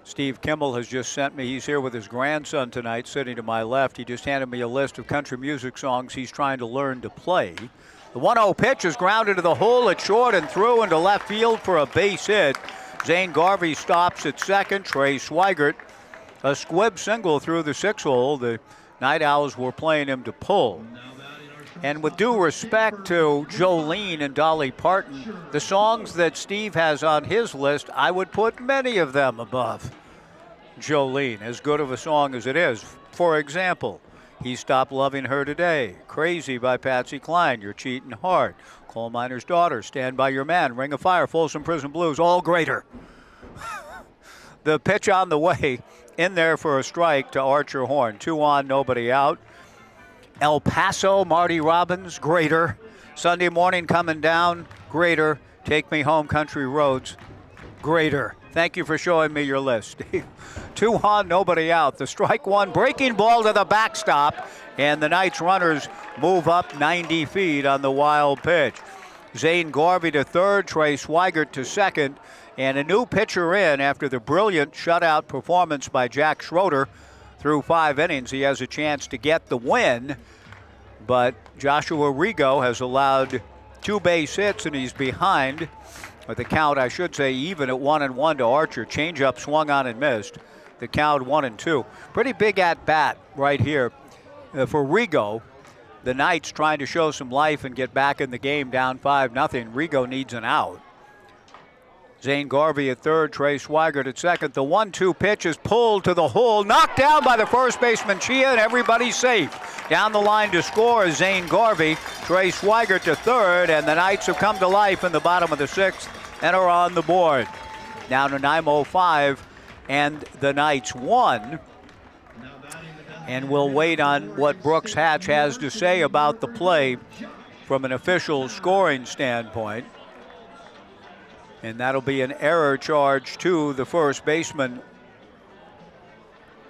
Steve Kimmel has just sent me, he's here with his grandson tonight, sitting to my left. He just handed me a list of country music songs he's trying to learn to play. The 1-0 pitch is grounded to the hole at short and through into left field for a base hit. Zane Garvey stops at second. Trey Swigert, a squib single through the 6-hole. The Night Owls were playing him to pull. And with due respect to Jolene and Dolly Parton, the songs that Steve has on his list, I would put many of them above Jolene, as good of a song as it is. For example, He Stopped Loving Her Today. Crazy by Patsy Cline. You're Cheating Hard. Coal Miner's Daughter. Stand By Your Man. Ring of Fire. Folsom Prison Blues. All greater. The pitch on the way. In there for a strike to Archer Horn. 2 on, nobody out. El Paso, Marty Robbins. Greater. Sunday Morning Coming Down. Greater. Take Me Home, Country Roads. Greater. Thank you for showing me your list, Steve. 2 on, nobody out. The strike one, breaking ball to the backstop, and the Knights runners move up 90 feet on the wild pitch. Zane Garvey to third, Trey Swigert to second, and a new pitcher in after the brilliant shutout performance by Jack Schroeder. Through 5 innings, he has a chance to get the win, but Joshua Rigo has allowed 2 base hits, and he's behind. With the count, I should say, even at 1-1 to Archer. Changeup swung on and missed. The count 1-2. Pretty big at bat right here for Rigo. The Knights trying to show some life and get back in the game down 5-0. Rigo needs an out. Zane Garvey at third, Trey Swigert at second. The 1-2 pitch is pulled to the hole, knocked down by the first baseman Chia, and everybody's safe. Down the line to score is Zane Garvey. Trey Swigert to third, and the Knights have come to life in the bottom of the 6th and are on the board. Now Nanaimo 5 and the Knights 1. And we'll wait on what Brooks Hatch has to say about the play from an official scoring standpoint. And that'll be an error charge to the first baseman,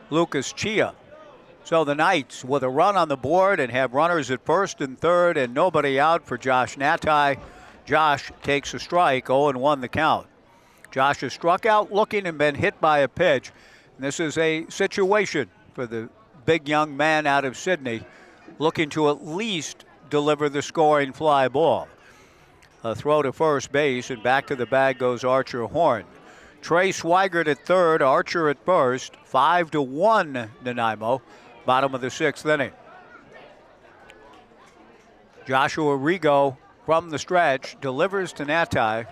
Lucas Chia. So the Knights with a run on the board and have runners at first and third and nobody out for Josh Natai. Josh takes a strike, 0-1 the count. Josh has struck out looking and been hit by a pitch. And this is a situation for the big young man out of Sydney looking to at least deliver the scoring fly ball. A throw to first base, and back to the bag goes Archer Horn. Trey Swigert at third, Archer at first. 5-1 Nanaimo, bottom of the 6th inning. Joshua Rigo from the stretch delivers to Natai.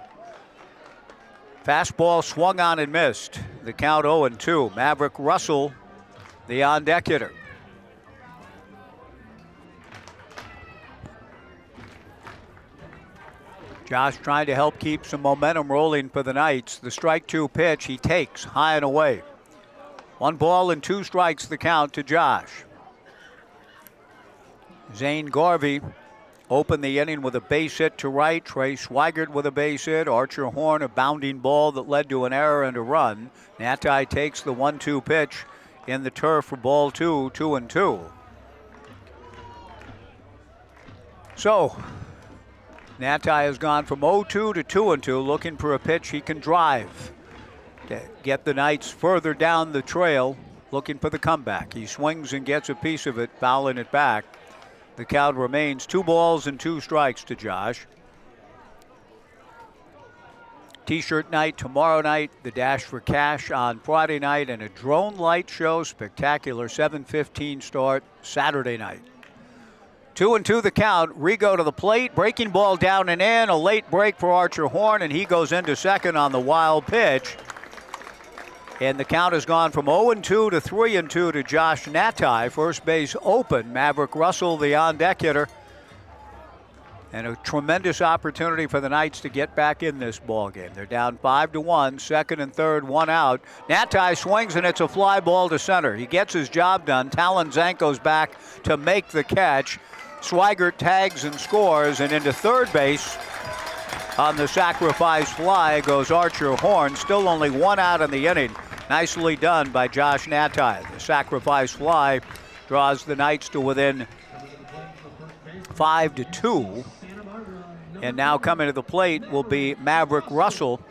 Fastball swung on and missed. The count 0-2. Maverick Russell, the on-deck hitter. Josh trying to help keep some momentum rolling for the Knights. The strike 2 pitch he takes high and away. 1 ball and 2 strikes the count to Josh. Zane Garvey opened the inning with a base hit to right. Trey Swigert with a base hit. Archer Horn, a bounding ball that led to an error and a run. Natai takes the 1-2 pitch in the turf for ball 2, 2-2. So Natai has gone from 0-2 to 2-2, looking for a pitch he can drive to get the Knights further down the trail, looking for the comeback. He swings and gets a piece of it, fouling it back. The count remains 2 balls and 2 strikes to Josh. T-shirt night tomorrow night, the Dash for Cash on Friday night, and a drone light show, spectacular 7:15 start Saturday night. 2-2 the count. Rigo to the plate. Breaking ball down and in. A late break for Archer Horn, and he goes into second on the wild pitch. And the count has gone from 0-2 to 3-2 to Josh Natai. First base open. Maverick Russell, the on-deck hitter. And a tremendous opportunity for the Knights to get back in this ball game. They're down 5-1. Second and third, 1 out. Natai swings, and it's a fly ball to center. He gets his job done. Talon Zanko's back to make the catch. Swigert tags and scores, and into third base on the sacrifice fly goes Archer Horn. Still only 1 out in the inning. Nicely done by Josh Natai. The sacrifice fly draws the Knights to within 5-2. And now coming to the plate will be Maverick Russell.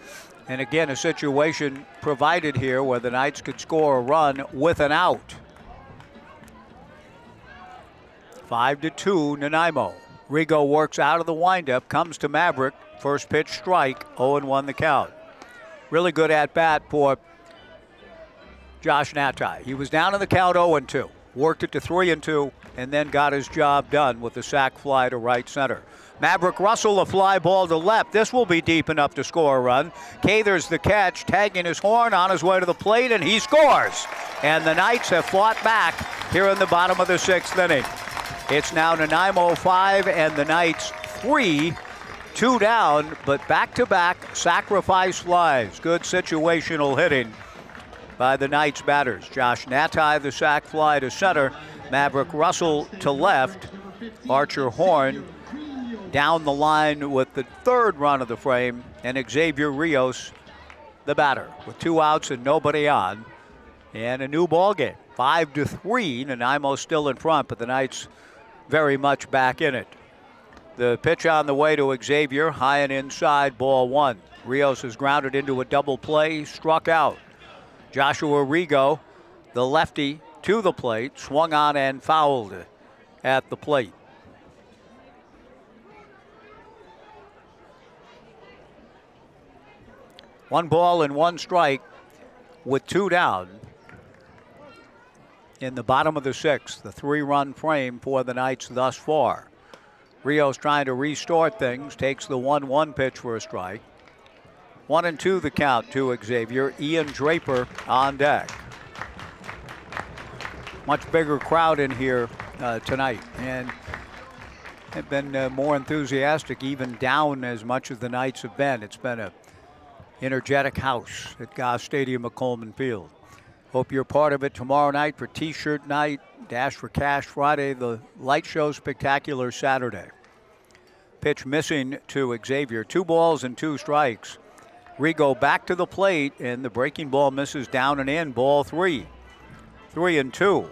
And again, a situation provided here where the Knights could score a run with an out. 5-2 Nanaimo. Rigo works out of the windup, comes to Maverick. First pitch strike, 0-1 the count. Really good at bat for Josh Natai. He was down in the count 0-2. Worked it to 3-2 and then got his job done with the sac fly to right center. Maverick Russell, a fly ball to left. This will be deep enough to score a run. Cather's the catch, tagging his horn on his way to the plate, and he scores. And the Knights have fought back here in the bottom of the 6th inning. It's now Nanaimo 5 and the Knights 3. 2 down, but back-to-back sacrifice flies. Good situational hitting by the Knights batters. Josh Natai, the sac fly to center. Maverick Russell to left. Archer Horn down the line with the 3rd run of the frame. And Xavier Rios, the batter, with 2 outs and nobody on. And a new ball game. 5-3. Nanaimo still in front, but the Knights very much back in it. The pitch on the way to Xavier, high and inside, ball 1. Rios is grounded into a double play, struck out. Joshua Rigo, the lefty, to the plate, swung on and fouled at the plate. One ball and 1 strike with 2 down in the bottom of the 6th. The 3-run frame for the Knights thus far. Rios trying to restart things, takes the 1-1 pitch for a strike. 1-2 the count to Xavier. Ian Draper on deck. Much bigger crowd in here tonight, and have been more enthusiastic, even down as much as the Knights have been. It's been a energetic house at Goss Stadium at Coleman Field. Hope you're part of it tomorrow night for T-shirt night, Dash for Cash Friday, the light show spectacular Saturday. Pitch missing to Xavier. 2 balls and 2 strikes. Rigo back to the plate, and the breaking ball misses down and in. Ball 3. 3-2.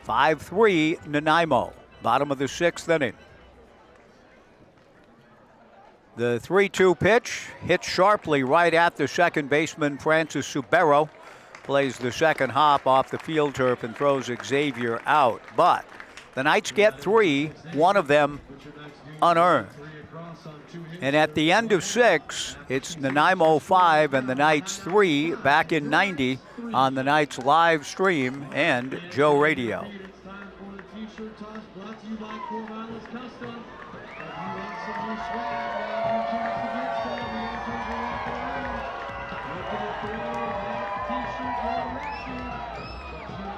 5-3 Nanaimo. Bottom of the 6th inning. The 3-2 pitch hits sharply right at the second baseman, Francis Subero. Plays the second hop off the field turf and throws Xavier out. But the Knights get 3, 1 of them unearned. And at the end of 6, it's Nanaimo 5 and the Knights 3 back in 90 on the Knights live stream and Joe Radio.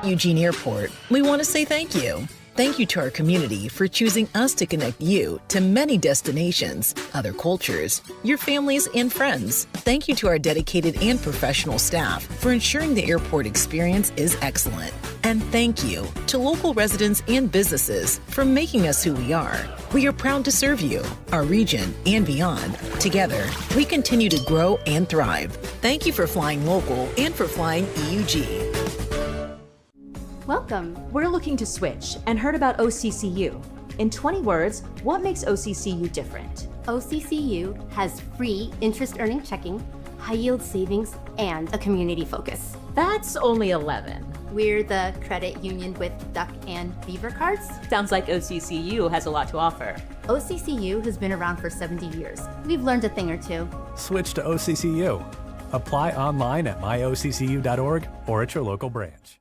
Eugene Airport, we want to say thank you. Thank you to our community for choosing us to connect you to many destinations, other cultures, your families, and friends. Thank you to our dedicated and professional staff for ensuring the airport experience is excellent. And thank you to local residents and businesses for making us who we are. We are proud to serve you, our region, and beyond. Together, we continue to grow and thrive. Thank you for flying local and for flying EUG. Welcome. We're looking to switch and heard about OCCU. In 20 words, what makes OCCU different? OCCU has free interest earning checking, high yield savings, and a community focus. That's only 11. We're the credit union with duck and beaver cards. Sounds like OCCU has a lot to offer. OCCU has been around for 70 years. We've learned a thing or two. Switch to OCCU. Apply online at myoccu.org or at your local branch.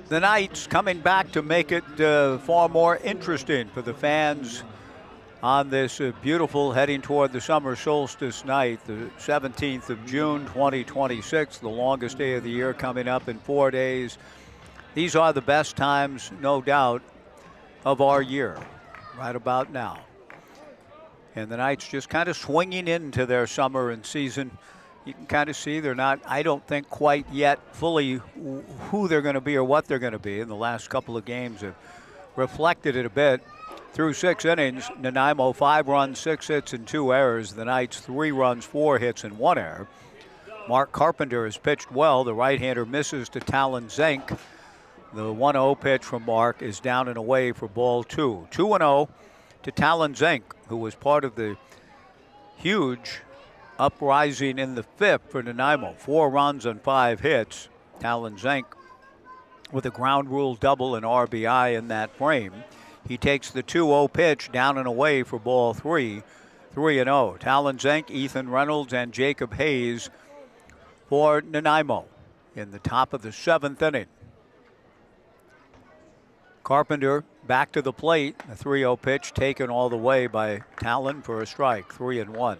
The Knights coming back to make it far more interesting for the fans on this beautiful heading toward the summer solstice night, the 17th of June 2026, the longest day of the year coming up in 4 days. These are the best times, no doubt, of our year, right about now. And the Knights just kind of swinging into their summer and season. You can kind of see they're not, I don't think, quite yet fully who they're going to be or what they're going to be. In the last couple of games have reflected it a bit. Through 6 innings, Nanaimo 5 runs, 6 hits, and 2 errors. The Knights 3 runs, 4 hits, and 1 error. Mark Carpenter has pitched well. The right-hander misses to Talon Zink. The 1-0 pitch from Mark is down and away for ball 2. 2-0 to Talon Zink, who was part of the huge uprising in the 5th for Nanaimo. 4 runs and 5 hits. Talon Zink with a ground rule double and RBI in that frame. He takes the 2-0 pitch down and away for ball 3. 3-0. Talon Zink, Ethan Reynolds, and Jacob Hayes for Nanaimo in the top of the 7th inning. Carpenter back to the plate. A 3-0 pitch taken all the way by Talon for a strike, 3-1.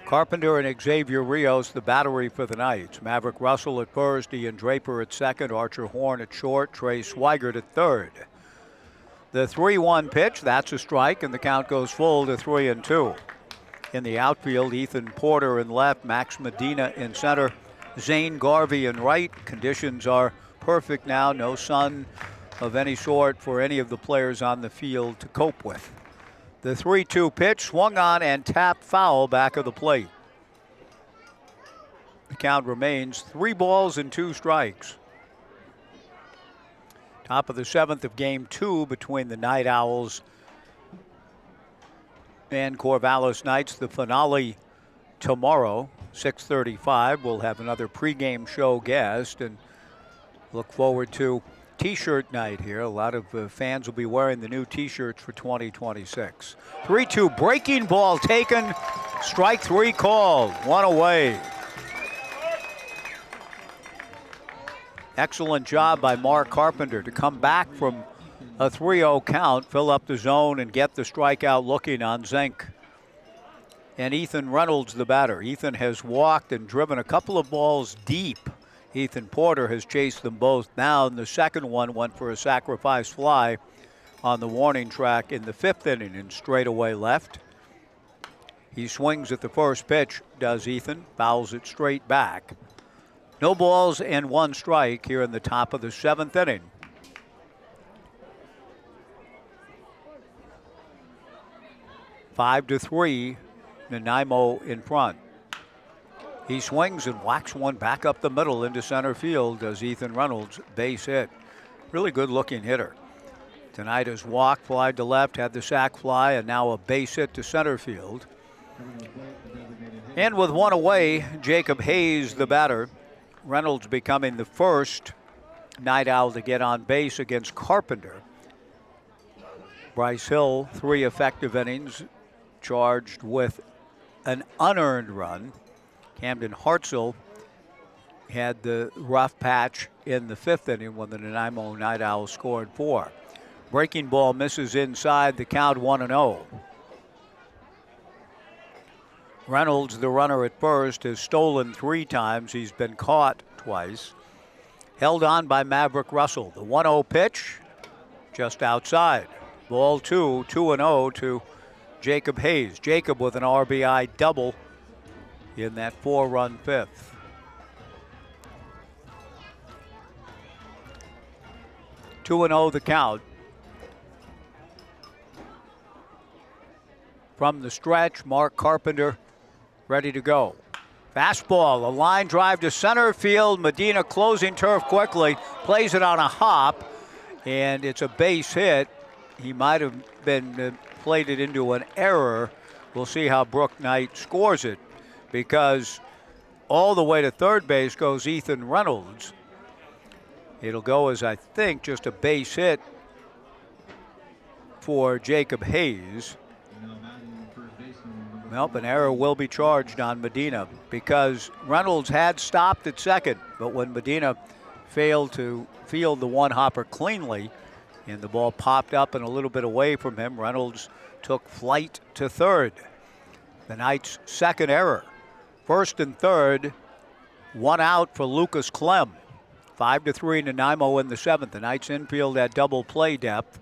Carpenter and Xavier Rios, the battery for the Knights. Maverick Russell at first, Ian Draper at second, Archer Horn at short, Trey Swigert at third. The 3-1 pitch, that's a strike, and the count goes full to 3-2. In the outfield, Ethan Porter in left, Max Medina in center, Zane Garvey in right. Conditions are perfect now, no sun of any sort for any of the players on the field to cope with. The 3-2 pitch swung on and tapped foul back of the plate. The count remains 3 balls and 2 strikes. Top of the 7th of game 2 between the Night Owls and Corvallis Knights. The finale tomorrow, 6:35. We'll have another pregame show guest and look forward to T-shirt night here. A lot of fans will be wearing the new T-shirts for 2026. 3-2 breaking ball taken. Strike 3 called. 1 away. Excellent job by Mark Carpenter to come back from a 3-0 count, fill up the zone, and get the strikeout looking on Zink. And Ethan Reynolds, the batter. Ethan has walked and driven a couple of balls deep. Ethan Porter has chased them both down. The second one went for a sacrifice fly on the warning track in the 5th inning and straightaway left. He swings at the first pitch, does Ethan, fouls it straight back. No balls and 1 strike here in the top of the 7th inning. 5-3, Nanaimo in front. He swings and whacks one back up the middle into center field, does Ethan Reynolds, base hit. Really good looking hitter. Tonight has walked, fly to left, had the sac fly, and now a base hit to center field. And with 1 away, Jacob Hayes, the batter. Reynolds becoming the first Night Owl to get on base against Carpenter. Bryce Hill, 3 effective innings, charged with an unearned run. Camden Hartzell had the rough patch in the 5th inning when the Nanaimo Night Owls scored 4. Breaking ball misses inside, the count 1-0. Reynolds, the runner at first, has stolen 3 times. He's been caught twice. Held on by Maverick Russell. The 1-0 pitch, just outside. Ball 2, 2-0 to Jacob Hayes. Jacob with an RBI double in that 4-run 5th. Two and 0 the count. From the stretch, Mark Carpenter ready to go. Fastball, a line drive to center field. Medina closing turf quickly, plays it on a hop, and it's a base hit. He might have been played it into an error. We'll see how Brooke Knight scores it, because all the way to third base goes Ethan Reynolds. It'll go as, I think, just a base hit for Jacob Hayes. Well, an error will be charged on Medina because Reynolds had stopped at second, but when Medina failed to field the one-hopper cleanly and the ball popped up and a little bit away from him, Reynolds took flight to third. The Knights' second error. First and third, 1 out for Lucas Clem. 5-3 Nanaimo in the 7th. The Knights infield at double play depth.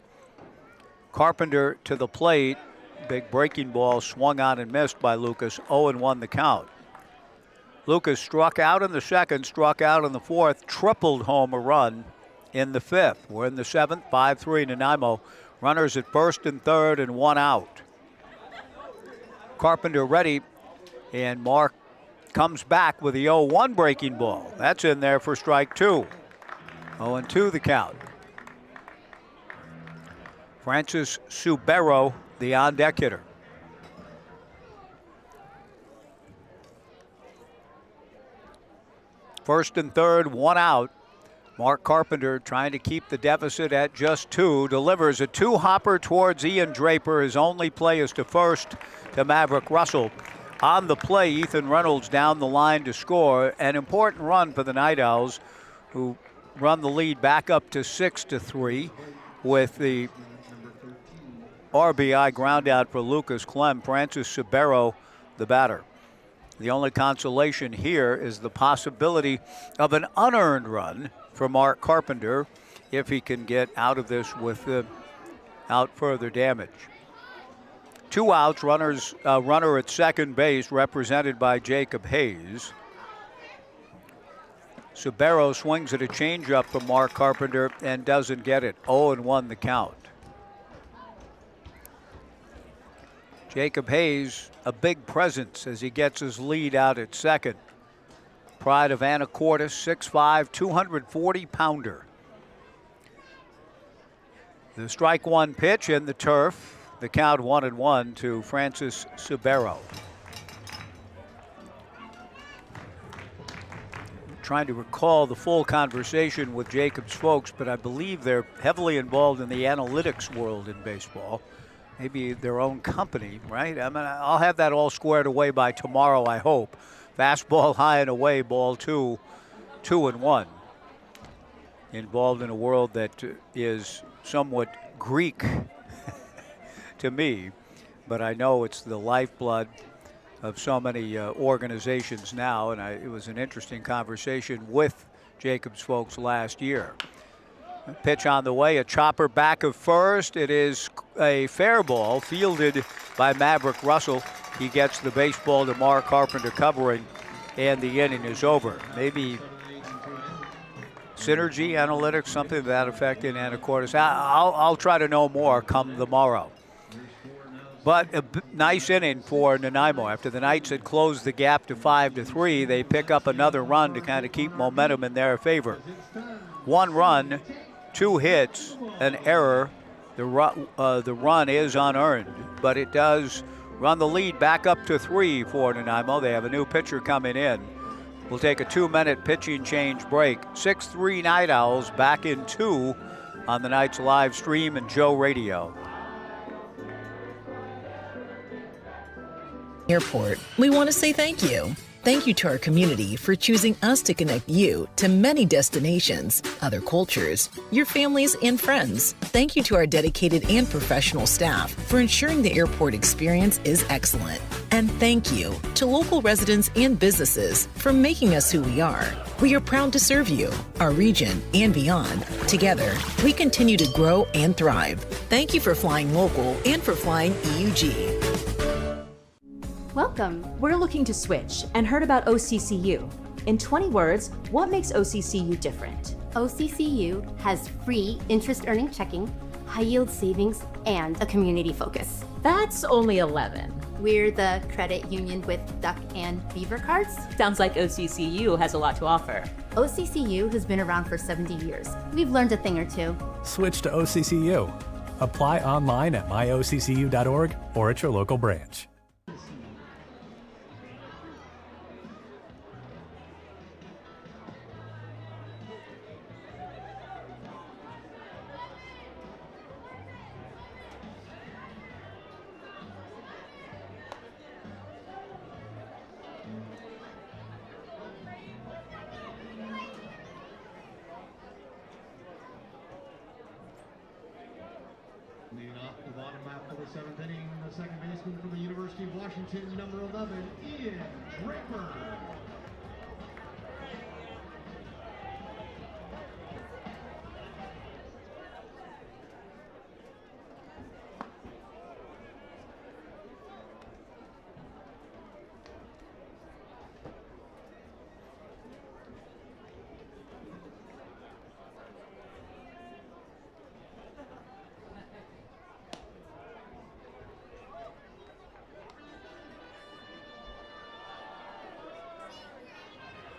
Carpenter to the plate. Big breaking ball swung on and missed by Lucas. 0-1 the count. Lucas struck out in the 2nd, struck out in the 4th, tripled home a run in the 5th. We're in the 7th, 5-3 Nanaimo. Runners at first and third and 1 out. Carpenter ready, and Mark comes back with the 0-1 breaking ball. That's in there for strike 2. 0-2 the count. Francis Subero, the on-deck hitter. First and third, 1 out. Mark Carpenter trying to keep the deficit at just 2. Delivers a 2-hopper towards Ian Draper. His only play is to first to Maverick Russell. On the play, Ethan Reynolds down the line to score. An important run for the Night Owls, who run the lead back up to 6-3 with the RBI ground out for Lucas Clem. Francis Sabero, the batter. The only consolation here is the possibility of an unearned run for Mark Carpenter if he can get out of this without further damage. 2 outs, runner at second base represented by Jacob Hayes. Sabero swings at a changeup from Mark Carpenter and doesn't get it. 0-1 the count. Jacob Hayes, a big presence as he gets his lead out at second. Pride of Anacortes, 6'5", 240-pounder. The strike one pitch in the turf. The count 1-1 to Francis Sabero. Trying to recall the full conversation with Jacobs folks, but I believe they're heavily involved in the analytics world in baseball. Maybe their own company, right? I mean, I'll have that all squared away by tomorrow, I hope. Fastball high and away, ball 2, 2-1. Involved in a world that is somewhat Greek to me, but I know it's the lifeblood of so many organizations now, and it was an interesting conversation with Jacobs folks last year. Pitch on the way, a chopper back of first. It is a fair ball fielded by Maverick Russell. He gets the baseball to Mark Carpenter covering, and the inning is over. Maybe synergy analytics, something to that effect in Anacortes. I'll try to know more come tomorrow. But a nice inning for Nanaimo. After the Knights had closed the gap to 5-3, they pick up another run to kind of keep momentum in their favor. 1 run, 2 hits, an error. The run is unearned, but it does run the lead back up to 3 for Nanaimo. They have a new pitcher coming in. We'll take a 2-minute pitching change break. 6-3 Night Owls back in 2 on the Knights live stream and Joe Radio. Airport, we want to say thank you. Thank you to our community for choosing us to connect you to many destinations, other cultures, your families, and friends. Thank you to our dedicated and professional staff for ensuring the airport experience is excellent. And thank you to local residents and businesses for making us who we are. We are proud to serve you, our region, and beyond. Together, we continue to grow and thrive. Thank you for flying local and for flying EUG. Welcome. We're looking to switch and heard about OCCU. In 20 words, what makes OCCU different? OCCU has free interest-earning checking, high-yield savings, and a community focus. That's only 11. We're the credit union with duck and beaver cards. Sounds like OCCU has a lot to offer. OCCU has been around for 70 years. We've learned a thing or two. Switch to OCCU. Apply online at myoccu.org or at your local branch. Leading off the bottom half of the 7th inning, the second baseman from the University of Washington, number 11, Ian Draper.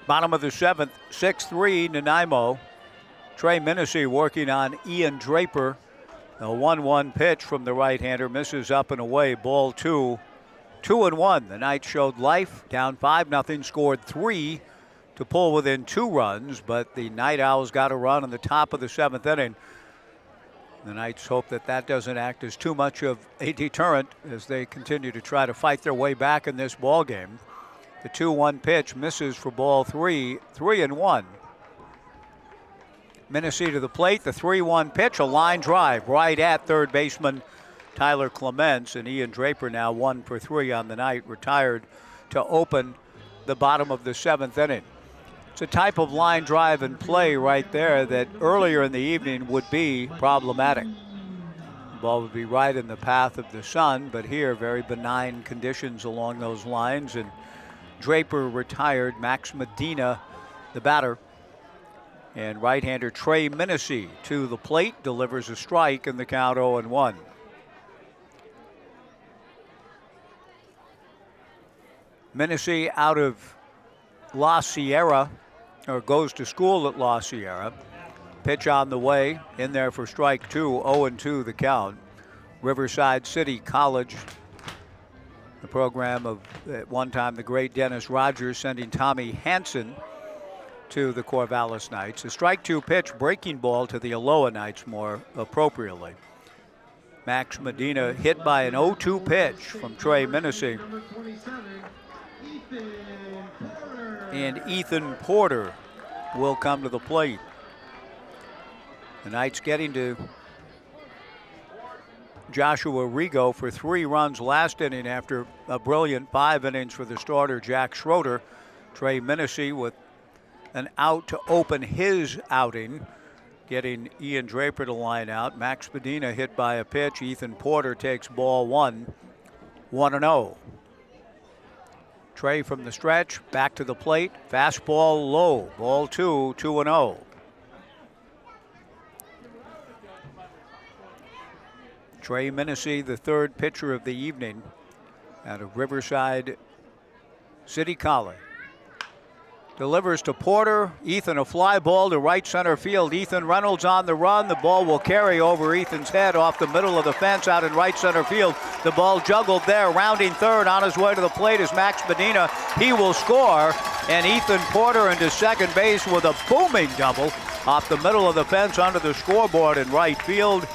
Bottom of the 7th, 6-3 Nanaimo. Trey Minisee working on Ian Draper. A 1-1 pitch from the right-hander misses up and away. Ball 2, 2-1. The Knights showed life, down 5-0, scored 3 to pull within 2 runs, but the Night Owls got a run in the top of the 7th inning. The Knights hope that that doesn't act as too much of a deterrent as they continue to try to fight their way back in this ball game. The 2-1 pitch misses for ball 3, 3-1. Menacee to the plate, the 3-1 pitch, a line drive right at third baseman Tyler Clements, and Ian Draper now 1 for 3 on the night, retired to open the bottom of the 7th inning. It's a type of line drive and play right there that earlier in the evening would be problematic. The ball would be right in the path of the sun, but here very benign conditions along those lines, and Draper retired. Max Medina, the batter, and right-hander Trey Menacee to the plate, delivers a strike in the count 0-1. Menacee out of La Sierra, or goes to school at La Sierra. Pitch on the way, in there for strike 2, 0-2 the count. Riverside City College, the program of, at one time, the great Dennis Rogers, sending Tommy Hansen to the Corvallis Knights. A strike 2 pitch, breaking ball to the Aloha Knights more appropriately. Max Medina hit by an 0-2 pitch from Trey Menacee. And Ethan Porter will come to the plate. The Knights getting to Joshua Rigo for 3 runs last inning after a brilliant 5 innings for the starter Jack Schroeder. Trey Menacee with an out to open his outing, getting Ian Draper to line out. Max Medina hit by a pitch. Ethan Porter takes ball 1, 1-0. Trey from the stretch, back to the plate, fastball low, ball 2, 2-0. Trey Menacee, the 3rd pitcher of the evening out of Riverside City College. Delivers to Porter. Ethan, a fly ball to right center field. Ethan Reynolds on the run. The ball will carry over Ethan's head off the middle of the fence out in right center field. The ball juggled there, rounding third. On his way to the plate is Max Medina. He will score, and Ethan Porter into second base with a booming double off the middle of the fence under the scoreboard in right field.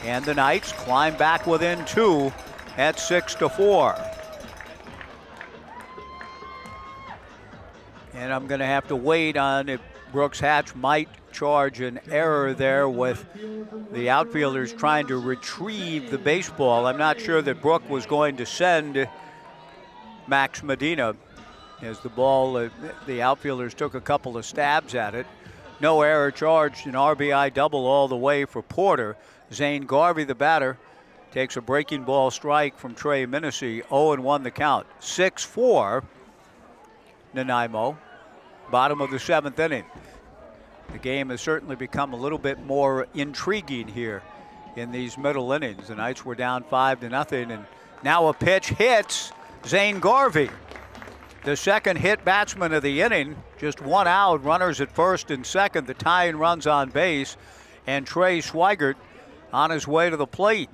And the Knights climb back within 2 at 6-4. And I'm going to have to wait on if Brooks Hatch might charge an error there with the outfielders trying to retrieve the baseball. I'm not sure that Brooks was going to send Max Medina as the ball, the outfielders took a couple of stabs at it. No error charged, an RBI double all the way for Porter. Zane Garvey, the batter, takes a breaking ball strike from Trey Menacee. 0-1 the count. 6-4 Nanaimo. Bottom of the 7th inning. The game has certainly become a little bit more intriguing here in these middle innings. The Knights were down 5-0, and now a pitch hits Zane Garvey, the 2nd hit batsman of the inning. Just 1 out, runners at first and second. The tying runs on base, and Trey Swigert on his way to the plate.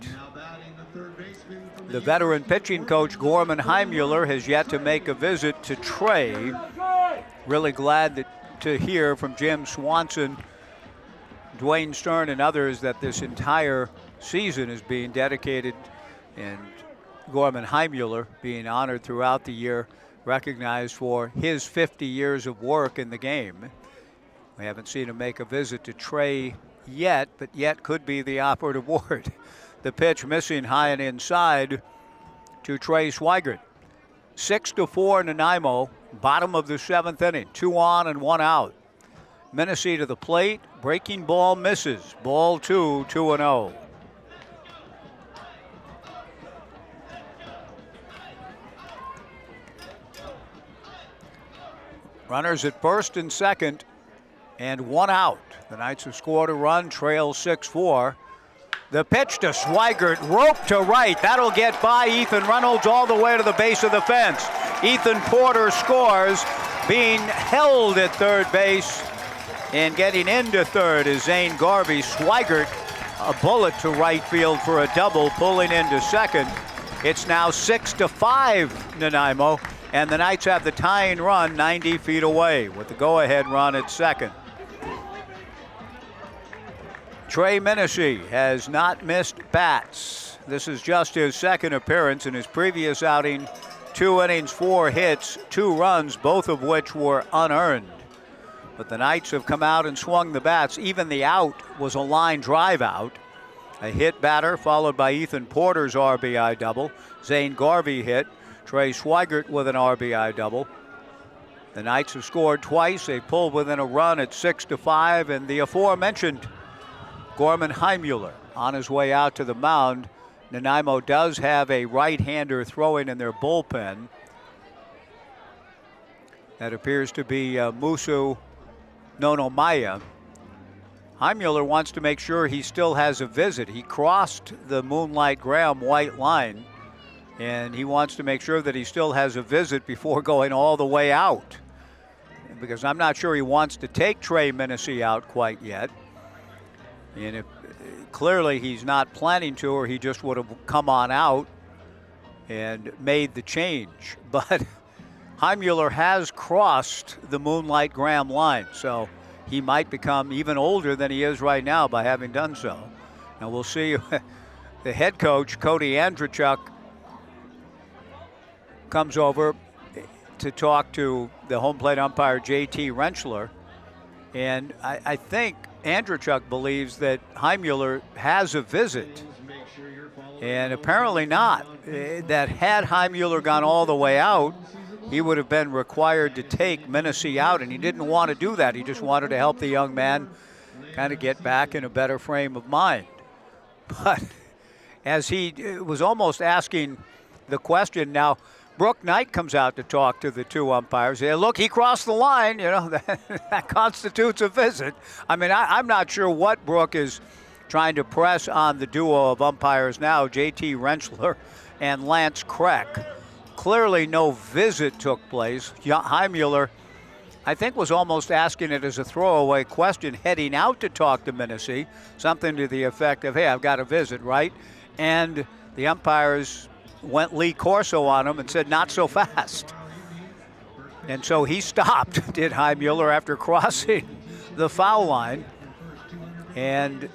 The veteran pitching coach Gorman Heimmuller has yet to make a visit to Trey. Really glad to hear from Jim Swanson, Dwayne Stern, and others that this entire season is being dedicated, and Gorman Heimmuller being honored throughout the year, recognized for his 50 years of work in the game. We haven't seen him make a visit to Trey yet, but yet could be the operative word. The pitch missing high and inside to Trey Swigert. 6-4 Nanaimo, bottom of the 7th inning. 2 on and 1 out. Menacee to the plate, breaking ball misses. Ball 2, 2-0. Runners at first and second, and 1 out. The Knights have scored a run, trail 6-4. The pitch to Swigert, rope to right. That'll get by Ethan Reynolds all the way to the base of the fence. Ethan Porter scores, being held at third base, and getting into third is Zane Garvey. Swigert, a bullet to right field for a double, pulling into second. It's now 6-5 Nanaimo, And the Knights have the tying run 90 feet away with the go-ahead run at second. Trey Minisee has not missed bats. This is just his second appearance. In his previous outing, 2 innings, 4 hits, 2 runs, both of which were unearned. But the Knights have come out and swung the bats. Even the out was a line drive out. A hit batter followed by Ethan Porter's RBI double. Zane Garvey hit. Trey Swigert with an RBI double. The Knights have scored twice. They pulled within a run at 6-5, and the aforementioned Gorman Heimmuller on his way out to the mound. Nanaimo does have a right-hander throwing in their bullpen. That appears to be Musu Nonomaya. Heimmuller wants to make sure he still has a visit. He crossed the Moonlight Graham white line, and he wants to make sure that he still has a visit before going all the way out, because I'm not sure he wants to take Trey Minisee out quite yet. And if clearly he's not planning to, or he just would have come on out and made the change. But Heimmuller has crossed the Moonlight Graham line, so he might become even older than he is right now by having done so. And we'll see. The head coach, Cody Andrzejczyk, comes over to talk to the home plate umpire, J.T. Rentschler. And I think Andrzejczyk believes that Heimmuller has a visit, and apparently not. That had Heimmuller gone all the way out, he would have been required to take Minisee out, and he didn't want to do that. He just wanted to help the young man kind of get back in a better frame of mind. But as he was almost asking the question, now Brooke Knight comes out to talk to the 2 umpires. Yeah, look, he crossed the line, that constitutes a visit. I mean, I'm not sure what Brooke is trying to press on the duo of umpires now, J.T. Rentschler and Lance Kreck. Clearly no visit took place. Heimmuller, I think, was almost asking it as a throwaway question heading out to talk to Minisee, something to the effect of, hey, I've got a visit, right? And the umpires went Lee Corso on him and said, not so fast. And so he stopped, did Heimmuller, after crossing the foul line. And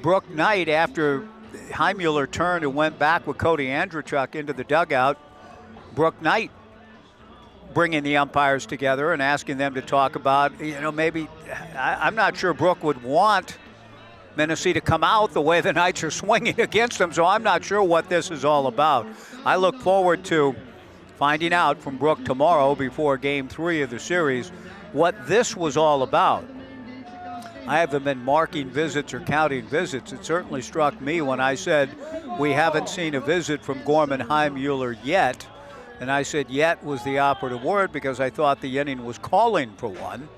Brooke Knight, after Heimmuller turned and went back with Cody Andrzejczyk into the dugout, Brooke Knight bringing the umpires together and asking them to talk about, maybe, I'm not sure Brooke would want Minisee to come out the way the Knights are swinging against them, so I'm not sure what this is all about. I look forward to finding out from Brooke tomorrow before Game 3 of the series what this was all about. I haven't been marking visits or counting visits. It certainly struck me when I said we haven't seen a visit from Gorman Heimmuller yet. And I said yet was the operative word because I thought the inning was calling for one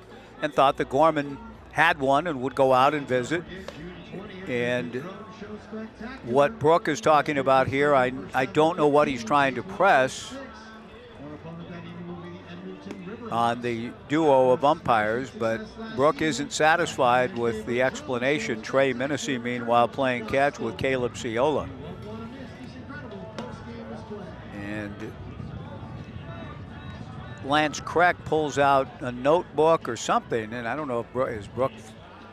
and thought that Gorman had one and would go out and visit. And what Brooke is talking about here, I don't know what he's trying to press on the duo of umpires, but Brooke isn't satisfied with the explanation. Trey Minisee, meanwhile, playing catch with Caleb Ciola. And Lance Kreck pulls out a notebook or something, and I don't know if is Brooke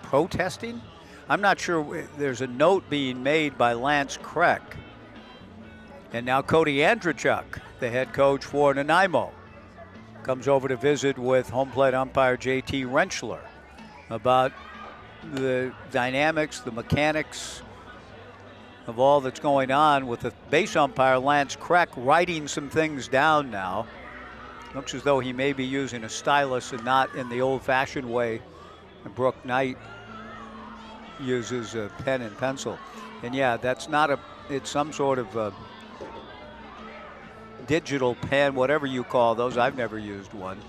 protesting? I'm not sure. There's a note being made by Lance Kreck. And now Cody Andrzejczyk, the head coach for Nanaimo, comes over to visit with home plate umpire J.T. Rentschler about the dynamics, the mechanics of all that's going on with the base umpire Lance Kreck writing some things down now. Looks as though he may be using a stylus and not in the old-fashioned way Brooke Knight uses a pen and pencil. And yeah, that's not it's some sort of a digital pen, whatever you call those. I've never used one.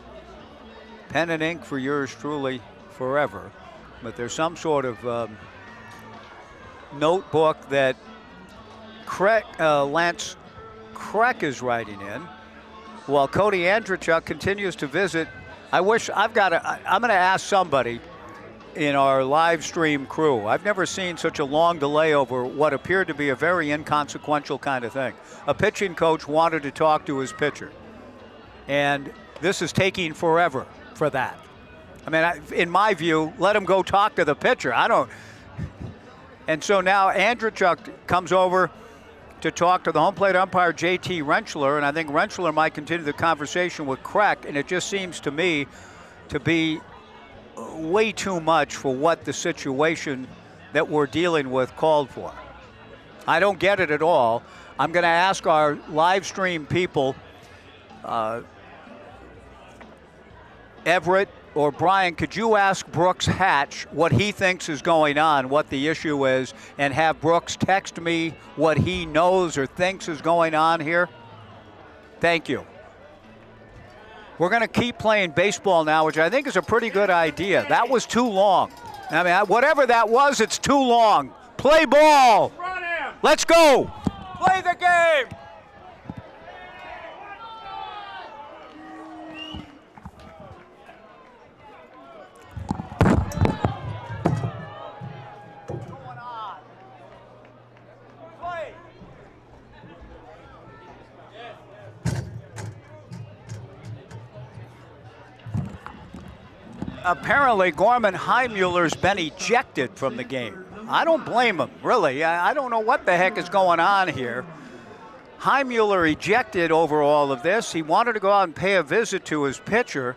Pen and ink for yours truly forever. But there's some sort of notebook that Lance Kreck is writing in, while Cody Andrzejczyk continues to visit. I'm going to ask somebody in our live stream crew. I've never seen such a long delay over what appeared to be a very inconsequential kind of thing. A pitching coach wanted to talk to his pitcher. And this is taking forever for that. I mean, in my view, let him go talk to the pitcher. I don't. And so now Andrechuk comes over to talk to the home plate umpire, J.T. Rentschler, and I think Rentschler might continue the conversation with Kreck, and it just seems to me to be way too much for what the situation that we're dealing with called for. I don't get it at all. I'm going to ask our live stream people, Everett or Brian, could you ask Brooks Hatch what he thinks is going on, what the issue is, and have Brooks text me what he knows or thinks is going on here? Thank you. We're going to keep playing baseball now, which I think is a pretty good idea. That was too long. I mean, whatever that was, it's too long. Play ball. Let's go. Play the game. Apparently, Gorman Heimuller's been ejected from the game. I don't blame him, really. I don't know what the heck is going on here. Heimuller ejected over all of this. He wanted to go out and pay a visit to his pitcher,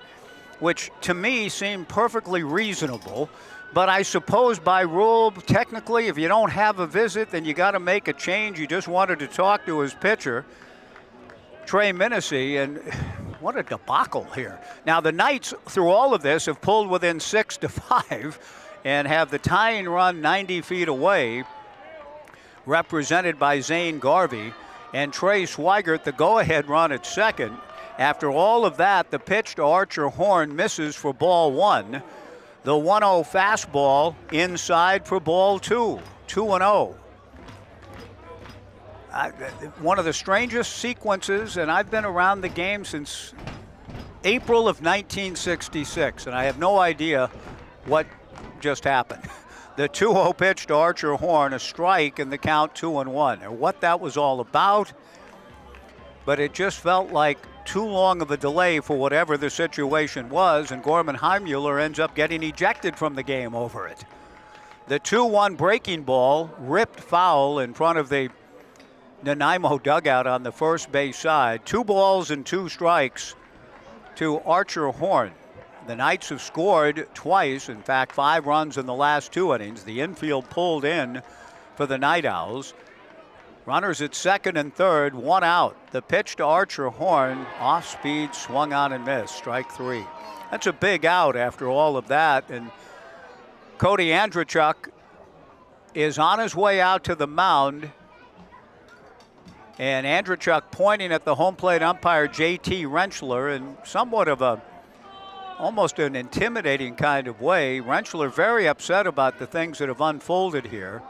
which to me seemed perfectly reasonable. But I suppose by rule, technically, if you don't have a visit, then you got to make a change. He just wanted to talk to his pitcher, Trey Minesey, and what a debacle here. Now, the Knights, through all of this, have pulled within 6-5 and have the tying run 90 feet away, represented by Zane Garvey, and Trey Swigert, the go-ahead run at second. After all of that, the pitch to Archer Horn misses for ball one. The 1-0 fastball inside for ball two, 2-0. One of the strangest sequences, and I've been around the game since April of 1966, and I have no idea what just happened. The 2-0 pitch to Archer Horn, a strike, and the count 2-1, or what that was all about, but it just felt like too long of a delay for whatever the situation was, and Gorman Heimuller ends up getting ejected from the game over it. The 2-1 breaking ball ripped foul in front of the Nanaimo dugout on the first base side. 2 balls and 2 strikes to Archer Horn. The Knights have scored twice, in fact 5 runs in the last 2 innings. The infield pulled in for the Night Owls. Runners at second and third, 1 out. The pitch to Archer Horn, off speed, swung on and missed, strike 3. That's a big out after all of that, and Cody Andrechuk is on his way out to the mound. And Andrechuk pointing at the home plate umpire, J.T. Rentschler, in somewhat of almost an intimidating kind of way. Rentschler very upset about the things that have unfolded here.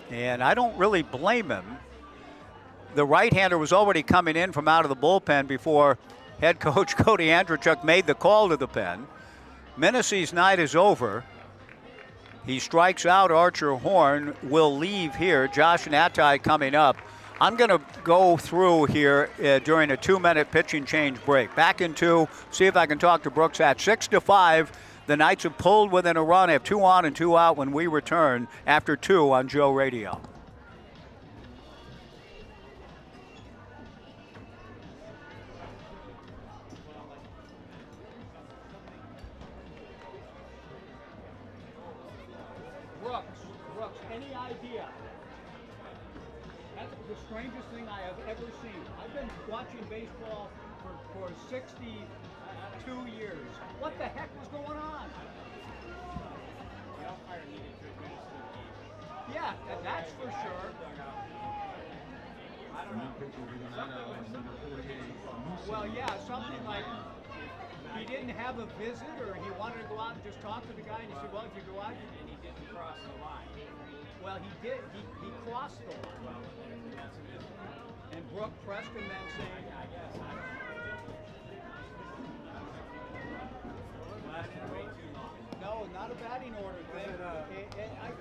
And I don't really blame him. The right-hander was already coming in from out of the bullpen before head coach Cody Andrechuk made the call to the pen. Minesey's night is over. He strikes out Archer Horn, will leave here. Josh Natai coming up. I'm going to go through here during a 2-minute pitching change break. Back in 2, see if I can talk to Brooks at 6-5. The Knights have pulled within a run, have 2 on and 2 out when we return after 2 on Joe Radio. Brooks, any idea? That's the strangest thing I have ever seen. I've been watching baseball for 62 years. What the heck was going on? Yeah, that's for sure. Well, yeah, something like he didn't have a visit, or he wanted to go out and just talk to the guy, and he said, well, if you go out, and he didn't cross the line. Well, he did. He crossed the line. And Brooke Preston then saying, I guess, I don't know. No, not a batting order thing.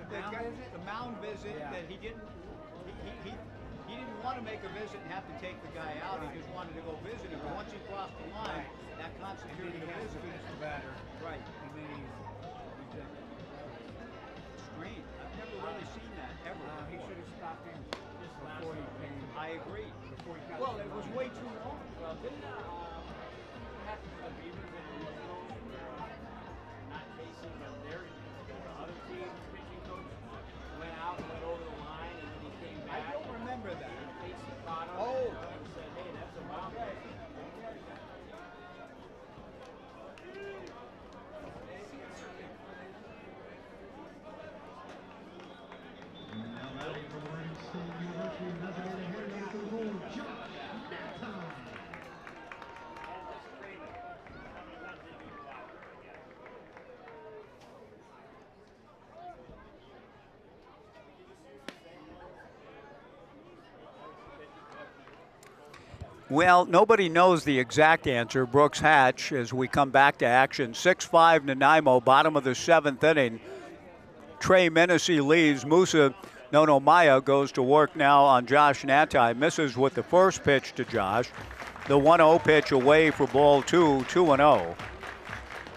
The mound visit that he didn't. He he didn't want to make a visit and have to take the guy out. He just wanted to go visit him. But once he crossed the line, that constituted a visit. The batter. Right. And then he rejected. Strange. I've never really seen that ever. He should have stopped him just before he came. I agree. Before he got Well, it was way too long. Well, didn't happen to the Beavers and the Musos not facing their the other team's pitching coach went out and went over the line and then he came back. I don't remember that. And Casey caught him and said, hey, that's a wild play. Well, nobody knows the exact answer. Brooks Hatch, as we come back to action. 6-5 Nanaimo, bottom of the 7th inning. Trey Menacee leaves. Musa Nonomaya goes to work now on Josh Natai. Misses with the first pitch to Josh. The 1-0 pitch away for ball 2, 2-0.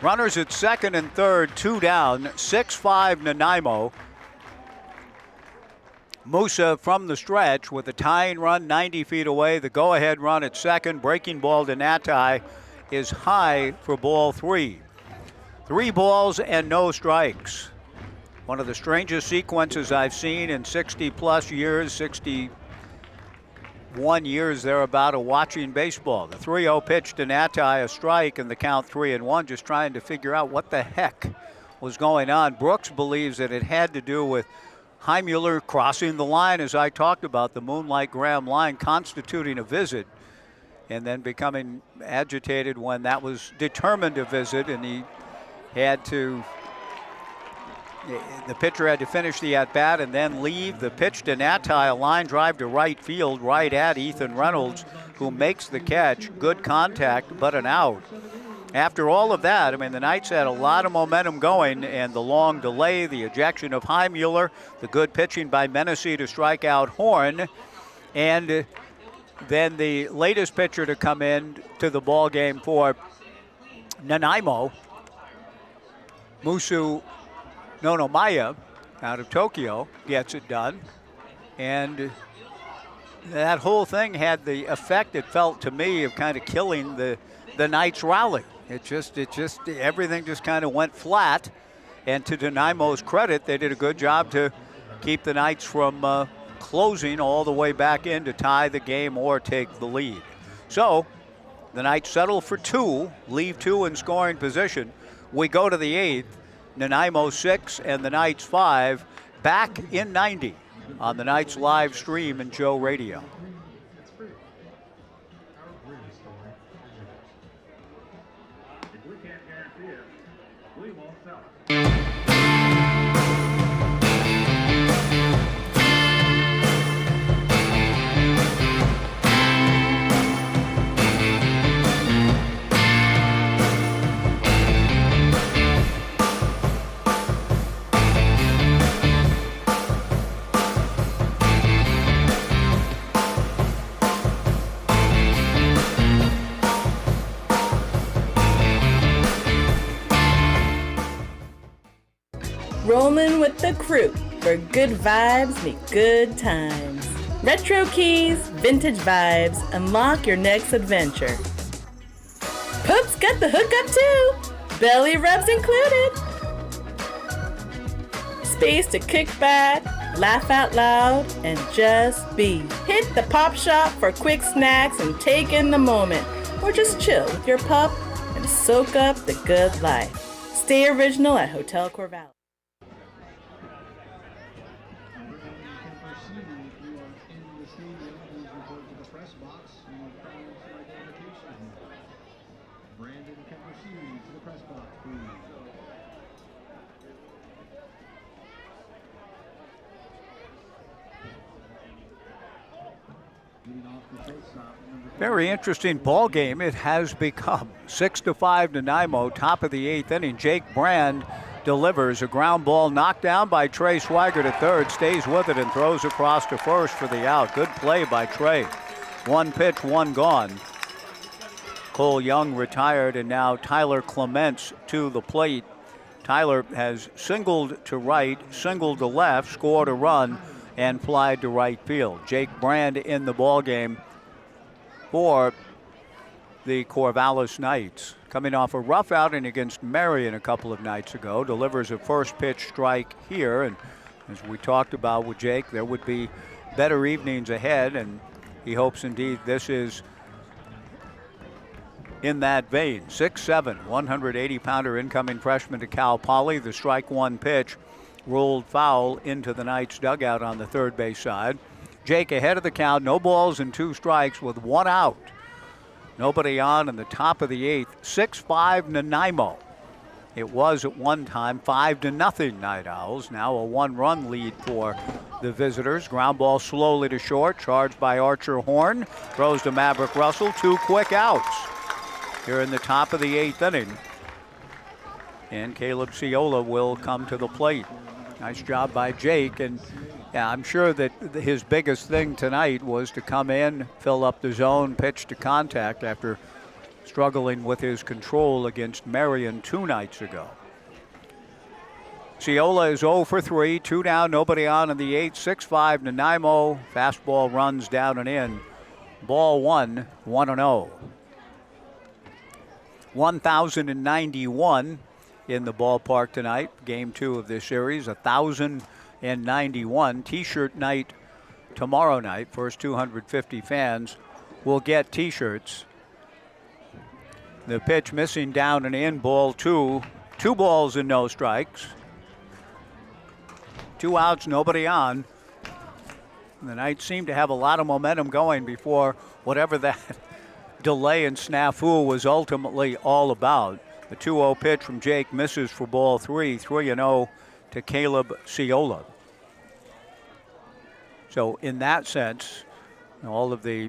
Runners at second and third, 2 down. 6-5 Nanaimo. Musa from the stretch with a tying run 90 feet away. The go-ahead run at second. Breaking ball to Natai is high for ball 3. 3 balls and no strikes. One of the strangest sequences I've seen in 60-plus years, 61 years thereabout of watching baseball. The 3-0 pitch to Natai, a strike, and the count 3-1, just trying to figure out what the heck was going on. Brooks believes that it had to do with Heimmuller crossing the line, as I talked about, the Moonlight Graham line, constituting a visit, and then becoming agitated when that was determined a visit, and he had to, the pitcher had to finish the at-bat and then leave. The pitch to Natai, a line drive to right field, right at Ethan Reynolds, who makes the catch. Good contact, but an out. After all of that, I mean, the Knights had a lot of momentum going, and the long delay, the ejection of Heimmuller, the good pitching by Menacee to strike out Horn, and then the latest pitcher to come in to the ball game for Nanaimo, Musu Nonomaya out of Tokyo, gets it done. And that whole thing had the effect, it felt to me, of kind of killing the Knights rally. It just everything just kind of went flat. And to Nanaimo's credit, they did a good job to keep the Knights from closing all the way back in to tie the game or take the lead. So the Knights settle for 2, leave 2 in scoring position. We go to the 8th, Nanaimo 6 and the Knights 5, back in 90 on the Knights live stream and Joe Radio. Rolling with the crew, where good vibes meet good times. Retro keys, vintage vibes, unlock your next adventure. Poop's got the hookup too, belly rubs included. Space to kick back, laugh out loud, and just be. Hit the pop shop for quick snacks and take in the moment, or just chill with your pup and soak up the good life. Stay original at Hotel Corvallis. Very interesting ball game it has become. 6-5 Nanaimo, top of the 8th inning. Jake Brand delivers a ground ball knocked down by Trey Swigert at third, stays with it and throws across to first for the out. Good play by Trey. One pitch, one gone. Cole Young retired, and now Tyler Clements to the plate. Tyler has singled to right, singled to left, scored a run, and flied to right field. Jake Brand in the ballgame for the Corvallis Knights. Coming off a rough outing against Marion a couple of nights ago, delivers a first pitch strike here. And as we talked about with Jake, there would be better evenings ahead, and he hopes indeed this is in that vein. 6'7", 180-pounder incoming freshman to Cal Poly. The strike one pitch rolled foul into the Knights dugout on the third base side. Jake ahead of the count, no balls and 2 strikes with 1 out. Nobody on in the top of the 8th. 6-5 Nanaimo. It was at one time 5-0 Night Owls. Now a 1-run lead for the visitors. Ground ball slowly to short, charged by Archer Horn. Throws to Maverick Russell. 2 quick outs here in the top of the 8th inning. And Caleb Ciola will come to the plate. Nice job by Jake. And yeah, I'm sure that his biggest thing tonight was to come in, fill up the zone, pitch to contact after struggling with his control against Marion 2 nights ago. Ciola is 0 for 3, 2 down, nobody on in the 8th. 6-5 Nanaimo. Fastball runs down and in. Ball 1, 1-0. 1,091 in the ballpark tonight. Game 2 of this series. 1,091. T-shirt night tomorrow night. First 250 fans will get T-shirts. The pitch missing down and in. Ball 2. 2 balls and no strikes. 2 outs, nobody on. The Knights seem to have a lot of momentum going before whatever that delay and snafu was ultimately all about. The 2-0 pitch from Jake misses for ball 3. 3-0 to Caleb Ciola. So in that sense, all of the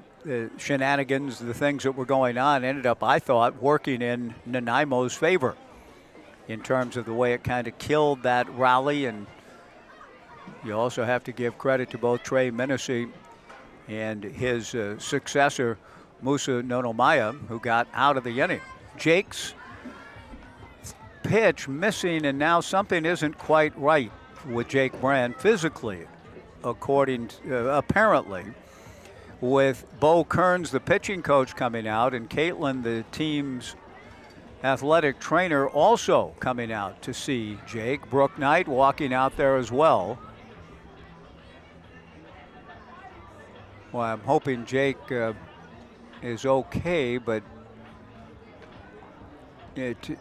shenanigans, the things that were going on ended up, I thought, working in Nanaimo's favor in terms of the way it kind of killed that rally. And you also have to give credit to both Trey Minesy and his successor, Musa Nonomaya, who got out of the inning. Jake's pitch missing, and now something isn't quite right with Jake Brand physically, according to, apparently, with Bo Kearns, the pitching coach, coming out, and Caitlin, the team's athletic trainer, also coming out to see Jake. Brooke Knight walking out there as well. Well, I'm hoping Jake is okay, but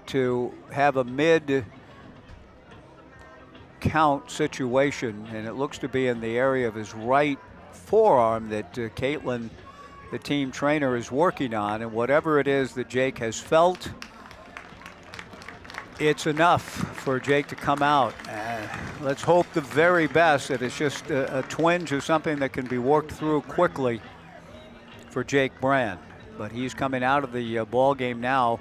to have a mid-count situation, and it looks to be in the area of his right forearm that Caitlin, the team trainer, is working on, and whatever it is that Jake has felt, it's enough for Jake to come out. Let's hope the very best that it's just a twinge or something that can be worked through quickly for Jake Brand. But he's coming out of the ball game now.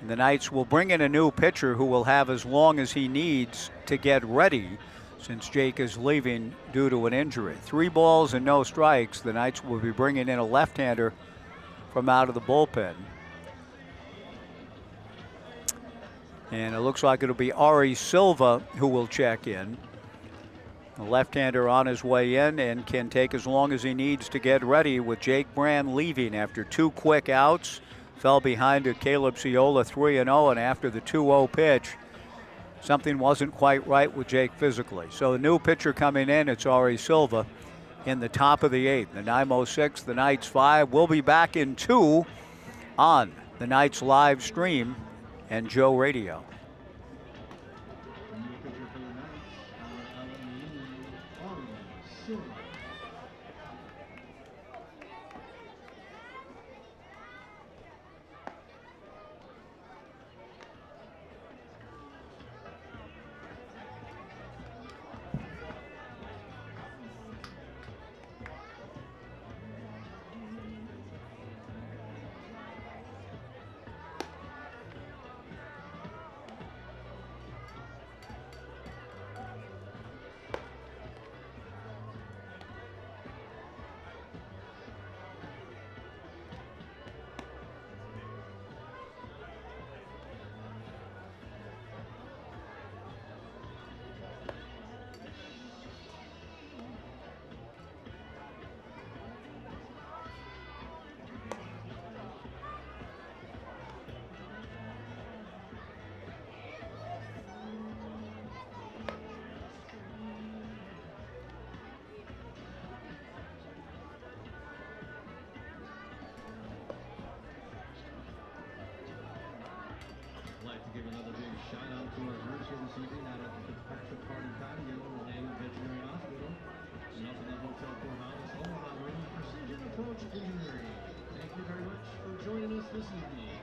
And the Knights will bring in a new pitcher who will have as long as he needs to get ready, since Jake is leaving due to an injury. 3 balls and no strikes. The Knights will be bringing in a left-hander from out of the bullpen. And it looks like it'll be Ari Silva who will check in. The left-hander on his way in and can take as long as he needs to get ready, with Jake Brand leaving after 2 quick outs. Fell behind to Caleb Ciola 3-0, and after the 2-0 pitch, something wasn't quite right with Jake physically. So the new pitcher coming in, it's Ari Silva in the top of the 8th. The Nanaimo 6, the Knights 5. We'll be back in 2 on the Knights live stream and Joe Radio. to give another big shout out to our groups here this evening out at the Fitzpatrick Party Patio in the Nanaimo Veterinary Hospital. And up in the Hotel Corvallis, all about Marine Precision Approach Engineering. Thank you very much for joining us this evening.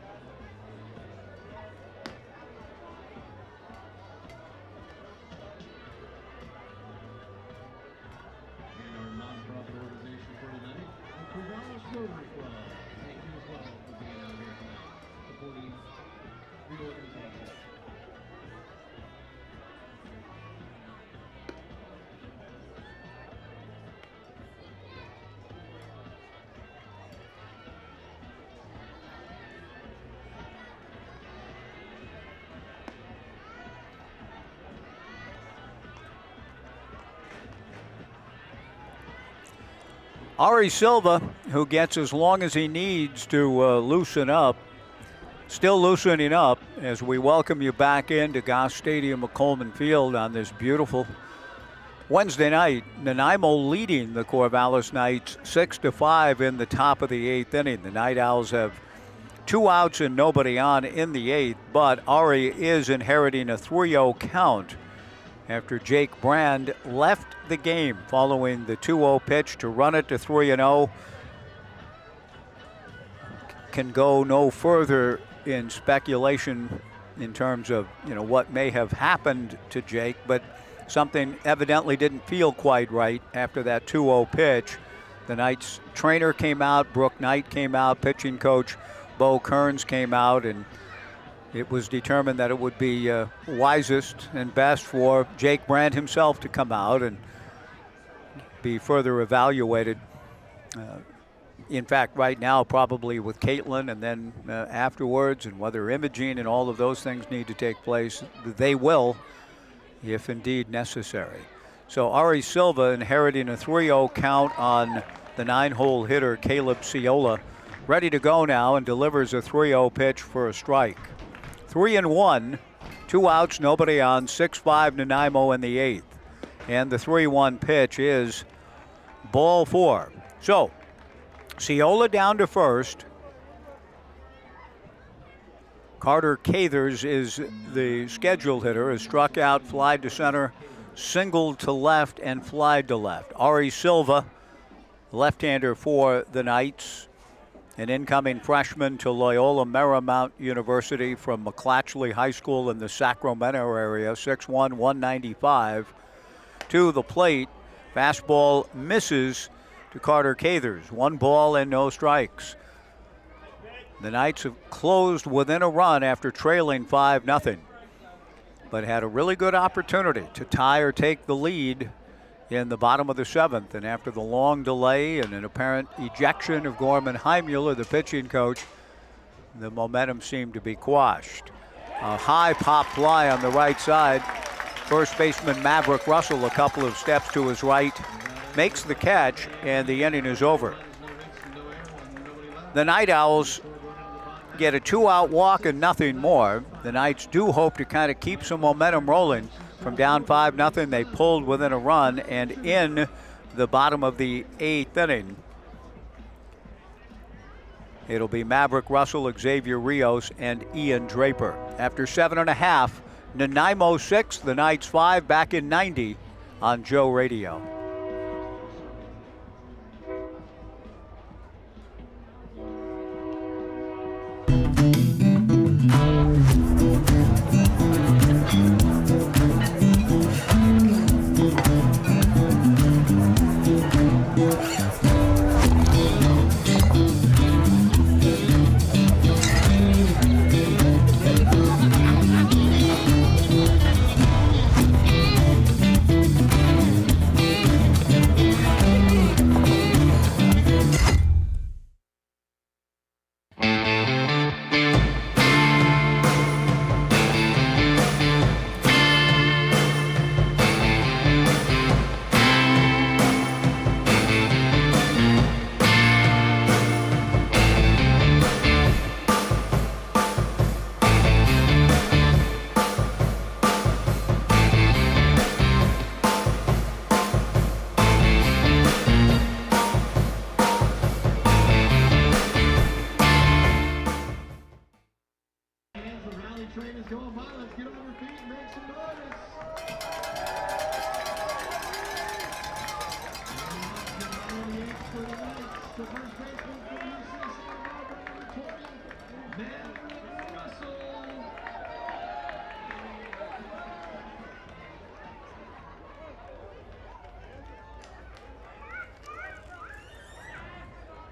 And our non-profit organization for tonight, the Corvallis Rotary Club. Thank you as well for being out here tonight, supporting the organization. Ari Silva, who gets as long as he needs to loosen up, still loosening up as we welcome you back into Goss Stadium at Coleman Field on this beautiful Wednesday night. Nanaimo leading the Corvallis Knights 6-5 in the top of the 8th inning. The Night Owls have 2 outs and nobody on in the 8th, but Ari is inheriting a 3-0 count after Jake Brand left the game following the 2-0 pitch to run it to 3-0. Can go no further in speculation in terms of, what may have happened to Jake, but something evidently didn't feel quite right after that 2-0 pitch. The Knights trainer came out, Brooke Knight came out, pitching coach Bo Kearns came out, and it was determined that it would be wisest and best for Jake Brand himself to come out and be further evaluated. In fact, right now, probably with Caitlin, and then afterwards, and whether imaging and all of those things need to take place, they will, if indeed necessary. So Ari Silva inheriting a 3-0 count on the 9-hole hitter Caleb Ciola, ready to go now, and delivers a 3-0 pitch for a strike. 3-1, 2 outs, nobody on, 6-5 Nanaimo in the 8th. And the 3-1 pitch is ball 4. So, Ciola down to first. Carter Cathers is the scheduled hitter, has struck out, flied to center, singled to left, and flied to left. Ari Silva, left-hander for the Knights, an incoming freshman to Loyola Marymount University from McClatchley High School in the Sacramento area, 6'1", 195. To the plate, fastball misses to Carter Cathers. 1 ball and no strikes. The Knights have closed within a run after trailing 5-0, but had a really good opportunity to tie or take the lead in the bottom of the 7th. And after the long delay and an apparent ejection of Gorman Heimmuller, the pitching coach, the momentum seemed to be quashed. A high pop fly on the right side. First baseman Maverick Russell, a couple of steps to his right, makes the catch, and the inning is over. The Night Owls get a 2-out walk and nothing more. The Knights do hope to kind of keep some momentum rolling. From down 5-0, they pulled within a run, and in the bottom of the 8th inning, it'll be Maverick Russell, Xavier Rios, and Ian Draper. After 7.5, Nanaimo 6, the Knights 5, back in 90 on Joe Radio.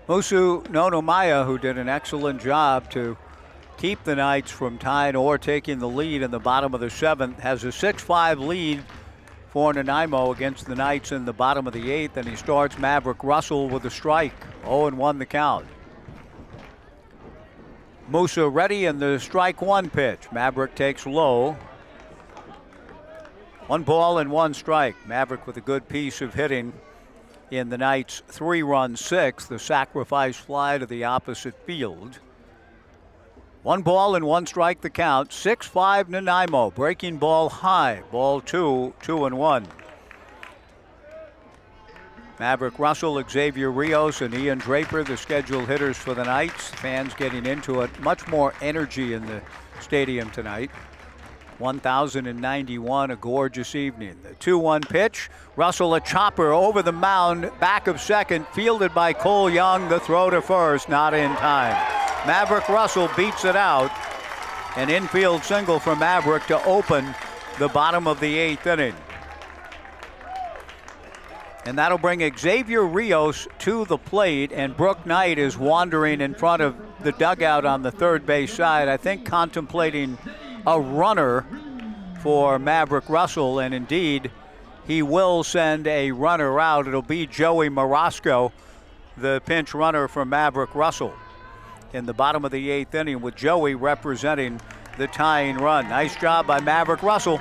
Musu Nonomaya, who did an excellent job to keep the Knights from tying or taking the lead in the bottom of the 7th, has a 6-5 lead for Nanaimo against the Knights in the bottom of the 8th, and he starts Maverick Russell with a strike. 0-1 the count. Musa ready, and the strike 1 pitch. Maverick takes low. 1 ball and 1 strike. Maverick with a good piece of hitting in the Knights' 3-run 6th, the sacrifice fly to the opposite field. 1 ball and 1 strike the count. 6-5 Nanaimo. Breaking ball high. Ball 2, 2-1. Maverick Russell, Xavier Rios, and Ian Draper, the scheduled hitters for the Knights. Fans getting into it. Much more energy in the stadium tonight. 1,091, a gorgeous evening. The 2-1 pitch. Russell, a chopper over the mound, back of second, fielded by Cole Young. The throw to first, not in time. Maverick Russell beats it out. An infield single for Maverick to open the bottom of the 8th inning. And that'll bring Xavier Rios to the plate, and Brooke Knight is wandering in front of the dugout on the third base side, I think contemplating a runner for Maverick Russell, and indeed he will send a runner out. It'll be Joey Marasco, the pinch runner for Maverick Russell in the bottom of the 8th inning, with Joey representing the tying run. Nice job by Maverick Russell.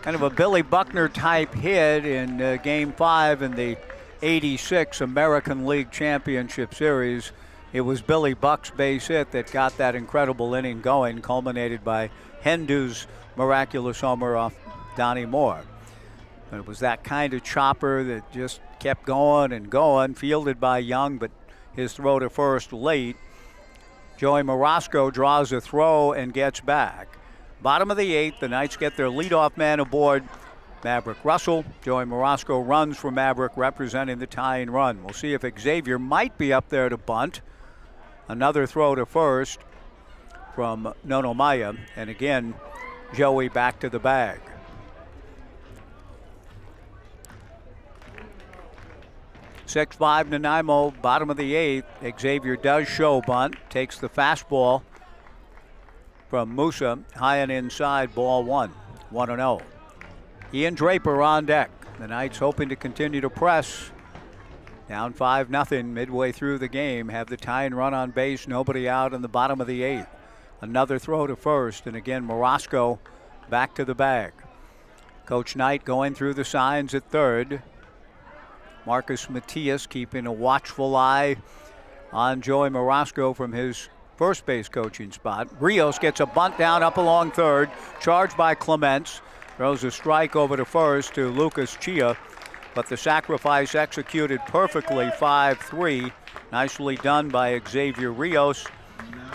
Kind of a Billy Buckner type hit in Game 5 in the '86 American League Championship Series. It was Billy Buck's base hit that got that incredible inning going, culminated by Hendu's miraculous homer off Donnie Moore. But it was that kind of chopper that just kept going and going, fielded by Young, but his throw to first late. Joey Marasco draws a throw and gets back. Bottom of the 8th, the Knights get their leadoff man aboard, Maverick Russell. Joey Marasco runs for Maverick, representing the tying run. We'll see if Xavier might be up there to bunt. Another throw to first from Nonomaya, and again, Joey back to the bag. .65 Nanaimo, bottom of the 8th. Xavier does show bunt, takes the fastball from Musa, high and inside, ball 1, 1-0. Ian Draper on deck. The Knights hoping to continue to press. Down 5-0 midway through the game. Have the tying run on base, nobody out in the bottom of the 8th. Another throw to first, and again Marasco back to the bag. Coach Knight going through the signs at third. Marcus Matias keeping a watchful eye on Joey Marasco from his first base coaching spot. Rios gets a bunt down up along third, charged by Clements. Throws a strike over to first to Lucas Chia, but the sacrifice executed perfectly, 5-3. Nicely done by Xavier Rios.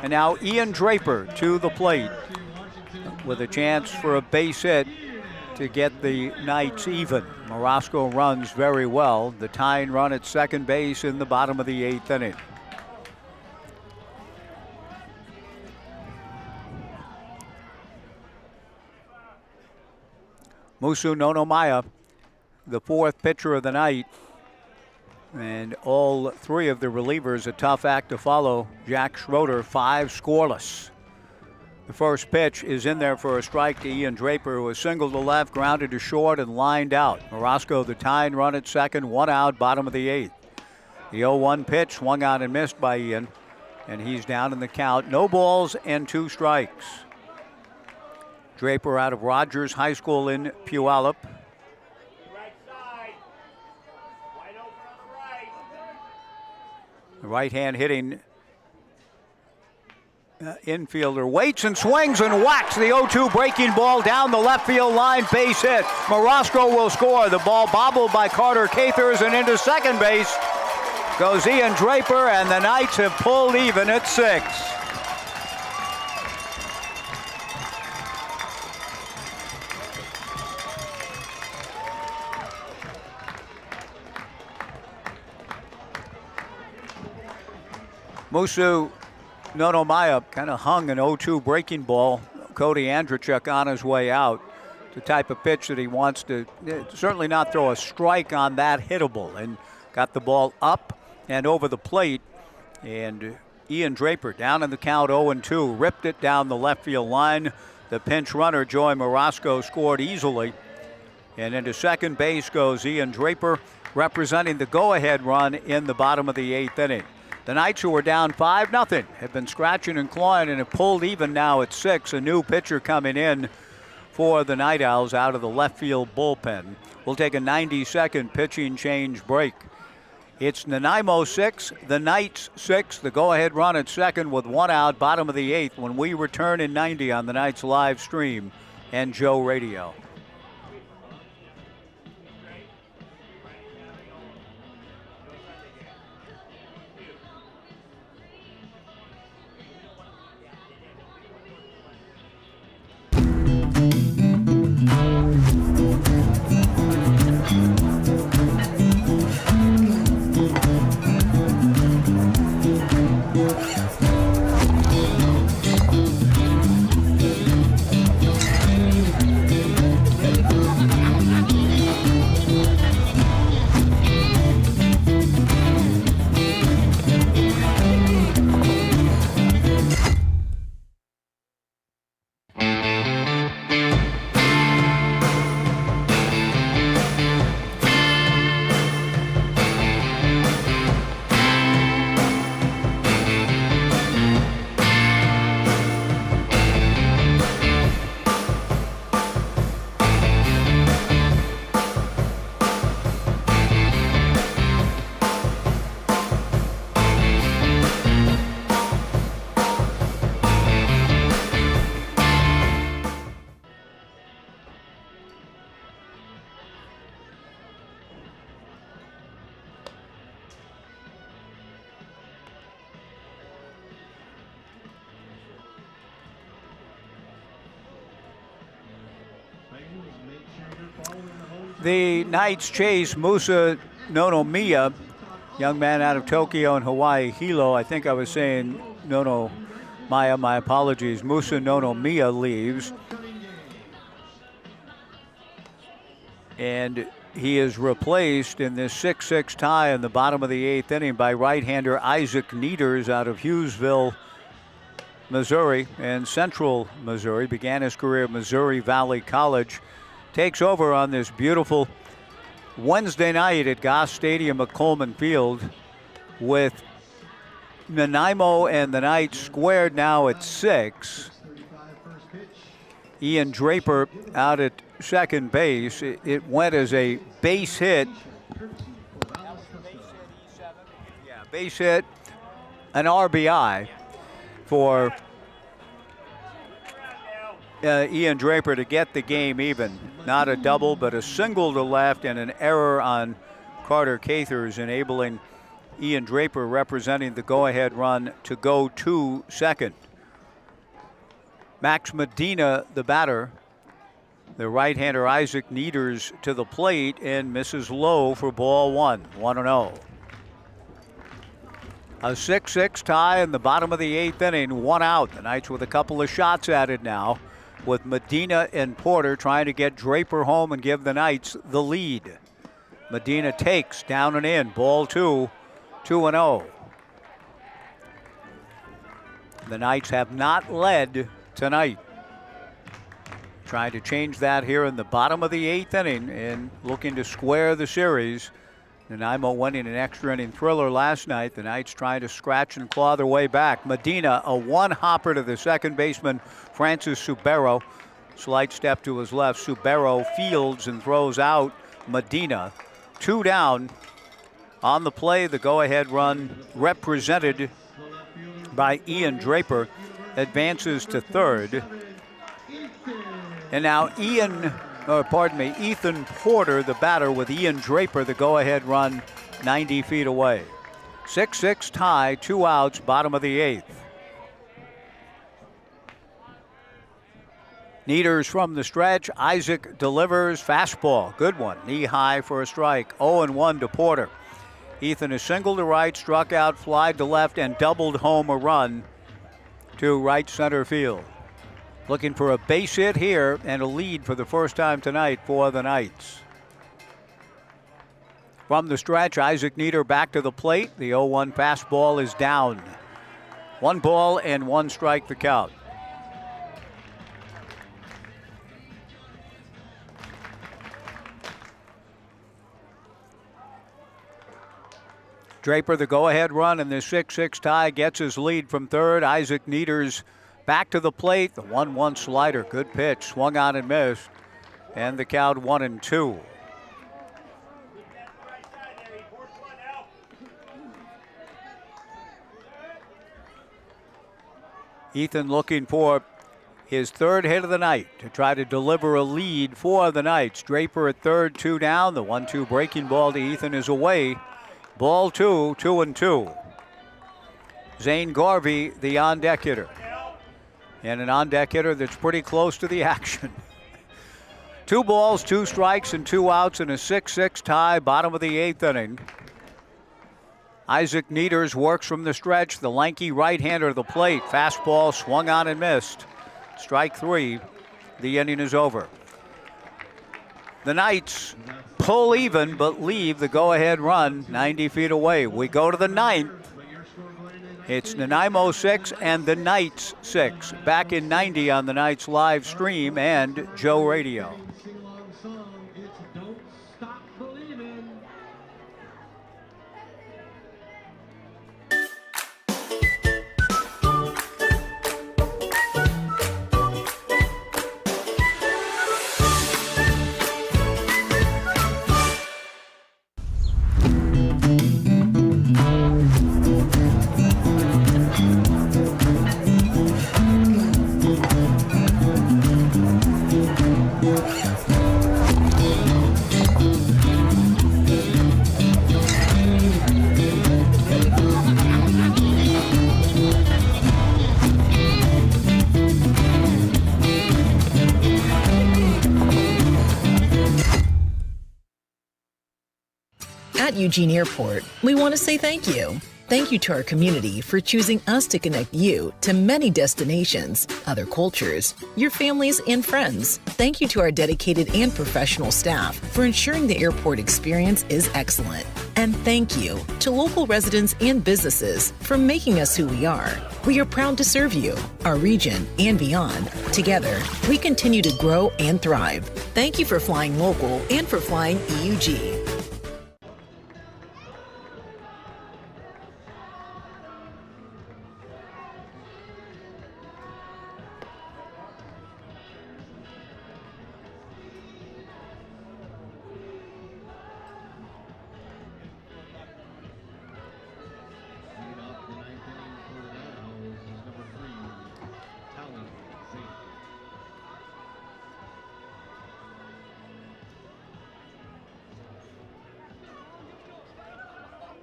And now Ian Draper to the plate with a chance for a base hit to get the Knights even. Marasco runs very well. The tying run at second base in the bottom of the 8th inning. Musu Nonomaya, the 4th pitcher of the night, and all 3 of the relievers a tough act to follow. Jack Schroeder, 5 scoreless. The first pitch is in there for a strike to Ian Draper, who was singled to left, grounded to short, and lined out. Marasco, the tying run at second, 1 out, bottom of the 8th. The 0-1 pitch swung out and missed by Ian, and he's down in the count. No balls and 2 strikes. Draper out of Rogers High School in Puyallup. The right-hand hitting infielder waits and swings and whacks the 0-2 breaking ball down the left field line, base hit. Marasco will score. The ball bobbled by Carter Cathers, and into second base goes Ian Draper, and the Knights have pulled even at 6. Musu Nonomaya kind of hung an 0-2 breaking ball. Cody Andrzejczyk on his way out. The type of pitch that he wants to certainly not throw a strike on that hittable, and got the ball up and over the plate. And Ian Draper down in the count 0-2, ripped it down the left field line. The pinch runner, Joey Morosco, scored easily. And into second base goes Ian Draper, representing the go-ahead run in the bottom of the 8th inning. The Knights, who were down 5-0, have been scratching and clawing and have pulled even now at 6. A new pitcher coming in for the Night Owls out of the left field bullpen. We'll take a 90-second pitching change break. It's Nanaimo 6, the Knights 6. The go-ahead run at second with 1 out, bottom of the 8th, when we return in 90 on the Knights live stream and Joe Radio. The Knights chase Musa Nonomiya, young man out of Tokyo and Hawaii Hilo. I think I was saying Nono Maya, my apologies. Musa Nonomiya leaves. And he is replaced in this 6-6 tie in the bottom of the 8th inning by right-hander Isaac Nieders out of Hughesville, Missouri, and Central Missouri. Began his career at Missouri Valley College. Takes over on this beautiful Wednesday night at Goss Stadium at Coleman Field, with Nanaimo and the Knights squared now at 6. Ian Draper out at second base. It went as a base hit. Base hit, an RBI for Ian Draper to get the game even. Not a double, but a single to left and an error on Carter Cathers, enabling Ian Draper, representing the go-ahead run, to go to second. Max Medina, the batter. The right-hander Isaac Nieders to the plate and misses low for ball 1, 1-0. A 6-6 tie in the bottom of the 8th inning, 1 out. The Knights with a couple of shots at it now, with Medina and Porter trying to get Draper home and give the Knights the lead. Medina takes down and in, ball 2, 2-0. The Knights have not led tonight. Trying to change that here in the bottom of the 8th inning and looking to square the series. Nanaimo winning an extra inning thriller last night. The Knights trying to scratch and claw their way back. Medina, a one-hopper to the second baseman, Francis Subero. Slight step to his left. Subero fields and throws out Medina. 2 down. On the play, the go-ahead run, represented by Ian Draper, advances to third. And now Ethan Porter, the batter, with Ian Draper, the go-ahead run, 90 feet away. 6-6 tie, 2 outs, bottom of the 8th. Nieders from the stretch. Isaac delivers. Fastball. Good one. Knee high for a strike. 0-1 to Porter. Ethan is singled to right, struck out, flied to left, and doubled home a run to right center field. Looking for a base hit here and a lead for the first time tonight for the Knights. From the stretch, Isaac Nieder back to the plate. The 0-1 fastball is down. 1 ball and 1 strike the count. Draper, the go-ahead run in the 6-6 tie, gets his lead from third. Isaac Nieder's back to the plate. The 1-1 slider, good pitch, swung on and missed. And the count 1-2. Ethan looking for his 3rd hit of the night to try to deliver a lead for the Knights. Draper at third, 2 down. The 1-2 breaking ball to Ethan is away. Ball 2, 2-2. Zane Garvey, the on-deck hitter. And an on-deck hitter that's pretty close to the action. 2 balls, 2 strikes, and 2 outs in a 6-6 tie, bottom of the 8th inning. Isaac Nieders works from the stretch, the lanky right-hander to the plate. Fastball swung on and missed. Strike 3. The inning is over. The Knights pull even but leave the go-ahead run 90 feet away. We go to the 9th. It's Nanaimo 6 and the Knights 6. Back in 90 on the Knights live stream and Joe Radio. At Eugene Airport, we want to say thank you. Thank you to our community for choosing us to connect you to many destinations, other cultures, your families, and friends. Thank you to our dedicated and professional staff for ensuring the airport experience is excellent. And thank you to local residents and businesses for making us who we are. We are proud to serve you, our region, and beyond. Together, we continue to grow and thrive. Thank you for flying local and for flying EUG.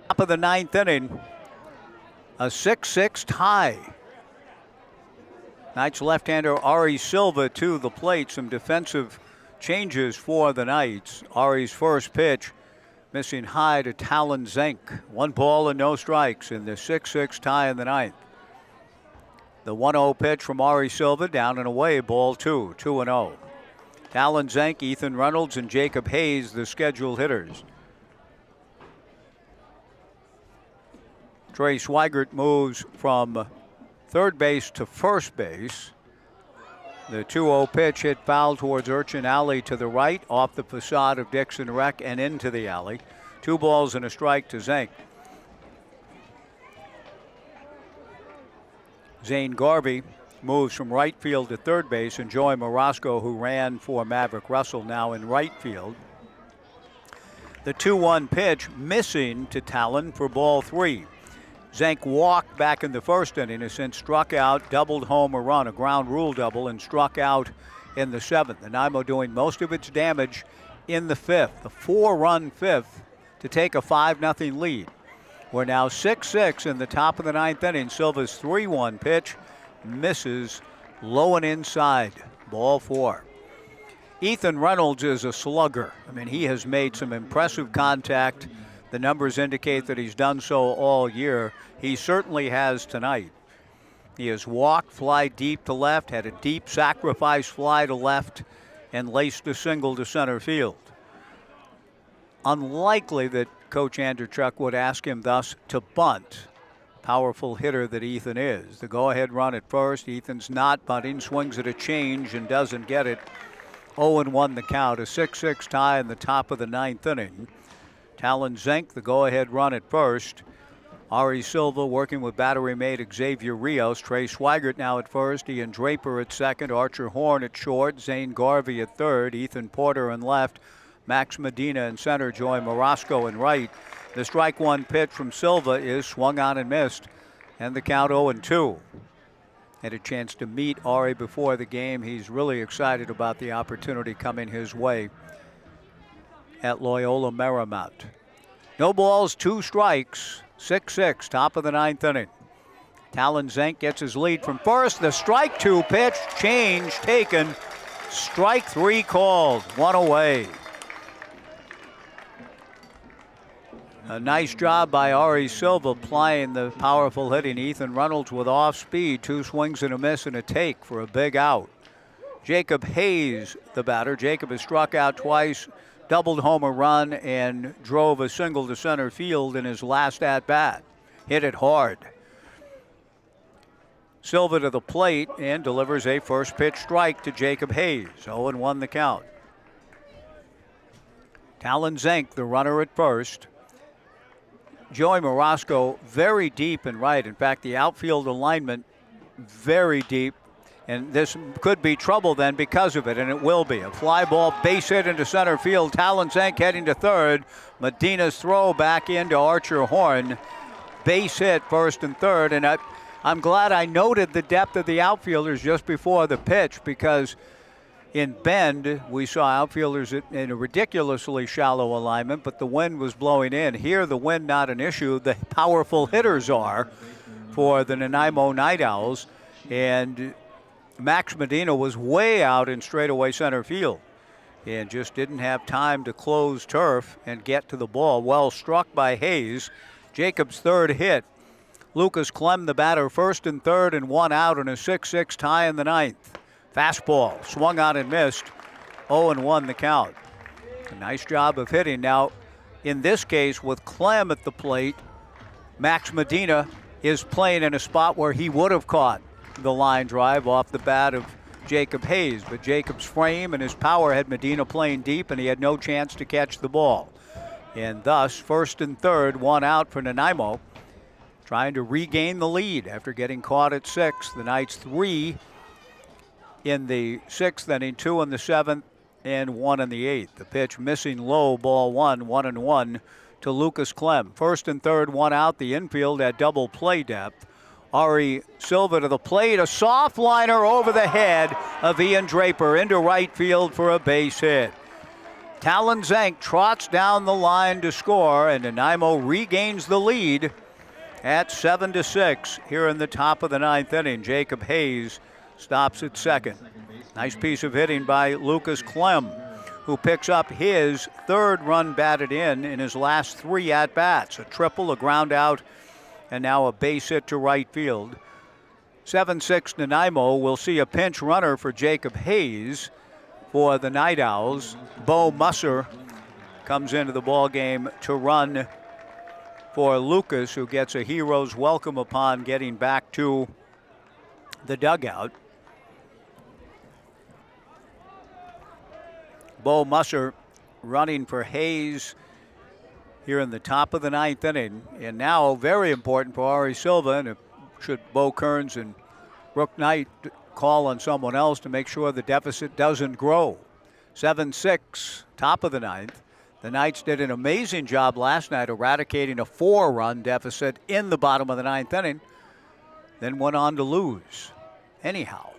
Top of the 9th inning, a 6-6 tie. Knights left-hander Ari Silva to the plate. Some defensive changes for the Knights. Ari's first pitch missing high to Talon Zink. 1 ball and no strikes in the 6-6 tie in the 9th. The 1-0 pitch from Ari Silva, down and away, ball 2, 2-0. Talon Zink, Ethan Reynolds, and Jacob Hayes, the scheduled hitters. Trey Swigert moves from third base to first base. The 2-0 pitch hit foul towards Urchin Alley to the right, off the facade of Dixon Rec and into the alley. 2 balls and a strike to Zink. Zane Garvey moves from right field to third base, and Joey Morosco, who ran for Maverick Russell, now in right field. The 2-1 pitch missing to Talon for ball 3. Zink walked back in the first inning, has since struck out, doubled home a run, a ground rule double, and struck out in the 7th. Nanaimo doing most of its damage in the 5th, the 4-run 5th to take a 5-0 lead. We're now 6-6 in the top of the 9th inning. Silva's 3-1 pitch misses low and inside, ball 4. Ethan Reynolds is a slugger. I mean, he has made some impressive contact. The numbers indicate that he's done so all year. He certainly has tonight. He has walked, fly deep to left, had a deep sacrifice fly to left, and laced a single to center field. unlikely that Coach Andrzejczyk would ask him thus to bunt. Powerful hitter that Ethan is. The go-ahead run at first. Ethan's not bunting, swings at a change and doesn't get it. 0-1 the count, a 6-6 tie in the top of the 9th inning. Talon Zink, the go-ahead run at first. Ari Silva working with battery mate Xavier Rios. Trey Swigert now at first. Ian Draper at second. Archer Horn at short. Zane Garvey at third. Ethan Porter in left. Max Medina in center. Joey Morosco in right. The strike one pitch from Silva is swung on and missed. And the count 0-2. Had a chance to meet Ari before the game. He's really excited about the opportunity coming his way at Loyola Marymount. No balls, 2 strikes. 6-6, top of the 9th inning. Talon Zink gets his lead from first. The strike 2 pitch, change taken. Strike 3 called, 1 away. A nice job by Ari Silva plying the powerful hitting Ethan Reynolds with off speed. 2 swings and a miss and a take for a big out. Jacob Hayes, the batter. Jacob has struck out twice, doubled home a run, and drove a single to center field in his last at-bat. Hit it hard. Silva to the plate and delivers a first pitch strike to Jacob Hayes. 0-1 the count. Talon Zink, the runner at first. Joey Morosco very deep and right. In fact, the outfield alignment very deep. And this could be trouble then because of it, and it will be. A fly ball, base hit into center field. Talon Zink heading to third. Medina's throw back into Archer Horn. Base hit first and third. And I'm glad I noted the depth of the outfielders just before the pitch, because in Bend, we saw outfielders in a ridiculously shallow alignment, but the wind was blowing in. Here, the wind not an issue. The powerful hitters are for the Nanaimo Night Owls. And Max Medina was way out in straightaway center field and just didn't have time to close turf and get to the ball. Well struck by Hayes. Jacob's third hit. Lucas Clem, the batter, first and third and 1 out in a 6-6 tie in the 9th. Fastball swung on and missed. 0-1 the count. A nice job of hitting. Now, in this case, with Clem at the plate, Max Medina is playing in a spot where he would have caught the line drive off the bat of Jacob Hayes. But Jacob's frame and his power had Medina playing deep, and he had no chance to catch the ball. And thus, first and third, 1 out for Nanaimo, trying to regain the lead after getting caught at 6. The Knights 3 in the 6th inning, 2 in the 7th, and 1 in the 8th. The pitch missing low, ball 1, 1-1 to Lucas Clem. First and third, 1 out. The infield at double play depth. Ari Silva to the plate, a soft liner over the head of Ian Draper into right field for a base hit. Talon Zink trots down the line to score, and Nanaimo regains the lead at 7-6 here in the top of the 9th inning. Jacob Hayes stops at second. Nice piece of hitting by Lucas Clem, who picks up his 3rd run batted in his last 3 at-bats. A triple, a ground out, and now a base hit to right field. 7-6 Nanaimo will see a pinch runner for Jacob Hayes for the Night Owls. Bo Musser comes into the ball game to run for Lucas, who gets a hero's welcome upon getting back to the dugout. Bo Musser running for Hayes here in the top of the 9th inning. And now very important for Ari Silva, and should Bo Kearns and Brooke Knight call on someone else to make sure the deficit doesn't grow. 7-6, top of the 9th. The Knights did an amazing job last night eradicating a 4-run deficit in the bottom of the 9th inning, then went on to lose. Anyhow,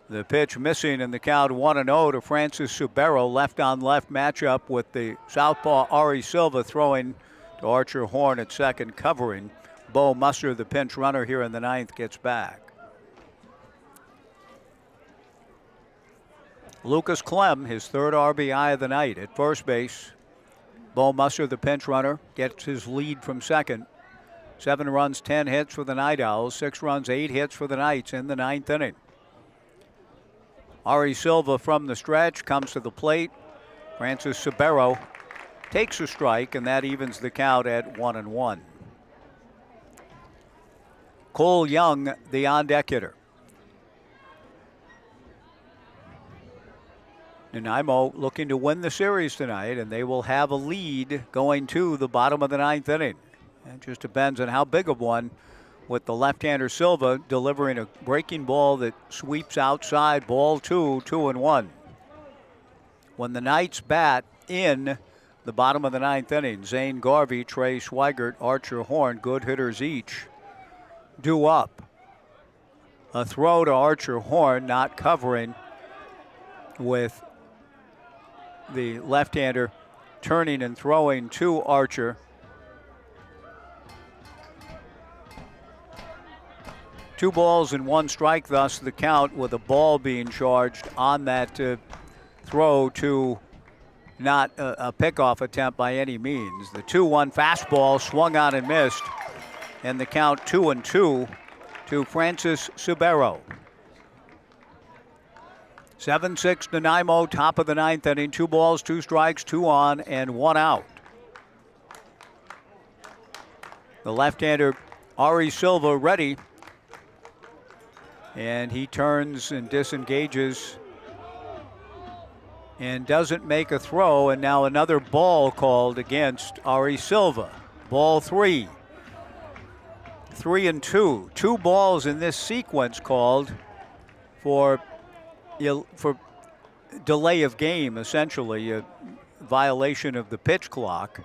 the pitch missing in the count 1-0 to Francis Subero. Left-on-left matchup with the southpaw Ari Silva throwing to Archer Horn at second, covering. Bo Musser, the pinch runner here in the 9th, gets back. Lucas Clem, his 3rd RBI of the night at first base. Bo Musser, the pinch runner, gets his lead from second. 7 runs, 10 hits for the Night Owls. 6 runs, 8 hits for the Knights in the 9th inning. Ari Silva from the stretch comes to the plate. Francis Subero takes a strike, and that evens the count at 1-1. Cole Young, the on-deck hitter. Nanaimo looking to win the series tonight, and they will have a lead going to the bottom of the 9th inning. It just depends on how big of one, with the left-hander Silva delivering a breaking ball that sweeps outside, ball 2, 2-1. When the Knights bat in the bottom of the 9th inning, Zane Garvey, Trey Schweigert, Archer Horn, good hitters each, due up. A throw to Archer Horn, not covering, with the left-hander turning and throwing to Archer. Two balls and one strike, thus the count, with a ball being charged on that throw to not a pickoff attempt by any means. The 2-1 fastball swung on and missed, and the count 2-2 to Francis Subero. 7-6 Nanaimo, top of the 9th inning. 2 balls, 2 strikes, 2 on, and 1 out. The left-hander Ari Silva ready, and he turns and disengages and doesn't make a throw, and now another ball called against Ari Silva. Ball 3. 3-2. 2 balls in this sequence called for delay of game, essentially, a violation of the pitch clock.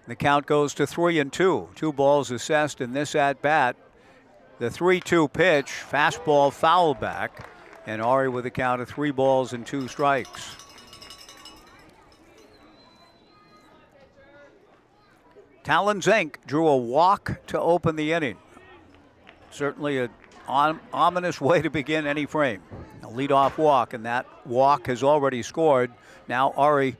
The count goes to 3-2. 2 balls assessed in this at-bat. The 3-2 pitch, fastball foul back, and Ari with a count of 3 balls and 2 strikes. Talon Zink drew a walk to open the inning. Certainly an ominous way to begin any frame. A leadoff walk, and that walk has already scored. Now Ari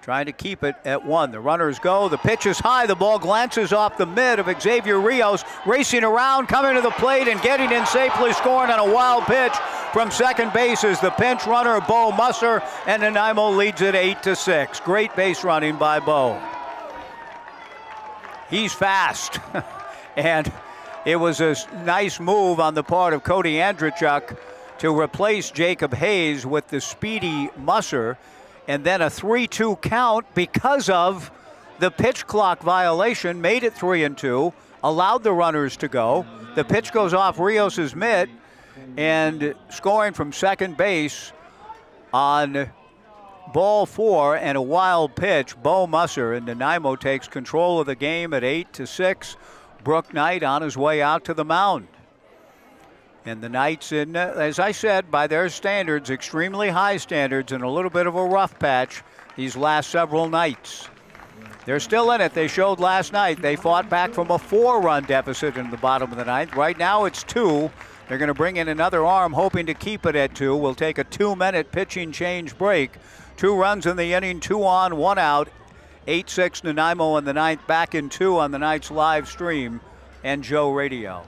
trying to keep it at 1. The runners go. The pitch is high. The ball glances off the mid of Xavier Rios, racing around, coming to the plate, and getting in safely, scoring on a wild pitch from second base is the pinch runner, Bo Musser, and Nanaimo leads it 8-6. Great base running by Bo. He's fast, and it was a nice move on the part of Cody Andrzejczuk to replace Jacob Hayes with the speedy Musser, and then a 3-2 count because of the pitch clock violation made it 3-2, allowed the runners to go. The pitch goes off Rios's mitt, and scoring from second base on ball 4 and a wild pitch, Bo Musser, and Nanaimo takes control of the game at 8-6. Brooke Knight on his way out to the mound. And the Knights, in, as I said, by their standards, extremely high standards, and a little bit of a rough patch these last several nights. They're still in it. They showed last night. They fought back from a 4-run deficit in the bottom of the 9th. Right now it's 2. They're going to bring in another arm, hoping to keep it at 2. We'll take a 2-minute pitching change break. 2 runs in the inning, 2 on, 1 out. 8-6 Nanaimo in the 9th, back in 2 on the Knights live stream and Joe Radio.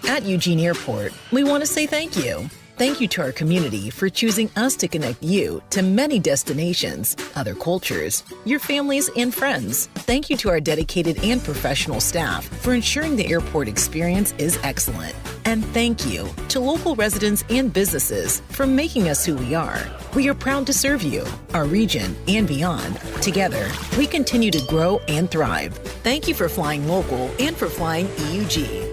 At Eugene Airport, we want to say thank you. Thank you to our community for choosing us to connect you to many destinations, other cultures, your families, and friends. Thank you to our dedicated and professional staff for ensuring the airport experience is excellent. And thank you to local residents and businesses for making us who we are. We are proud to serve you, our region, and beyond. Together, we continue to grow and thrive. Thank you for flying local and for flying EUG.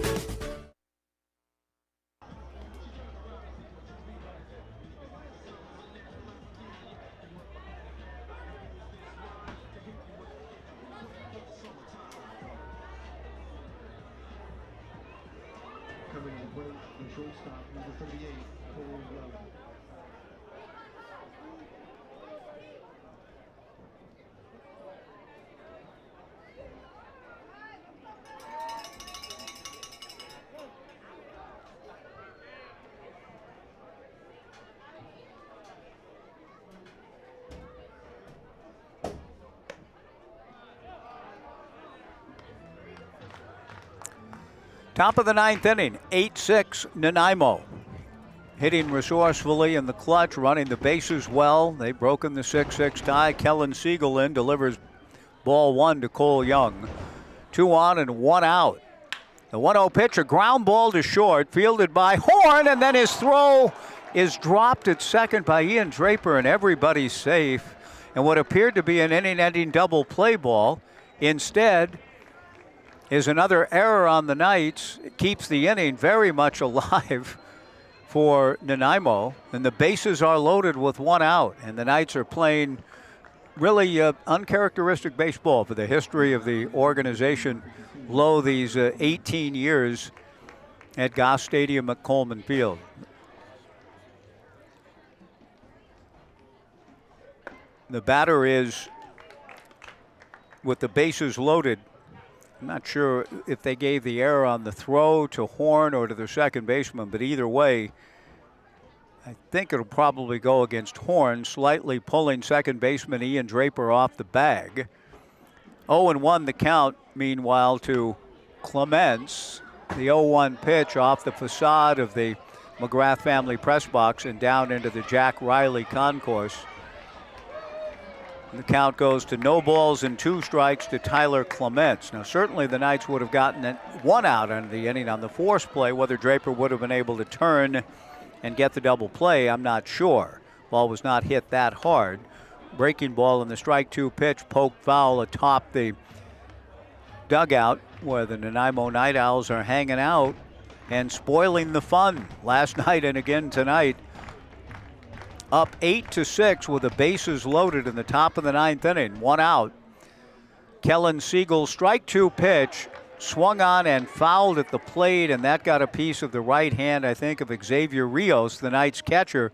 shortstop, number 38, Cole Young. Top of the ninth inning, 8-6 Nanaimo. Hitting resourcefully in the clutch, running the bases well. They've broken the 6-6 tie. Kellen Siegel in, delivers ball one to Cole Young. 2 on and 1 out. The 1-0 pitch, a ground ball to short, fielded by Horn, and then his throw is dropped at second by Ian Draper, and everybody's safe. And what appeared to be an inning-ending double play ball, instead, is another error on the Knights. It keeps the inning very much alive for Nanaimo, and the bases are loaded with 1 out, and the Knights are playing really uncharacteristic baseball for the history of the organization, low these 18 years at Goss Stadium at Coleman Field. The batter is, with the bases loaded, I'm not sure if they gave the error on the throw to Horn or to the second baseman, but either way, I think it'll probably go against Horn, slightly pulling second baseman Ian Draper off the bag. 0-1 the count, meanwhile, to Clements. The 0-1 pitch off the facade of the McGrath family press box and down into the Jack Riley concourse. The count goes to no balls and 2 strikes to Tyler Clements. Now, certainly the Knights would have gotten 1 out in the inning on the force play. Whether Draper would have been able to turn and get the double play, I'm not sure. Ball was not hit that hard. Breaking ball in the strike 2 pitch, poked foul atop the dugout where the Nanaimo Night Owls are hanging out and spoiling the fun last night and again tonight. Up 8-6 with the bases loaded in the top of the ninth inning. 1 out. Kellen Siegel, strike 2 pitch, swung on and fouled at the plate, and that got a piece of the right hand, I think, of Xavier Rios, the Knights catcher,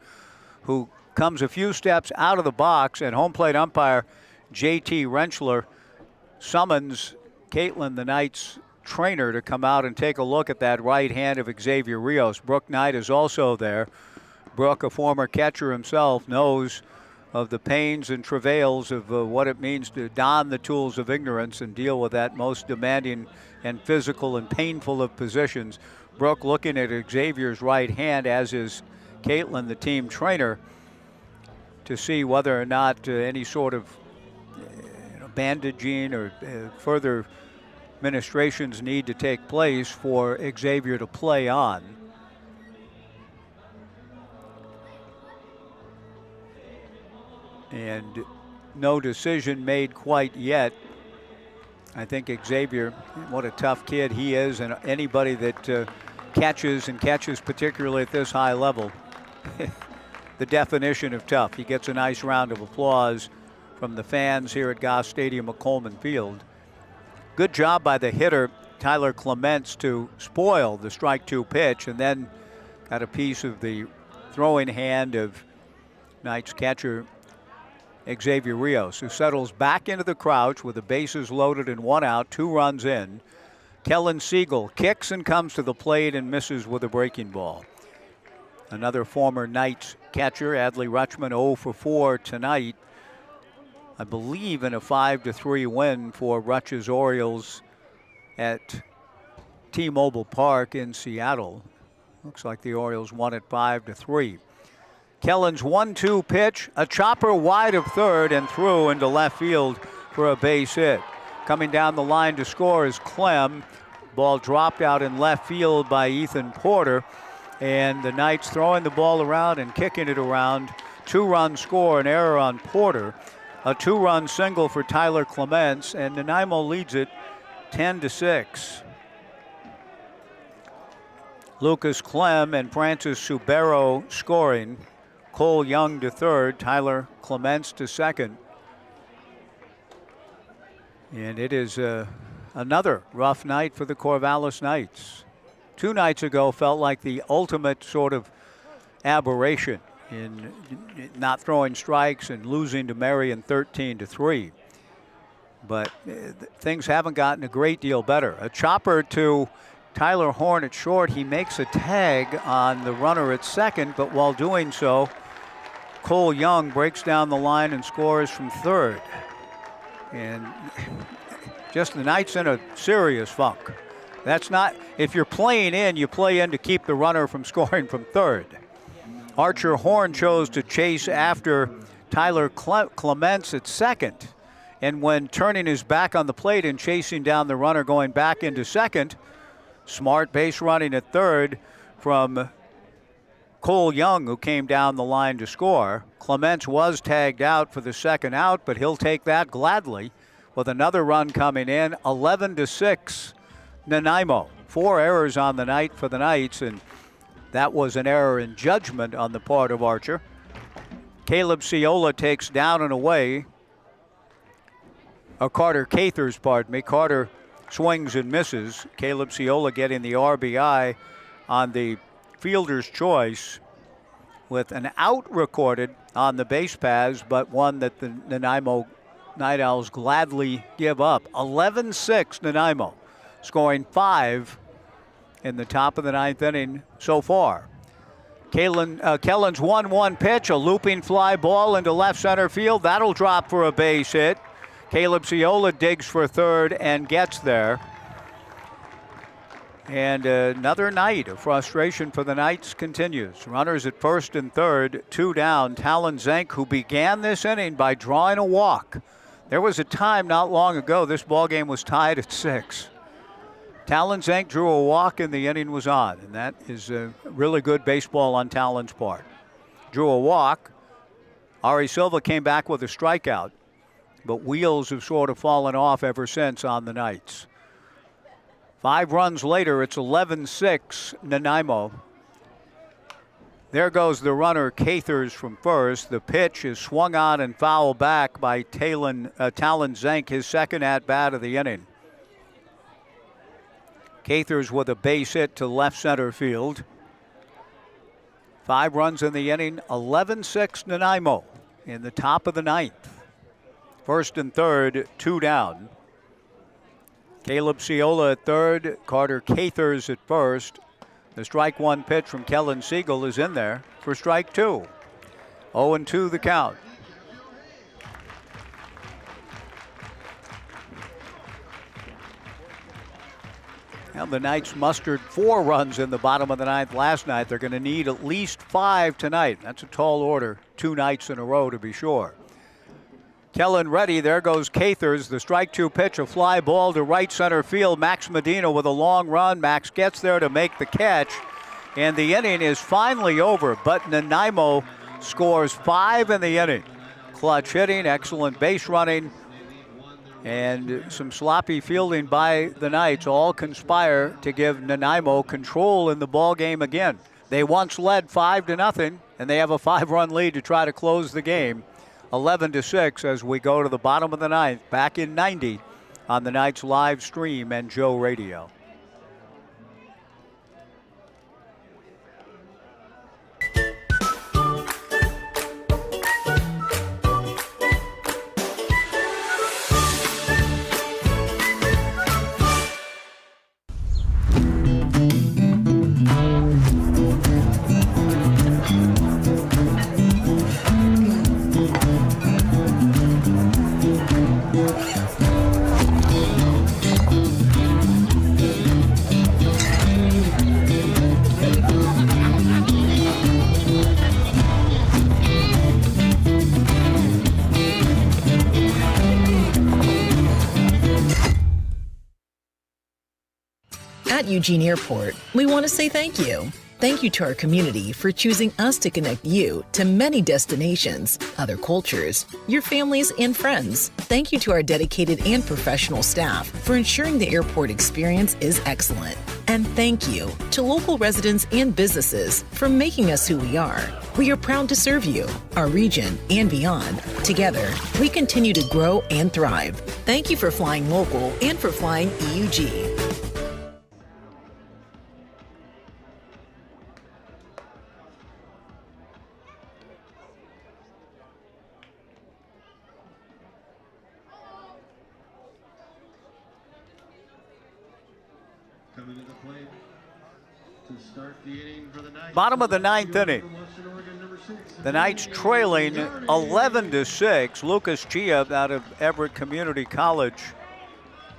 who comes a few steps out of the box, and home plate umpire J.T. Rentschler summons Caitlin, the Knights trainer, to come out and take a look at that right hand of Xavier Rios. Brooke Knight is also there. Brooke, a former catcher himself, knows of the pains and travails of what it means to don the tools of ignorance and deal with that most demanding and physical and painful of positions. Brooke looking at Xavier's right hand, as is Caitlin, the team trainer, to see whether or not any sort of bandaging or further ministrations need to take place for Xavier to play on. And no decision made quite yet. I think Xavier, what a tough kid he is, and anybody that catches particularly at this high level, the definition of tough. He gets a nice round of applause from the fans here at Goss Stadium at Coleman Field. Good job by the hitter, Tyler Clements, to spoil the strike 2 pitch, and then got a piece of the throwing hand of Knights catcher Xavier Rios, who settles back into the crouch with the bases loaded and 1 out, 2 runs in. Kellen Siegel kicks and comes to the plate and misses with a breaking ball. Another former Knights catcher, Adley Rutschman, 0 for 4 tonight. I believe in a 5-3 win for Rutsch's Orioles at T-Mobile Park in Seattle. Looks like the Orioles won it 5-3. Kellen's 1-2 pitch, a chopper wide of third and through into left field for a base hit. Coming down the line to score is Clem. Ball dropped out in left field by Ethan Porter, and the Knights throwing the ball around and kicking it around. 2-run score, an error on Porter, a 2-run single for Tyler Clements, and Nanaimo leads it 10-6. Lucas Clem and Francis Subero scoring. Cole Young to third, Tyler Clements to second. And it is another rough night for the Corvallis Knights. 2 nights ago felt like the ultimate sort of aberration in not throwing strikes and losing to Marion 13-3. But things haven't gotten a great deal better. A chopper to Tyler Horn at short. He makes a tag on the runner at second, but while doing so, Cole Young breaks down the line and scores from third. And just the Knights in a serious funk. That's not, if you're playing in, you play in to keep the runner from scoring from third. Archer Horn chose to chase after Tyler Clements at second. And when turning his back on the plate and chasing down the runner going back into second, smart base running at third from Cole Young, who came down the line to score. Clements was tagged out for the second out, but he'll take that gladly with another run coming in. 11-6 Nanaimo. 4 errors on the night for the Knights, and that was an error in judgment on the part of Archer. Caleb Ciola takes down and away. Carter Cathers, pardon me. Carter swings and misses. Caleb Ciola getting the RBI on the fielder's choice with an out recorded on the base paths, but one that the Nanaimo Night Owls gladly give up. 11-6 Nanaimo, scoring 5 in the top of the 9th inning so far. Kellen's 1-1 pitch, a looping fly ball into left center field. That'll drop for a base hit. Caleb Ciola digs for third and gets there. And another night of frustration for the Knights continues. Runners at first and third, 2 down. Talon Zank, who began this inning by drawing a walk. There was a time not long ago this ballgame was tied at 6. Talon Zank drew a walk and the inning was on, and that is really good baseball on Talon's part. Drew a walk. Ari Silva came back with a strikeout, but wheels have sort of fallen off ever since on the Knights. 5 runs later, it's 11-6 Nanaimo. There goes the runner, Cathers, from first. The pitch is swung on and fouled back by Talon Zank, his second at-bat of the inning. Cathers with a base hit to left center field. 5 runs in the inning, 11-6 Nanaimo in the top of the 9th. First and third, 2 down. Caleb Ciola at third, Carter Cathers at first. The strike 1 pitch from Kellen Siegel is in there for strike 2. 0-2 the count. Now the Knights mustered 4 runs in the bottom of the 9th last night. They're going to need at least 5 tonight. That's a tall order, 2 nights in a row to be sure. Kellen ready, there goes Cathers. The strike 2 pitch, a fly ball to right center field. Max Medina with a long run. Max gets there to make the catch, and the inning is finally over, but Nanaimo scores 5 in the inning. Clutch hitting, excellent base running, and some sloppy fielding by the Knights all conspire to give Nanaimo control in the ball game again. They once led 5-0, and they have a 5-run lead to try to close the game. 11-6 as we go to the bottom of the 9th, back in 90 on the Knights live stream and Joe Radio. At Eugene Airport, we want to say thank you. Thank you to our community for choosing us to connect you to many destinations, other cultures, your families, and friends. Thank you to our dedicated and professional staff for ensuring the airport experience is excellent. And thank you to local residents and businesses for making us who we are. We are proud to serve you, our region, and beyond. Together, we continue to grow and thrive. Thank you for flying local and for flying EUG. to start the inning for the Knights. Bottom of the ninth inning. The Knights trailing 11-6. Lucas Chia out of Everett Community College,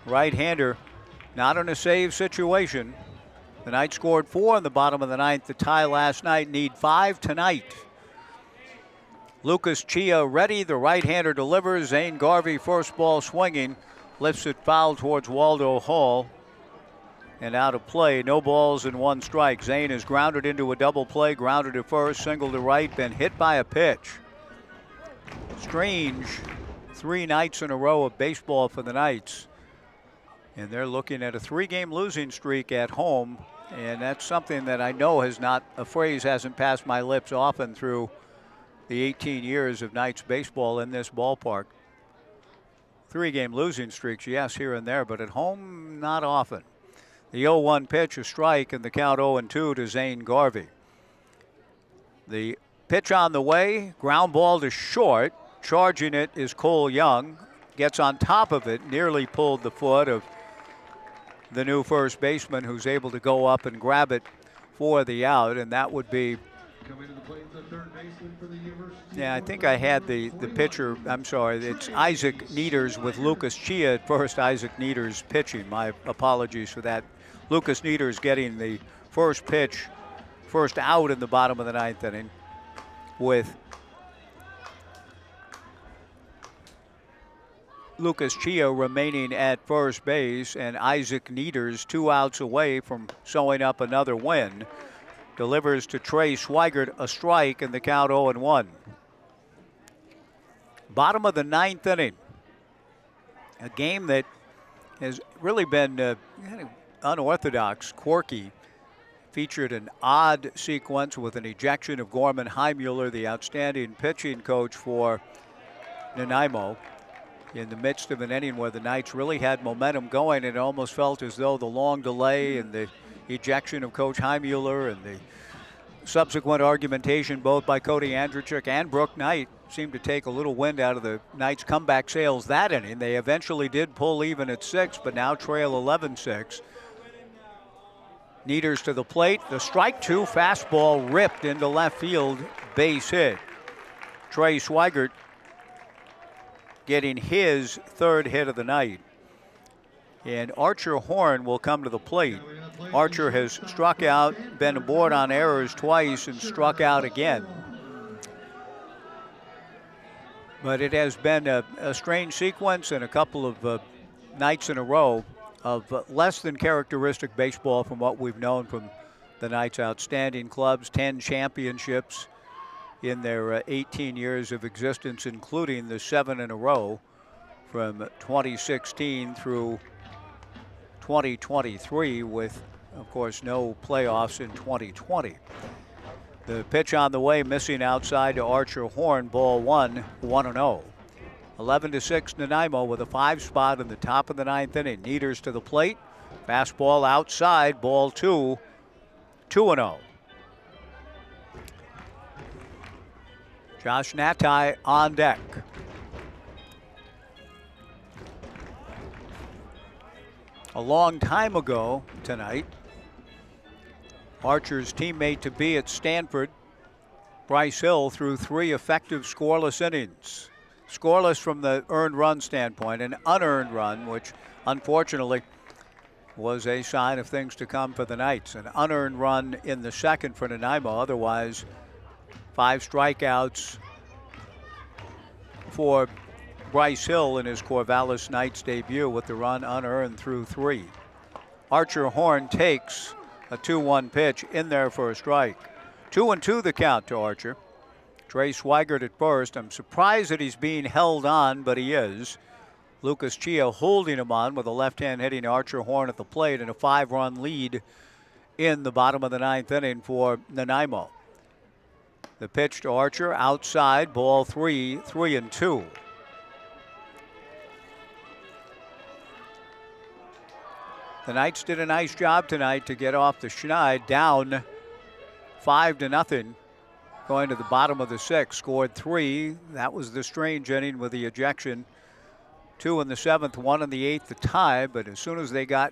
right-hander, not in a save situation. The Knights scored 4 in the bottom of the ninth to tie last night, need 5 tonight. Lucas Chia ready, the right-hander delivers. Zane Garvey, first ball swinging, lifts it foul towards Waldo Hall. And out of play, no balls and 1 strike. Zane is grounded into a double play, grounded to first, single to right, been hit by a pitch. Strange 3 nights in a row of baseball for the Knights. And they're looking at a 3-game losing streak at home. And that's something that I know a phrase hasn't passed my lips often through the 18 years of Knights baseball in this ballpark. 3-game losing streaks, yes, here and there, but at home, not often. The 0-1 pitch, a strike, and the count 0-2 to Zane Garvey. The pitch on the way, ground ball to short. Charging it is Cole Young. Gets on top of it, nearly pulled the foot of the new first baseman, who's able to go up and grab it for the out, and that would be... Coming to the plate, the third baseman for the University. Yeah, I think I had the pitcher. I'm sorry, it's Isaac Nieders with Lucas Chia at first. Isaac Nieders pitching. My apologies for that. Lucas Nieders getting the first pitch, first out in the bottom of the ninth inning, with Lucas Chia remaining at first base and Isaac Nieders 2 outs away from sewing up another win. Delivers to Trey Swigert a strike and the count 0-1. Bottom of the ninth inning. A game that has really been kind of unorthodox, quirky. Featured an odd sequence with an ejection of Gorman Heimuller, the outstanding pitching coach for Nanaimo, in the midst of an inning where the Knights really had momentum going. It almost felt as though the long delay and the ejection of Coach Heimuller and the subsequent argumentation both by Cody Andrzejczyk and Brooke Knight seemed to take a little wind out of the Knights' comeback sails that inning. They eventually did pull even at 6, but now trail 11-6. Nieders to the plate. The strike 2 fastball ripped into left field, base hit. Trey Swigert getting his 3rd hit of the night. And Archer Horn will come to the plate. Archer has struck out, been aboard on errors twice, and struck out again. But it has been a strange sequence and a couple of nights in a row of less than characteristic baseball from what we've known from the Knights' outstanding clubs. 10 championships in their 18 years of existence, including the 7 in a row from 2016 through 2023, with, of course, no playoffs in 2020. The pitch on the way, missing outside to Archer Horn, ball 1, 1-0. 11-6 Nanaimo with a 5 spot in the top of the ninth inning. Nieders to the plate. Fastball outside, ball 2, 2-0. Josh Natai on deck. A long time ago tonight, Archer's teammate to be at Stanford, Bryce Hill, threw 3 effective scoreless innings. Scoreless from the earned run standpoint, an unearned run, which unfortunately was a sign of things to come for the Knights. An unearned run in the second for Nanaimo. Otherwise, 5 strikeouts for Bryce Hill in his Corvallis Knights debut, with the run unearned through 3. Archer Horn takes a 2-1 pitch in there for a strike. 2-2 the count to Archer. Trey Swigert at first. I'm surprised that he's being held on, but he is. Lucas Chia holding him on with a left-hand hitting Archer Horn at the plate, and a 5-run lead in the bottom of the ninth inning for Nanaimo. The pitch to Archer outside, ball 3, 3-2. The Knights did a nice job tonight to get off the schneid, down 5-0. Going to the bottom of the 6th, scored 3. That was the strange inning with the ejection. 2 in the 7th, 1 in the 8th to tie, but as soon as they got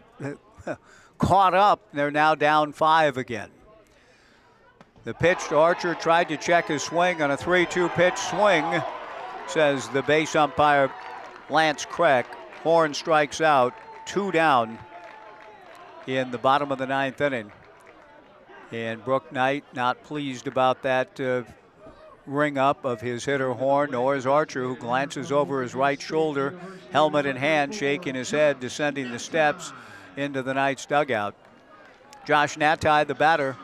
caught up, they're now down 5 again. The pitch to Archer, tried to check his swing on a 3-2 pitch swing, says the base umpire Lance Craig. Horn strikes out, 2 down in the bottom of the 9th inning. And Brooke Knight not pleased about that ring up of his hitter Horn, nor is Archer, who glances over his right shoulder, helmet in hand, shaking his head, descending the steps into the Knights dugout. Josh Natai, the batter,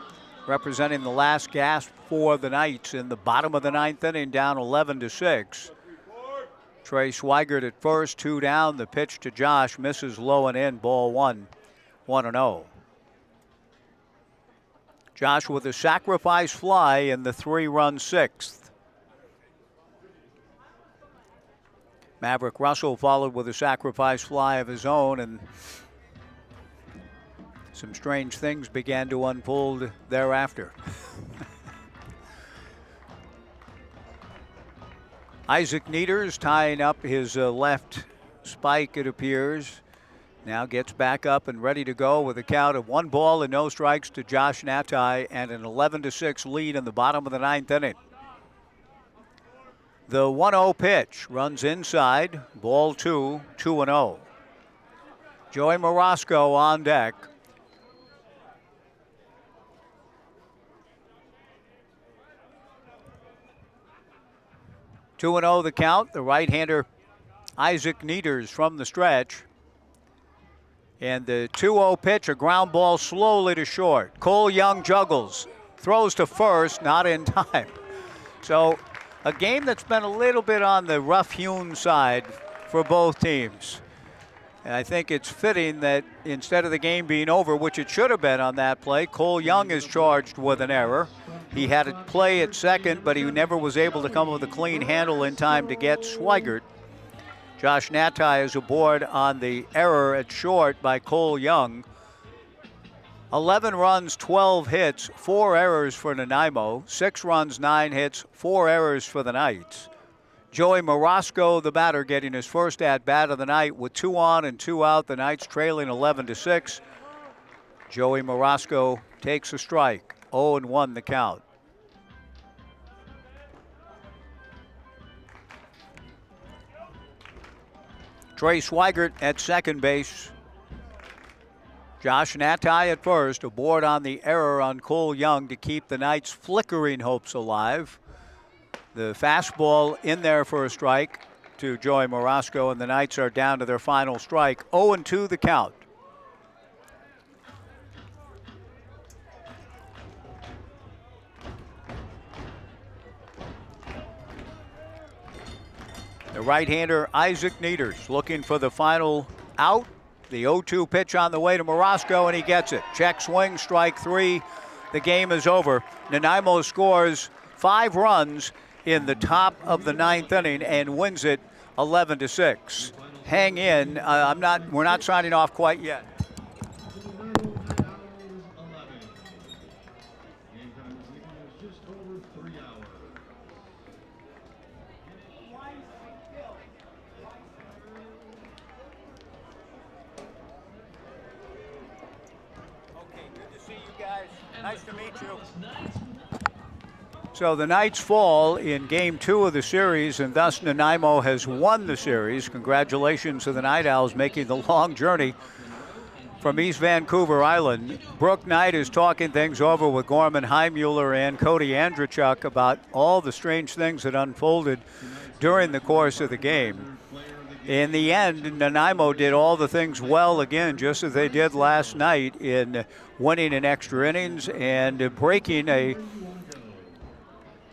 representing the last gasp for the Knights in the bottom of the 9th inning, down 11-6. Trey Swigert at first, 2 down. The pitch to Josh misses low and in, ball 1, 1-0. Josh with a sacrifice fly in the 3-run 6th. Maverick Russell followed with a sacrifice fly of his own, and some strange things began to unfold thereafter. Isaac Nieders tying up his left spike, it appears. Now gets back up and ready to go with a count of 1 ball and no strikes to Josh Natai and an 11-6 lead in the bottom of the 9th inning. The 1-0 pitch runs inside, ball 2, 2-0. Joey Morosco on deck. Two and 0 the count. The right-hander Isaac Nieders from the stretch. And the 2-0 pitch, a ground ball slowly to short. Cole Young juggles, throws to first, not in time. So a game that's been a little bit on the rough-hewn side for both teams. And I think it's fitting that instead of the game being over, which it should have been on that play, Cole Young is charged with an error. He had a play at second, but he never was able to come up with a clean handle in time to get Swigert. Josh Natai is aboard on the error at short by Cole Young. 11 runs, 12 hits, 4 errors for Nanaimo. 6 runs, 9 hits, 4 errors for the Knights. Joey Morosco, the batter, getting his first at-bat of the night with 2 on and 2 out. The Knights trailing 11-6. Joey Morosco takes a strike. 0-1 the count. Trey Swigert at second base. Josh Natai at first, aboard on the error on Cole Young to keep the Knights' flickering hopes alive. The fastball in there for a strike to Joey Morosco, and the Knights are down to their final strike. 0-2 the count. The right-hander Isaac Nieders looking for the final out. The 0-2 pitch on the way to Morosco, and he gets it. Check swing, strike 3. The game is over. Nanaimo scores 5 runs in the top of the 9th inning and wins it 11-6. Hang in. We're not signing off quite yet. Nice to meet you. So the Knights fall in Game 2 of the series, and thus Nanaimo has won the series. Congratulations to the Night Owls making the long journey from East Vancouver Island. Brooke Knight is talking things over with Gorman Heimuller and Cody Andrzejczyk about all the strange things that unfolded during the course of the game. In the end, Nanaimo did all the things well again, just as they did last night in winning in extra innings and breaking a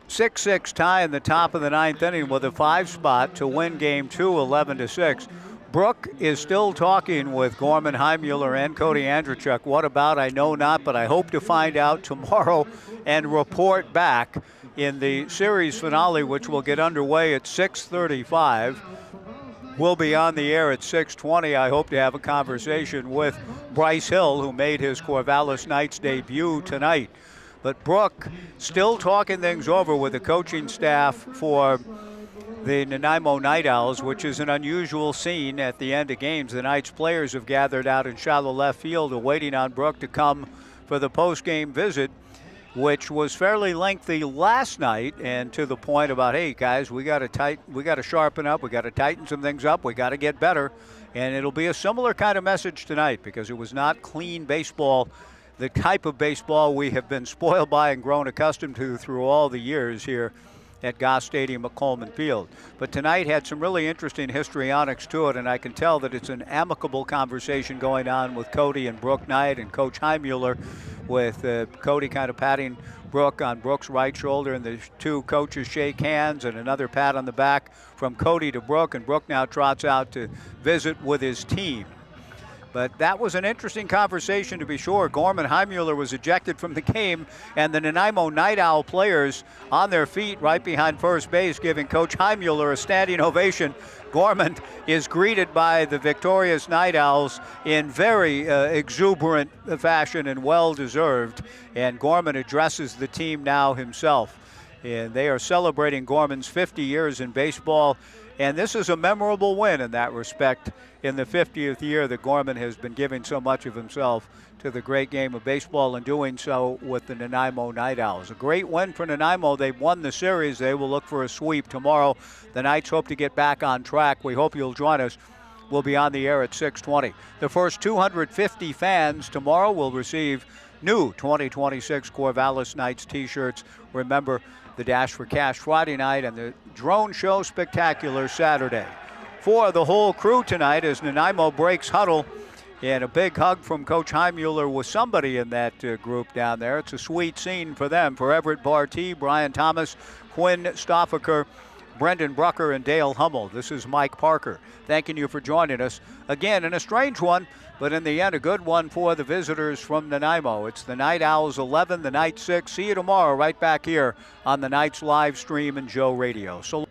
6-6 tie in the top of the 9th inning with a 5 spot to win Game 2 11-6. Brooke is still talking with Gorman Heimuller and Cody Andrzejczyk. What about? I know not, but I hope to find out tomorrow and report back in the series finale, which will get underway at 6:35. We'll be on the air at 6:20. I hope to have a conversation with Bryce Hill, who made his Corvallis Knights debut tonight. But Brooke still talking things over with the coaching staff for the Nanaimo Night Owls, which is an unusual scene at the end of games. The Knights players have gathered out in shallow left field, waiting on Brooke to come for the post-game visit which was fairly lengthy last night, and to the point about, hey guys, we got to sharpen up, we got to tighten some things up, we got to get better. And it'll be a similar kind of message tonight, because it was not clean baseball, the type of baseball we have been spoiled by and grown accustomed to through all the years here at Goss Stadium at Coleman Field. But tonight had some really interesting histrionics to it, and I can tell that it's an amicable conversation going on with Cody and Brooke Knight and Coach Heimuller, with Cody kind of patting Brooke on Brooke's right shoulder, and the two coaches shake hands, and another pat on the back from Cody to Brooke, and Brooke now trots out to visit with his team. But that was an interesting conversation, to be sure. Gorman Heimuller was ejected from the game, and the Nanaimo Night Owl players on their feet right behind first base, giving Coach Heimuller a standing ovation. Gorman is greeted by the victorious Night Owls in very exuberant fashion, and well-deserved. And Gorman addresses the team now himself. And they are celebrating Gorman's 50 years in baseball. And this is a memorable win in that respect, in the 50th year that Gorman has been giving so much of himself to the great game of baseball, and doing so with the Nanaimo Night Owls. A great win for Nanaimo. They've won the series. They will look for a sweep tomorrow. The Knights hope to get back on track. We hope you'll join us. We'll be on the air at 6:20. The first 250 fans tomorrow will receive new 2026 Corvallis Knights t-shirts. Remember, the Dash for Cash Friday night and the drone show spectacular Saturday. For the whole crew tonight, as Nanaimo breaks huddle, and a big hug from Coach Heimuller with somebody in that group down there. It's a sweet scene for them, for Everett Barty, Brian Thomas, Quinn Stoffaker, Brendan Brucker, and Dale Hummel. This is Mike Parker thanking you for joining us. Again, in a strange one, but in the end, a good one for the visitors from Nanaimo. It's the Night Owls 11, the Knights 6. See you tomorrow right back here on the Knights live stream and Joe Radio. So